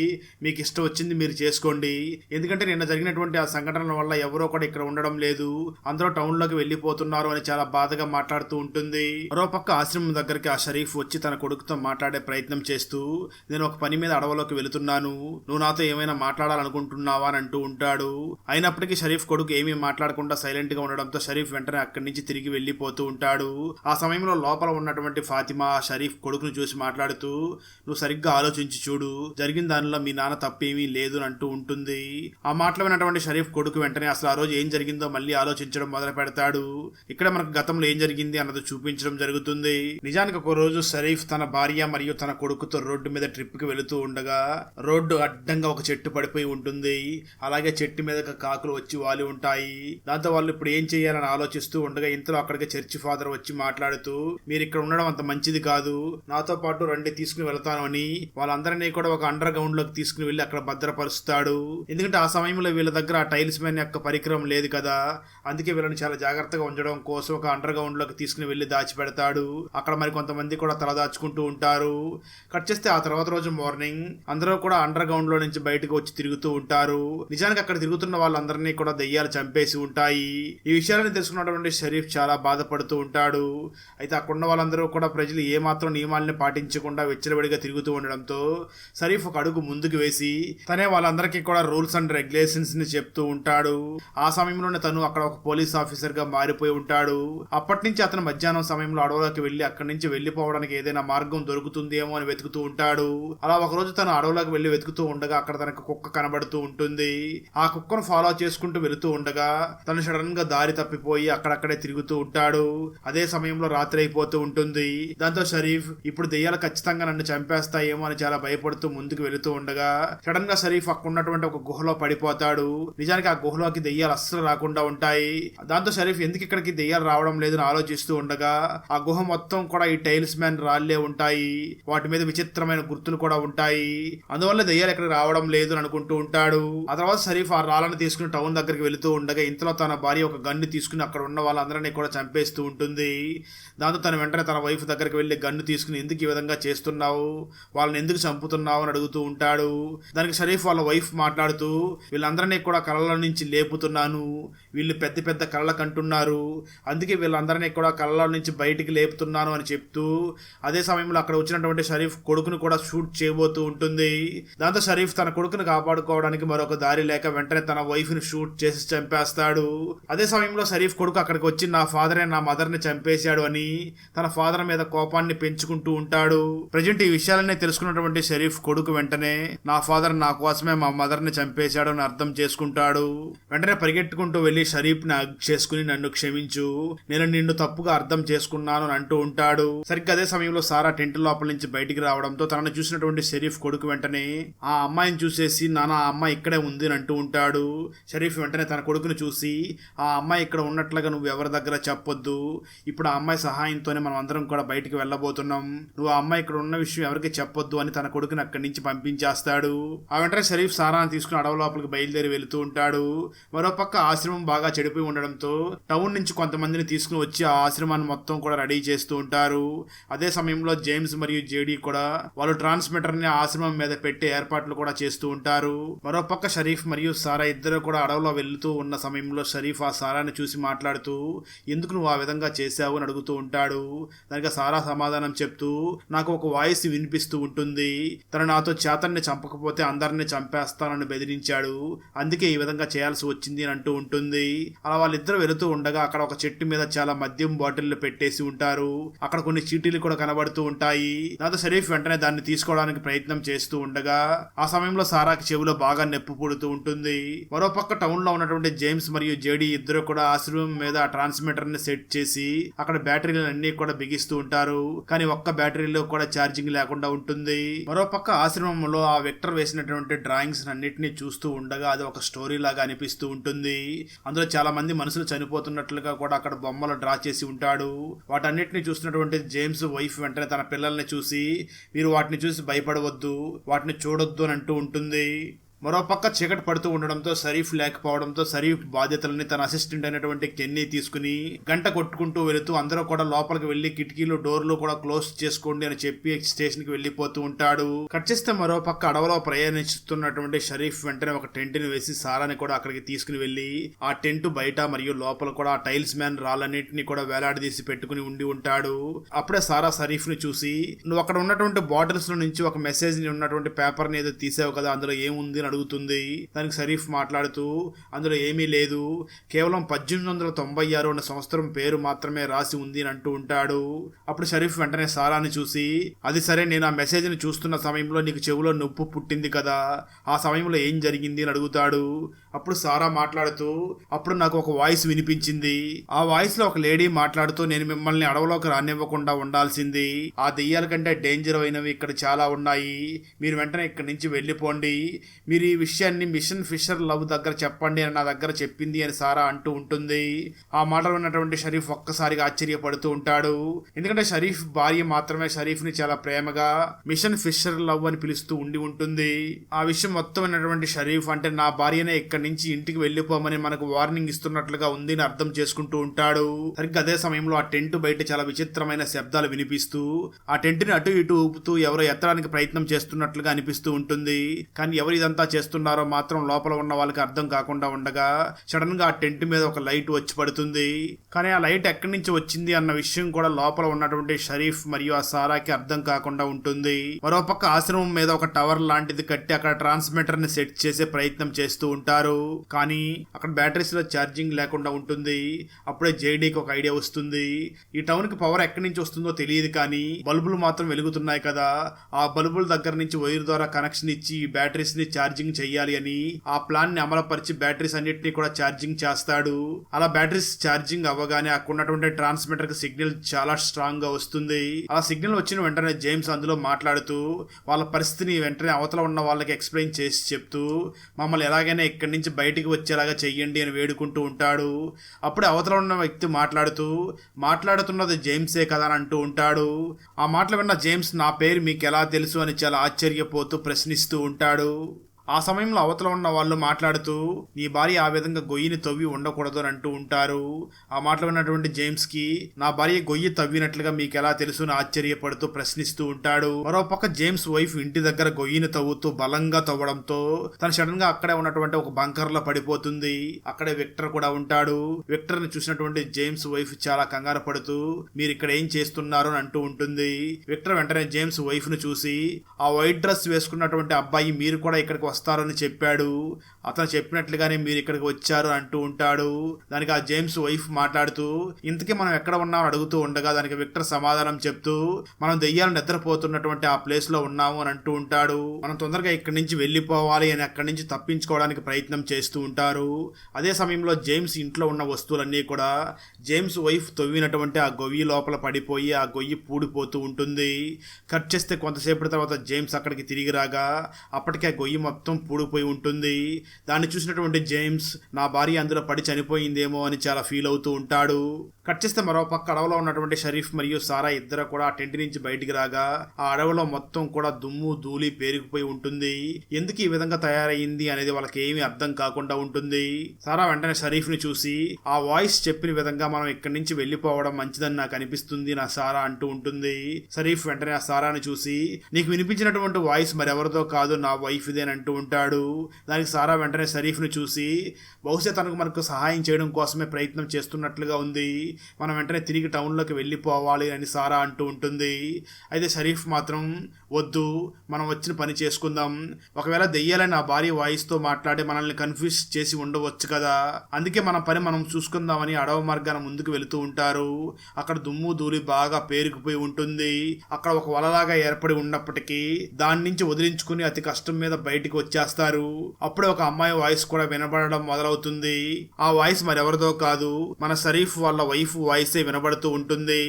మీకు ఇష్టం వచ్చింది మీరు చేసుకోండి, ఎందుకంటే నిన్న జరిగినటువంటి ఆ సంఘటనల వల్ల ఎవరో కూడా ఇక్కడ ఉండడం లేదు, అందరూ టౌన్ లోకి వెళ్లిపోతున్నారు అని చాలా బాధగా మాట్లాడుతూ ఉంటుంది. మరోపక్క ఆశ్రమం దగ్గరికి ఆ షరీఫ్ వచ్చి తన కొడుకుతో మాట్లాడే ప్రయత్నం చేస్తూ నేను ఒక పని మీద అడవిలోకి వెళుతున్నాను, నువ్వు నాతో ఏమైనా మాట్లాడాలనుకుంటున్నావా అని అంటూ ఉంటాడు. అయినప్పటికీ షరీఫ్ కొడుకు ఏమీ మాట్లాడకుండా సైలెంట్ గా ఉండడంతో షరీఫ్ వెంటనే అక్కడి నుంచి తిరిగి వెళ్లిపోతూ ఉంటాడు. ఆ సమయంలో లోపల ఉన్నటువంటి ఫాతిమా షరీఫ్ కొడుకును చూసి మాట్లాడుతూ నువ్వు సరిగ్గా ఆలోచించి చూడు, జరిగిన దానిలో మీ నాన్న తప్పేమీ లేదు అని అంటూ ఉంటుంది. ఆ మాటలు విన్నటువంటి షరీఫ్ కొడుకు వెంటనే అసలు ఆ రోజు ఏం జరిగిందో మళ్ళీ ఆలోచించడం మొదలు పెడతాడు. ఇక్కడ మనకు గతంలో ఏం జరిగింది అన్నది చూపించడం జరుగుతుంది. నిజానికి ఒక రోజు షరీఫ్ తన భార్య మరియు తన కొడుకుతో రోడ్డు మీద ట్రిప్ కి వెళుతూ ఉండగా రోడ్డు అడ్డంగా ఒక చెట్టు పడిపోయి ఉంటుంది. అలాగే చెట్టు మీద కాకులు వచ్చి వాలి ఉంటాయి. దాంతో వాళ్ళు ఇప్పుడు ఏం చేయాలని ఆలోచిస్తూ ఉండగా ఇంతలో అక్కడికి చర్చి ఫాదర్ వచ్చి మాట్లాడుతూ మీరు ఇక్కడ ఉండడం అంత మంచిది కాదు, నాతో పాటు రండి తీసుకుని వెళ్తాను అని వాళ్ళందరినీ కూడా ఒక అండర్ గ్రౌండ్ లోకి తీసుకుని వెళ్లి అక్కడ భద్రపరుస్తాడు. ఎందుకంటే ఆ సమయంలో వీళ్ళ దగ్గర ఆ టైల్స్ మ్యాన్ యొక్క పరికరం లేదు కదా, అందుకే వీళ్ళని చాలా జాగ్రత్తగా ఉంచడం కోసం ఒక అండర్ గ్రౌండ్ లోకి తీసుకుని వెళ్లి దాచిపెడతాడు. అక్కడ మరి కొంతమంది కూడా తలదాచుకుంటూ ఉంటారు. కట్ చేస్తే ఆ తర్వాత రోజు మార్నింగ్ అందరూ కూడా అండర్ గ్రౌండ్ లో నుంచి బయటకు వచ్చి తిరుగుతూ ఉంటారు. నిజానికి అక్కడ తిరుగుతున్న వాళ్ళందరినీ కూడా దెయ్యాలు చంపేసి ఉంటాయి. ఈ విషయాలను తెలుసుకున్నటువంటి షరీఫ్ చాలా బాధపడుతూ ఉంటాడు. అయితే అక్కడున్న వాళ్ళందరూ కూడా ప్రజలు ఏమాత్రం నియమాలను పాటించకుండా విచ్చలవిడిగా తిరుగుతూ ఉండడంతో షరీఫ్ ఒక అడుగు ముందుకు వేసి తనే వాళ్ళందరికీ కూడా రూల్స్ అండ్ రెగ్యులేషన్స్ ని చెప్తూ ఉంటాడు. ఆ సమయంలోనే తను అక్కడ ఒక పోలీస్ ఆఫీసర్ గా మారిపోయి ఉంటాడు. అప్పటి నుంచి అతను మధ్యాహ్నం సమయంలో అడవులోకి వెళ్లి అక్కడి నుంచి వెళ్లిపోవడానికి ఏదైనా మార్గం దొరుకుతుందేమో అని వెతుకుతూ ఉంటాడు. అలా ఒక రోజు తను అడవులోకి వెళ్లి వెతుకుతూ ఉండగా అక్కడ తనకు కుక్క కనబడుతూ ఉంటుంది. ఆ కుక్కను ఫాలో చేసుకుంటూ వెళుతూ ఉండగా తను సడన్ గా దారి తప్పిపోయి అక్కడక్కడే తిరుగుతూ ఉంటాడు. అదే సమయంలో రాత్రి అయిపోతూ ఉంటుంది. దాంతో షరీఫ్ ఇప్పుడు దెయ్యాలు ఖచ్చితంగా నన్ను చంపేస్తాయేమో అని చాలా భయపడుతూ ముందుకు వెళుతూ ఉండగా సడన్ గా షరీఫ్ అక్కడ ఉన్నటువంటి ఒక గుహలో పడిపోతాడు. నిజానికి ఆ గుహలోకి దెయ్యాలు అస్సలు రాకుండా ఉంటాయి. దాంతో షరీఫ్ ఎందుకు ఇక్కడికి దెయ్యాలు రావడం లేదని ఆలోచిస్తూ ఉండగా ఆ గుహ మొత్తం కూడా ఈ టైల్స్ మ్యాన్ రాళ్లే ఉంటాయి, వాటి మీద విచిత్రమైన గుర్తులు కూడా ఉంటాయి, అందువల్ల దెయ్యాలు ఇక్కడ రావడం లేదు అని అనుకుంటూ ఉంటాడు. ఆ తర్వాత షరీఫ్ ఆ రాళ్ళను తీసుకుని టౌన్ దగ్గరికి వెళుతూ ఉండగా ఇంతలో తన భార్య ఒక గన్ను తీసుకుని అక్కడ ఉన్న వాళ్ళందరినీ కూడా చంపేస్తూ ఉంటుంది. దాంతో తన వెంటనే తన వైఫ్ దగ్గరికి వెళ్లి గన్ను తీసుకుని ఎందుకు ఈ విధంగా చేస్తున్నావు, వాళ్ళని ఎందుకు చంపుతున్నావు అని అడుగుతూ ఉంటాడు. దానికి షరీఫ్ వాళ్ళ వైఫ్ మాట్లాడుతూ వీళ్ళందరినీ కూడా కళ్ళ నుంచి లేపుతున్నాను, వీళ్ళు పెద్ద పెద్ద కళ్ళ కంటున్నారు, అందుకే వీళ్ళందరినీ కూడా కళ్ళ నుంచి బయటికి లేపుతున్నాను అని చెప్తూ అదే సమయంలో అక్కడ వచ్చినటువంటి షరీఫ్ కొడుకును కూడా షూట్ చేయబోతూ ఉంటుంది. దాంతో షరీఫ్ తన కొడుకును కాపాడుకోవడానికి మరొక దారి లేక వెంటనే తన వైఫ్ ని షూట్ చేసి చంపేస్తాడు. అదే సమయంలో షరీఫ్ కొడుకు అక్కడికి వచ్చి నా ఫాదరే నా మదర్ ని చంపేశాడు అని తన ఫాదర్ మీద కోపాన్ని పెంచుకుంటూ ఉంటాడు. ప్రజెంట్ ఈ విషయాలన్నీ తెలుసుకున్నటువంటి షరీఫ్ కొడుకు వెంటనే నా ఫాదర్ నా కోసమే మా మదర్ ని చంపేశాడు అని అర్థం చేసుకుంటాడు. వెంటనే పరిగెట్టుకుంటూ వెళ్లి షరీఫ్ ని హగ్ చేసుకుని నన్ను క్షమించు, నేను నిన్ను తప్పుగా అర్థం చేసుకున్నాను అని అంటూ ఉంటాడు. సరిగ్గా అదే సమయంలో సారా టెంట్ లోపల నుంచి బయటికి రావడంతో తనను చూసినటువంటి షరీఫ్ కొడుకు వెంటనే ఆ అమ్మాయిని చూసేసి నాన్న ఆ అమ్మాయి ఇక్కడే ఉంది అని అంటూ ఉంటాడు. షరీఫ్ వెంటనే తన కొడుకుని చూసి ఆ అమ్మాయి ఇక్కడ ఉన్నట్లుగా నువ్వు ఎవరి దగ్గర చెప్పొద్దు, ఇప్పుడు ఆ అమ్మాయి సహాయంతోనే మనం అందరం కూడా బయటికి వెళ్ళబోతున్నాం, నువ్వు ఆ అమ్మాయి ఇక్కడ ఉన్న విషయం ఎవరికి చెప్పొద్దు అని తన కొడుకుని అక్కడి నుంచి పంపించేస్తాడు. ఆ వెంటనే షరీఫ్ సారాన్ని తీసుకుని అడవి లోపలికి బయలుదేరి వెళుతూ ఉంటాడు. మరోపక్క ఆశ్రమం బాగా చెడిపోయి ఉండడంతో టౌన్ నుంచి కొంతమందిని తీసుకుని వచ్చి ఆ ఆశ్రమాన్ని మొత్తం కూడా రెడీ చేస్తూ ఉంటారు. అదే సమయంలో జేమ్స్ మరియు జేడీ కూడా వాళ్ళు ట్రాన్స్మిటర్ ని ఆశ్రమం మీద పెట్టి ఏర్పాట్లు కూడా చేస్తూ ఉంటారు. మరోపక్క షరీఫ్ మరియు సారా ఇద్దరు కూడా అడవిలో వెళ్తూ ఉన్న సమయంలో షరీఫ్ ఆ సారాని చూసి మాట్లాడుతూ ఎందుకు నువ్వు ఆ విధంగా చేశావు అని అడుగుతూ ఉంటాడు. దానికి సారా సమాధానం చెప్తూ నాకు ఒక వాయిస్ వినిపిస్తూ ఉంటుంది, తను నాతో చేతన్ని చంపకపోతే అందరిని చంపేస్తానని బెదిరించాడు, అందుకే ఈ విధంగా చేయాల్సి వచ్చింది అని అంటూ ఉంటుంది. అలా వాళ్ళిద్దరు వెళుతూ ఉండగా అక్కడ ఒక చెట్టు మీద చాలా మద్యం బాటిల్ పెట్టేసి ఉంటారు. అక్కడ కొన్ని చీటీలు కూడా కనబడుతూ ఉంటాయి. దాంతో షరీఫ్ వెంటనే దాన్ని తీసుకోవడానికి ప్రయత్నం చేస్తూ ఉండగా ఆ సమయంలో సారాకి చెవిలో బాగా నొప్పి పుడుతూ ఉంటుంది. మరోపక్క టౌన్ లో ఉన్నటువంటి జేమ్స్ మరియు జేడీ ఇద్దరు కూడా ఆశ్రమం మీద ట్రాన్స్మిటర్ ని సెట్ చేసి అక్కడ బ్యాటరీలు అన్ని కూడా బిగిస్తూ ఉంటారు. కానీ ఒక్క బ్యాటరీలో కూడా ఛార్జింగ్ లేకుండా ఉంటుంది. మరోపక్క ఆశ్రమంలో ఆ విక్టర్ వేసినటువంటి డ్రాయింగ్స్ అన్నిటిని చూస్తూ ఉండగా అది ఒక స్టోరీ లాగా అనిపిస్తూ ఉంటుంది. అందులో చాలా మంది మనుషులు చనిపోతున్నట్లుగా కూడా అక్కడ బొమ్మలు డ్రా చేసి ఉంటాడు. వాటన్నిటిని చూస్తున్నటువంటి జేమ్స్ వైఫ్ వెంటనే తన పిల్లల్ని చూసి మీరు వాటిని చూసి భయపడవద్దు, వాటిని చూడొద్దు అని అంటూ ఉంటుంది. మరోపక్క చీకటి పడుతూ ఉండడంతో షరీఫ్ లేకపోవడంతో షరీఫ్ బాధ్యతలని తన అసిస్టెంట్ అయినటువంటి కెన్నీ తీసుకుని గంట కొట్టుకుంటూ వెళుతూ అందరూ కూడా లోపలికి వెళ్లి కిటికీలు డోర్లు కూడా క్లోజ్ చేసుకోండి అని చెప్పి స్టేషన్ కి వెళ్లిపోతూ ఉంటాడు. కట్ చేస్తే మరోపక్క అడవిలో ప్రయాణిస్తున్నటువంటి షరీఫ్ వెంటనే ఒక టెంట్ ని వేసి సారాని కూడా అక్కడికి తీసుకుని వెళ్లి ఆ టెంట్ బయట మరియు లోపల కూడా ఆ టైల్స్ మ్యాన్ రాళ్ళన్నింటినీ కూడా వేలాడదీసి పెట్టుకుని ఉండి ఉంటాడు. అప్పుడే సారా షరీఫ్ ని చూసి నువ్వు అక్కడ ఉన్నటువంటి బాటిల్స్ లో నుంచి ఒక మెసేజ్ ని ఉన్నటువంటి పేపర్ ని ఏదో తీసావు కదా, అందులో ఏముంది అడుగుతుంది. దానికి షరీఫ్ మాట్లాడుతూ అందులో ఏమీ లేదు, కేవలం 1896 అన్న సంవత్సరం పేరు మాత్రమే రాసి ఉంది అని అంటూ ఉంటాడు. అప్పుడు షరీఫ్ వెంటనే సారాని చూసి అది సరే, నేను ఆ మెసేజ్ ని చూస్తున్న సమయంలో నీకు చెవిలో నొప్పి పుట్టింది కదా, ఆ సమయంలో ఏం జరిగింది అని అడుగుతాడు. అప్పుడు సారా మాట్లాడుతూ అప్పుడు నాకు ఒక వాయిస్ వినిపించింది, ఆ వాయిస్ లో ఒక లేడీ మాట్లాడుతూ నేను మిమ్మల్ని అడవిలోకి రానివ్వకుండా ఉండాల్సింది, ఆ దెయ్యాల కంటే డేంజర్ అయినవి ఇక్కడ చాలా ఉన్నాయి, మీరు వెంటనే ఇక్కడి నుంచి వెళ్ళిపోండి, మీరు ఈ విషయాన్ని మిషన్ ఫిషర్ లవ్ దగ్గర చెప్పండి అని నా దగ్గర చెప్పింది అని సారా అంటూ ఉంటుంది. ఆ మాటలు విన్నటువంటి షరీఫ్ ఒక్కసారిగా ఆశ్చర్యపడుతూ ఉంటాడు. ఎందుకంటే షరీఫ్ భార్య మాత్రమే షరీఫ్ ని చాలా ప్రేమగా మిషన్ ఫిషర్ లవ్ అని పిలుస్తూ ఉండి ఉంటుంది. ఆ విషయం మొత్తం విన్నటువంటి షరీఫ్ అంటే నా భార్యనే ఇక్కడి నుంచి ఇంటికి వెళ్లిపోమని మనకు వార్నింగ్ ఇస్తున్నట్లుగా ఉంది అని అర్థం చేసుకుంటూ ఉంటాడు. సరిగ్గా అదే సమయంలో ఆ టెంట్ బయట చాలా విచిత్రమైన శబ్దాలు వినిపిస్తూ ఆ టెంట్ ని అటు ఇటు ఊపుతూ ఎవరో ఎత్తడానికి ప్రయత్నం చేస్తున్నట్లుగా అనిపిస్తూ ఉంటుంది. కానీ ఎవరు ఇదంతా చేస్తున్నారో మాత్రం లోపల ఉన్న వాళ్ళకి అర్థం కాకుండా ఉండగా సడన్ గా ఆ టెంట్ మీద ఒక లైట్ వచ్చి పడుతుంది. కానీ ఆ లైట్ ఎక్కడి నుంచి వచ్చింది అన్న విషయం కూడా లోపల ఉన్నటువంటి షరీఫ్ మరియు ఆ సారాకి అర్థం కాకుండా ఉంటుంది. మరోపక్క ఆశ్రమం మీద ఒక టవర్ లాంటిది కట్టి అక్కడ ట్రాన్స్మిటర్ ని సెట్ చేసే ప్రయత్నం చేస్తూ ఉంటారు. కానీ అక్కడ బ్యాటరీస్ లో ఛార్జింగ్ లేకుండా ఉంటుంది. అప్పుడే జేడీకి ఒక ఐడియా వస్తుంది, ఈ టౌన్ కి పవర్ ఎక్కడి నుంచి వస్తుందో తెలియదు కానీ బల్బులు మాత్రం వెలుగుతున్నాయి కదా, ఆ బల్బుల దగ్గర నుంచి వైర్ ద్వారా కనెక్షన్ ఇచ్చి ఈ బ్యాటరీస్ ని ఛార్జింగ్ చెయ్యాలి అని ఆ ప్లాన్ ని అమలుపరిచి బ్యాటరీస్ అన్నిటిని కూడా ఛార్జింగ్ చేస్తాడు. అలా బ్యాటరీస్ ఛార్జింగ్ అవ్వగానే అక్కడ ఉన్నటువంటి ట్రాన్స్మిటర్ కి సిగ్నల్ చాలా స్ట్రాంగ్ గా వస్తుంది. ఆ సిగ్నల్ వచ్చిన వెంటనే జేమ్స్ అందులో మాట్లాడుతూ వాళ్ళ పరిస్థితిని వెంటనే అవతల ఉన్న వాళ్ళకి ఎక్స్ప్లెయిన్ చేసి చెప్తూ మమ్మల్ని ఎలాగైనా ఇక్కడి నుంచి బయటికి వచ్చేలాగా చెయ్యండి అని వేడుకుంటూ ఉంటాడు. అప్పుడే అవతల ఉన్న వ్యక్తి మాట్లాడుతున్నది జేమ్సే కదా అని అంటూ ఉంటాడు. ఆ మాటలు విన్న జేమ్స్ నా పేరు మీకు ఎలా తెలుసు అని చాలా ఆశ్చర్యపోతూ ప్రశ్నిస్తూ ఉంటాడు. ఆ సమయంలో అవతల ఉన్న వాళ్ళు మాట్లాడుతూ నీ భార్య ఆ విధంగా గొయ్యిని తవ్వి ఉండకూడదు అని అంటూ ఉంటారు. ఆ మాటలు విన్నటువంటి జేమ్స్ కి నా భార్య గొయ్యి తవ్వినట్లుగా మీకు ఎలా తెలుసు అని ఆశ్చర్యపడుతూ ప్రశ్నిస్తూ ఉంటాడు. మరోపక్క జేమ్స్ వైఫ్ ఇంటి దగ్గర గొయ్యిని తవ్వుతూ బలంగా తవ్వడంతో తను సడన్ గా అక్కడే ఉన్నటువంటి ఒక బంకర్ లో పడిపోతుంది. అక్కడే విక్టర్ కూడా ఉంటాడు. విక్టర్ ని చూసినటువంటి జేమ్స్ వైఫ్ చాలా కంగారు పడుతూ మీరు ఇక్కడ ఏం చేస్తున్నారు అని అంటూ ఉంటుంది. విక్టర్ వెంటనే జేమ్స్ వైఫ్ ను చూసి ఆ వైట్ డ్రెస్ వేసుకున్నటువంటి అబ్బాయి మీరు కూడా ఇక్కడికి వస్తారని చెప్పాడు. అతను చెప్పినట్లుగానే మీరు ఇక్కడికి వచ్చారు అంటూ ఉంటాడు. దానికి ఆ జేమ్స్ వైఫ్ మాట్లాడుతూ ఇంతకీ మనం ఎక్కడ ఉన్నామని అడుగుతూ ఉండగా దానికి విక్టర్ సమాధానం చెప్తూ మనం దెయ్యాలు నిద్రపోతున్నటువంటి ఆ ప్లేస్ లో ఉన్నాము అని అంటూ ఉంటాడు. మనం తొందరగా ఇక్కడి నుంచి వెళ్ళిపోవాలి అని అక్కడి నుంచి తప్పించుకోవడానికి ప్రయత్నం చేస్తూ ఉంటారు. అదే సమయంలో జేమ్స్ ఇంట్లో ఉన్న వస్తువులన్నీ కూడా జేమ్స్ వైఫ్ తవ్వినటువంటి ఆ గొయ్యి లోపల పడిపోయి ఆ గొయ్యి పూడిపోతూ ఉంటుంది. కట్ చేస్తే కొంతసేపటి తర్వాత జేమ్స్ అక్కడికి తిరిగి రాగా అప్పటికే ఆ గొయ్యి మొత్తం పూడిపోయి ఉంటుంది. దాన్ని చూసినటువంటి జేమ్స్ నా భార్య అందులో పడి చనిపోయిందేమో అని చాలా ఫీల్ అవుతూ ఉంటాడు. కట్ చేస్తే మరో పక్క అడవిలో ఉన్నటువంటి షరీఫ్ మరియు సారా ఇద్దరు కూడా ఆ టెంట్ నుంచి బయటికి రాగా ఆ అడవిలో మొత్తం కూడా దుమ్ము ధూళి పేరుకుపోయి ఉంటుంది. ఎందుకు ఈ విధంగా తయారయ్యింది అనేది వాళ్ళకి ఏమీ అర్థం కాకుండా ఉంటుంది. సారా వెంటనే షరీఫ్ ని చూసి ఆ వాయిస్ చెప్పిన విధంగా మనం ఇక్కడి నుంచి వెళ్ళిపోవడం మంచిదని నాకు అనిపిస్తుంది నా సారా అంటూ ఉంటుంది. షరీఫ్ వెంటనే ఆ సారాని చూసి నీకు వినిపించినటువంటి వాయిస్ మరెవరిదో కాదు నా వైఫ్ ఇదేని అంటూ ఉంటాడు. దానికి సారా వెంటనే షరీఫ్ ని చూసి బహుశా తనకు మనకు సహాయం చేయడం కోసమే ప్రయత్నం చేస్తున్నట్లుగా ఉంది, మనం వెంటనే తిరిగి టౌన్లోకి వెళ్ళిపోవాలి అని సారా అంటూ ఉంటుంది. అయితే షరీఫ్ మాత్రం వద్దు, మనం వచ్చిన పని చేసుకుందాం, ఒకవేళ దెయ్యాలని ఆ భార్య వాయిస్తో మాట్లాడి మనల్ని కన్ఫ్యూజ్ చేసి ఉండవచ్చు కదా, అందుకే మన పని మనం చూసుకుందామని అడవి మార్గాన ముందుకు వెళుతూ ఉంటారు. అక్కడ దుమ్ము ధూళి బాగా పేరుకుపోయి ఉంటుంది. అక్కడ ఒక వలలాగా ఏర్పడి ఉన్నప్పటికీ దాని నుంచి వదిలించుకుని అతి కష్టం మీద బయటికి వచ్చేస్తారు. అప్పుడే ఒక అమ్మాయి వాయిస్ కూడా వినబడడం మొదలవుతుంది. ఆ వాయిస్ మరెవరిదో కాదు, మన షరీఫ్ వాళ్ళ వైఫ్ వాయిసే వినబడుతూ ఉంటుంది.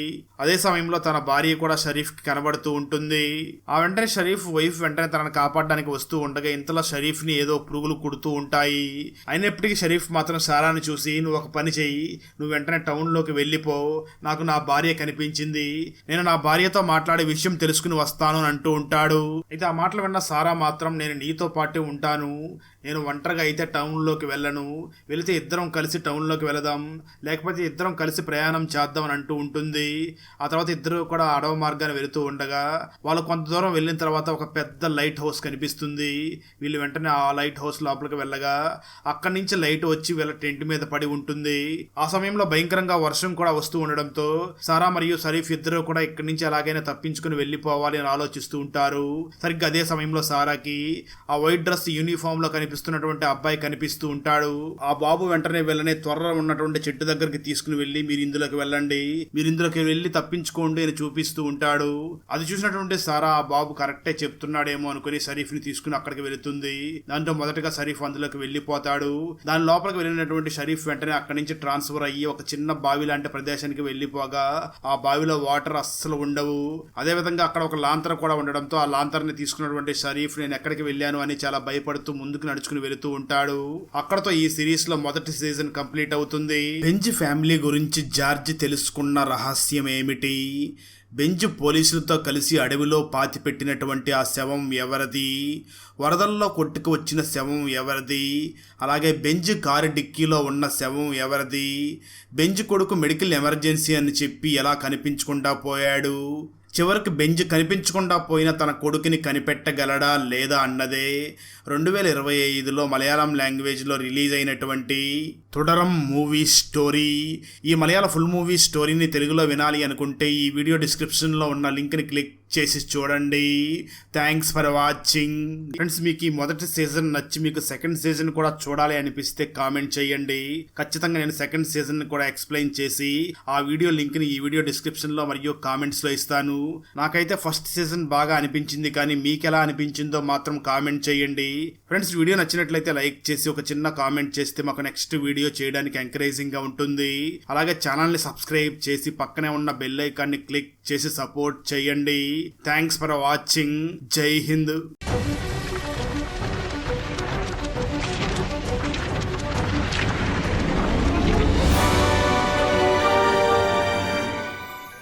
అదే సమయంలో తన భార్య కూడా షరీఫ్ కి కనబడుతూ ఉంటుంది. ఆ వెంటనే షరీఫ్ వైఫ్ వెంటనే తనను కాపాడడానికి వస్తూ ఉండగా ఇంతలో షరీఫ్ ని ఏదో పురుగులు కుడుతూ ఉంటాయి. అయినప్పటికీ షరీఫ్ మాత్రం సారాని చూసి నువ్వు ఒక పని చెయ్యి, నువ్వు వెంటనే టౌన్ లోకి వెళ్ళిపో, నాకు నా భార్య కనిపించింది, నేను నా భార్యతో మాట్లాడే విషయం తెలుసుకుని వస్తాను అని అంటూ ఉంటాడు. అయితే ఆ మాటలు విన్న సారా మాత్రం నేను నీతో పాటే ఉంటాను, నేను ఒంటరిగా అయితే టౌన్లోకి వెళ్ళను, వెళితే ఇద్దరం కలిసి టౌన్లోకి వెళదాం, లేకపోతే ఇద్దరం కలిసి ప్రయాణం చేద్దాం అని అంటూ ఉంటుంది. ఆ తర్వాత ఇద్దరు కూడా అడవి మార్గాన్ని వెళుతూ ఉండగా వాళ్ళు కొంత దూరం వెళ్ళిన తర్వాత ఒక పెద్ద లైట్ హౌస్ కనిపిస్తుంది. వీళ్ళు వెంటనే ఆ లైట్ హౌస్ లోపలికి వెళ్ళగా అక్కడి నుంచి లైట్ వచ్చి వీళ్ళ టెంట్ మీద పడి ఉంటుంది. ఆ సమయంలో భయంకరంగా వర్షం కూడా వస్తూ ఉండడంతో సారా మరియు షరీఫ్ ఇద్దరు కూడా ఇక్కడి నుంచి ఎలాగైనా తప్పించుకుని వెళ్ళిపోవాలి అని ఆలోచిస్తూ ఉంటారు. సరిగ్గా అదే సమయంలో సారాకి ఆ వైట్ డ్రెస్ యూనిఫామ్ లో కనిపిస్తున్నటువంటి అబ్బాయి కనిపిస్తూ ఉంటాడు. ఆ బాబు వెంటనే వెళ్ళనే త్వరలో ఉన్నటువంటి చెట్టు దగ్గరికి తీసుకుని వెళ్ళి మీరు ఇందులోకి వెళ్ళండి, మీరు ఇందులోకి వెళ్ళి తప్పించుకోండి అని చూపిస్తూ ఉంటాడు. అది చూసినటువంటి సారా ఆ బాబు కరెక్టే చెప్తున్నాడేమో అనుకుని షరీఫ్ ని తీసుకుని అక్కడికి వెళుతుంది. దాంతో మొదటగా షరీఫ్ అందులోకి వెళ్ళిపోతాడు. దాని లోపలికి వెళ్ళినటువంటి షరీఫ్ వెంటనే అక్కడి నుంచి ట్రాన్స్ఫర్ అయ్యి ఒక చిన్న బావి లాంటి ప్రదేశానికి వెళ్ళిపోగా ఆ బావిలో వాటర్ అస్సలు ఉండవు. అదే విధంగా అక్కడ ఒక లాంతర్ కూడా ఉండడంతో ఆ లాంతర్ ని తీసుకున్నటువంటి షరీఫ్ నేను ఎక్కడికి వెళ్ళాను అని చాలా భయపడుతూ ముందుకు నడుచుకుని వెళుతూ ఉంటాడు. అక్కడతో ఈ సిరీస్ లో మొదటి సీజన్ కంప్లీట్ అవుతుంది. బెంజ్ ఫ్యామిలీ గురించి జార్జ్ తెలుసుకున్న రహస్యం ఏమిటి? బెంజ్ పోలీసులతో కలిసి అడవిలో పాతిపెట్టినటువంటి ఆ శవం ఎవరిది? వరదల్లో కొట్టుకు వచ్చిన శవం ఎవరిది? అలాగే బెంజ్ కారు డిక్కీలో ఉన్న శవం ఎవరిది? బెంజ్ కొడుకు మెడికల్ ఎమర్జెన్సీ అని చెప్పి ఎలా కనిపించకుండా పోయాడు? చివరికి బెంజ్ కనిపించకుండా పోయిన తన కొడుకుని కనిపెట్టగలడా లేదా అన్నదే 2025లో మలయాళం లాంగ్వేజ్లో రిలీజ్ అయినటువంటి తుడరం మూవీ స్టోరీ. ఈ మలయాళ ఫుల్ మూవీ స్టోరీని తెలుగులో వినాలి అనుకుంటే ఈ వీడియో డిస్క్రిప్షన్లో ఉన్న లింక్ని క్లిక్ చేసి చూడండి. Thanks for watching friends. మీకు ఈ మొదటి సీజన్ నచ్చి మీకు సెకండ్ సీజన్ కూడా చూడాలి అనిపిస్తే కామెంట్ చేయండి. ఖచ్చితంగా నేను సెకండ్ సీజన్ కూడా ఎక్స్ప్లెయిన్ చేసి ఆ వీడియో లింక్ని ఈ వీడియో డిస్క్రిప్షన్లో మరియు కామెంట్స్లో ఇస్తాను. నాకైతే ఫస్ట్ సీజన్ బాగా అనిపించింది, కానీ మీకు ఎలా అనిపించిందో మాత్రం కామెంట్ చేయండి. ఫ్రెండ్స్, వీడియో నచ్చినట్లయితే లైక్ చేసి ఒక చిన్న కామెంట్ చేస్తే మాకు నెక్స్ట్ వీడియో చేయడానికి ఎంకరేజింగ్ గా ఉంటుంది. అలాగే ఛానల్ ని సబ్స్క్రైబ్ చేసి పక్కనే ఉన్న బెల్ ఐకాన్ ని క్లిక్ చేసి సపోర్ట్ చేయండి. Thanks for watching. జై హింద్.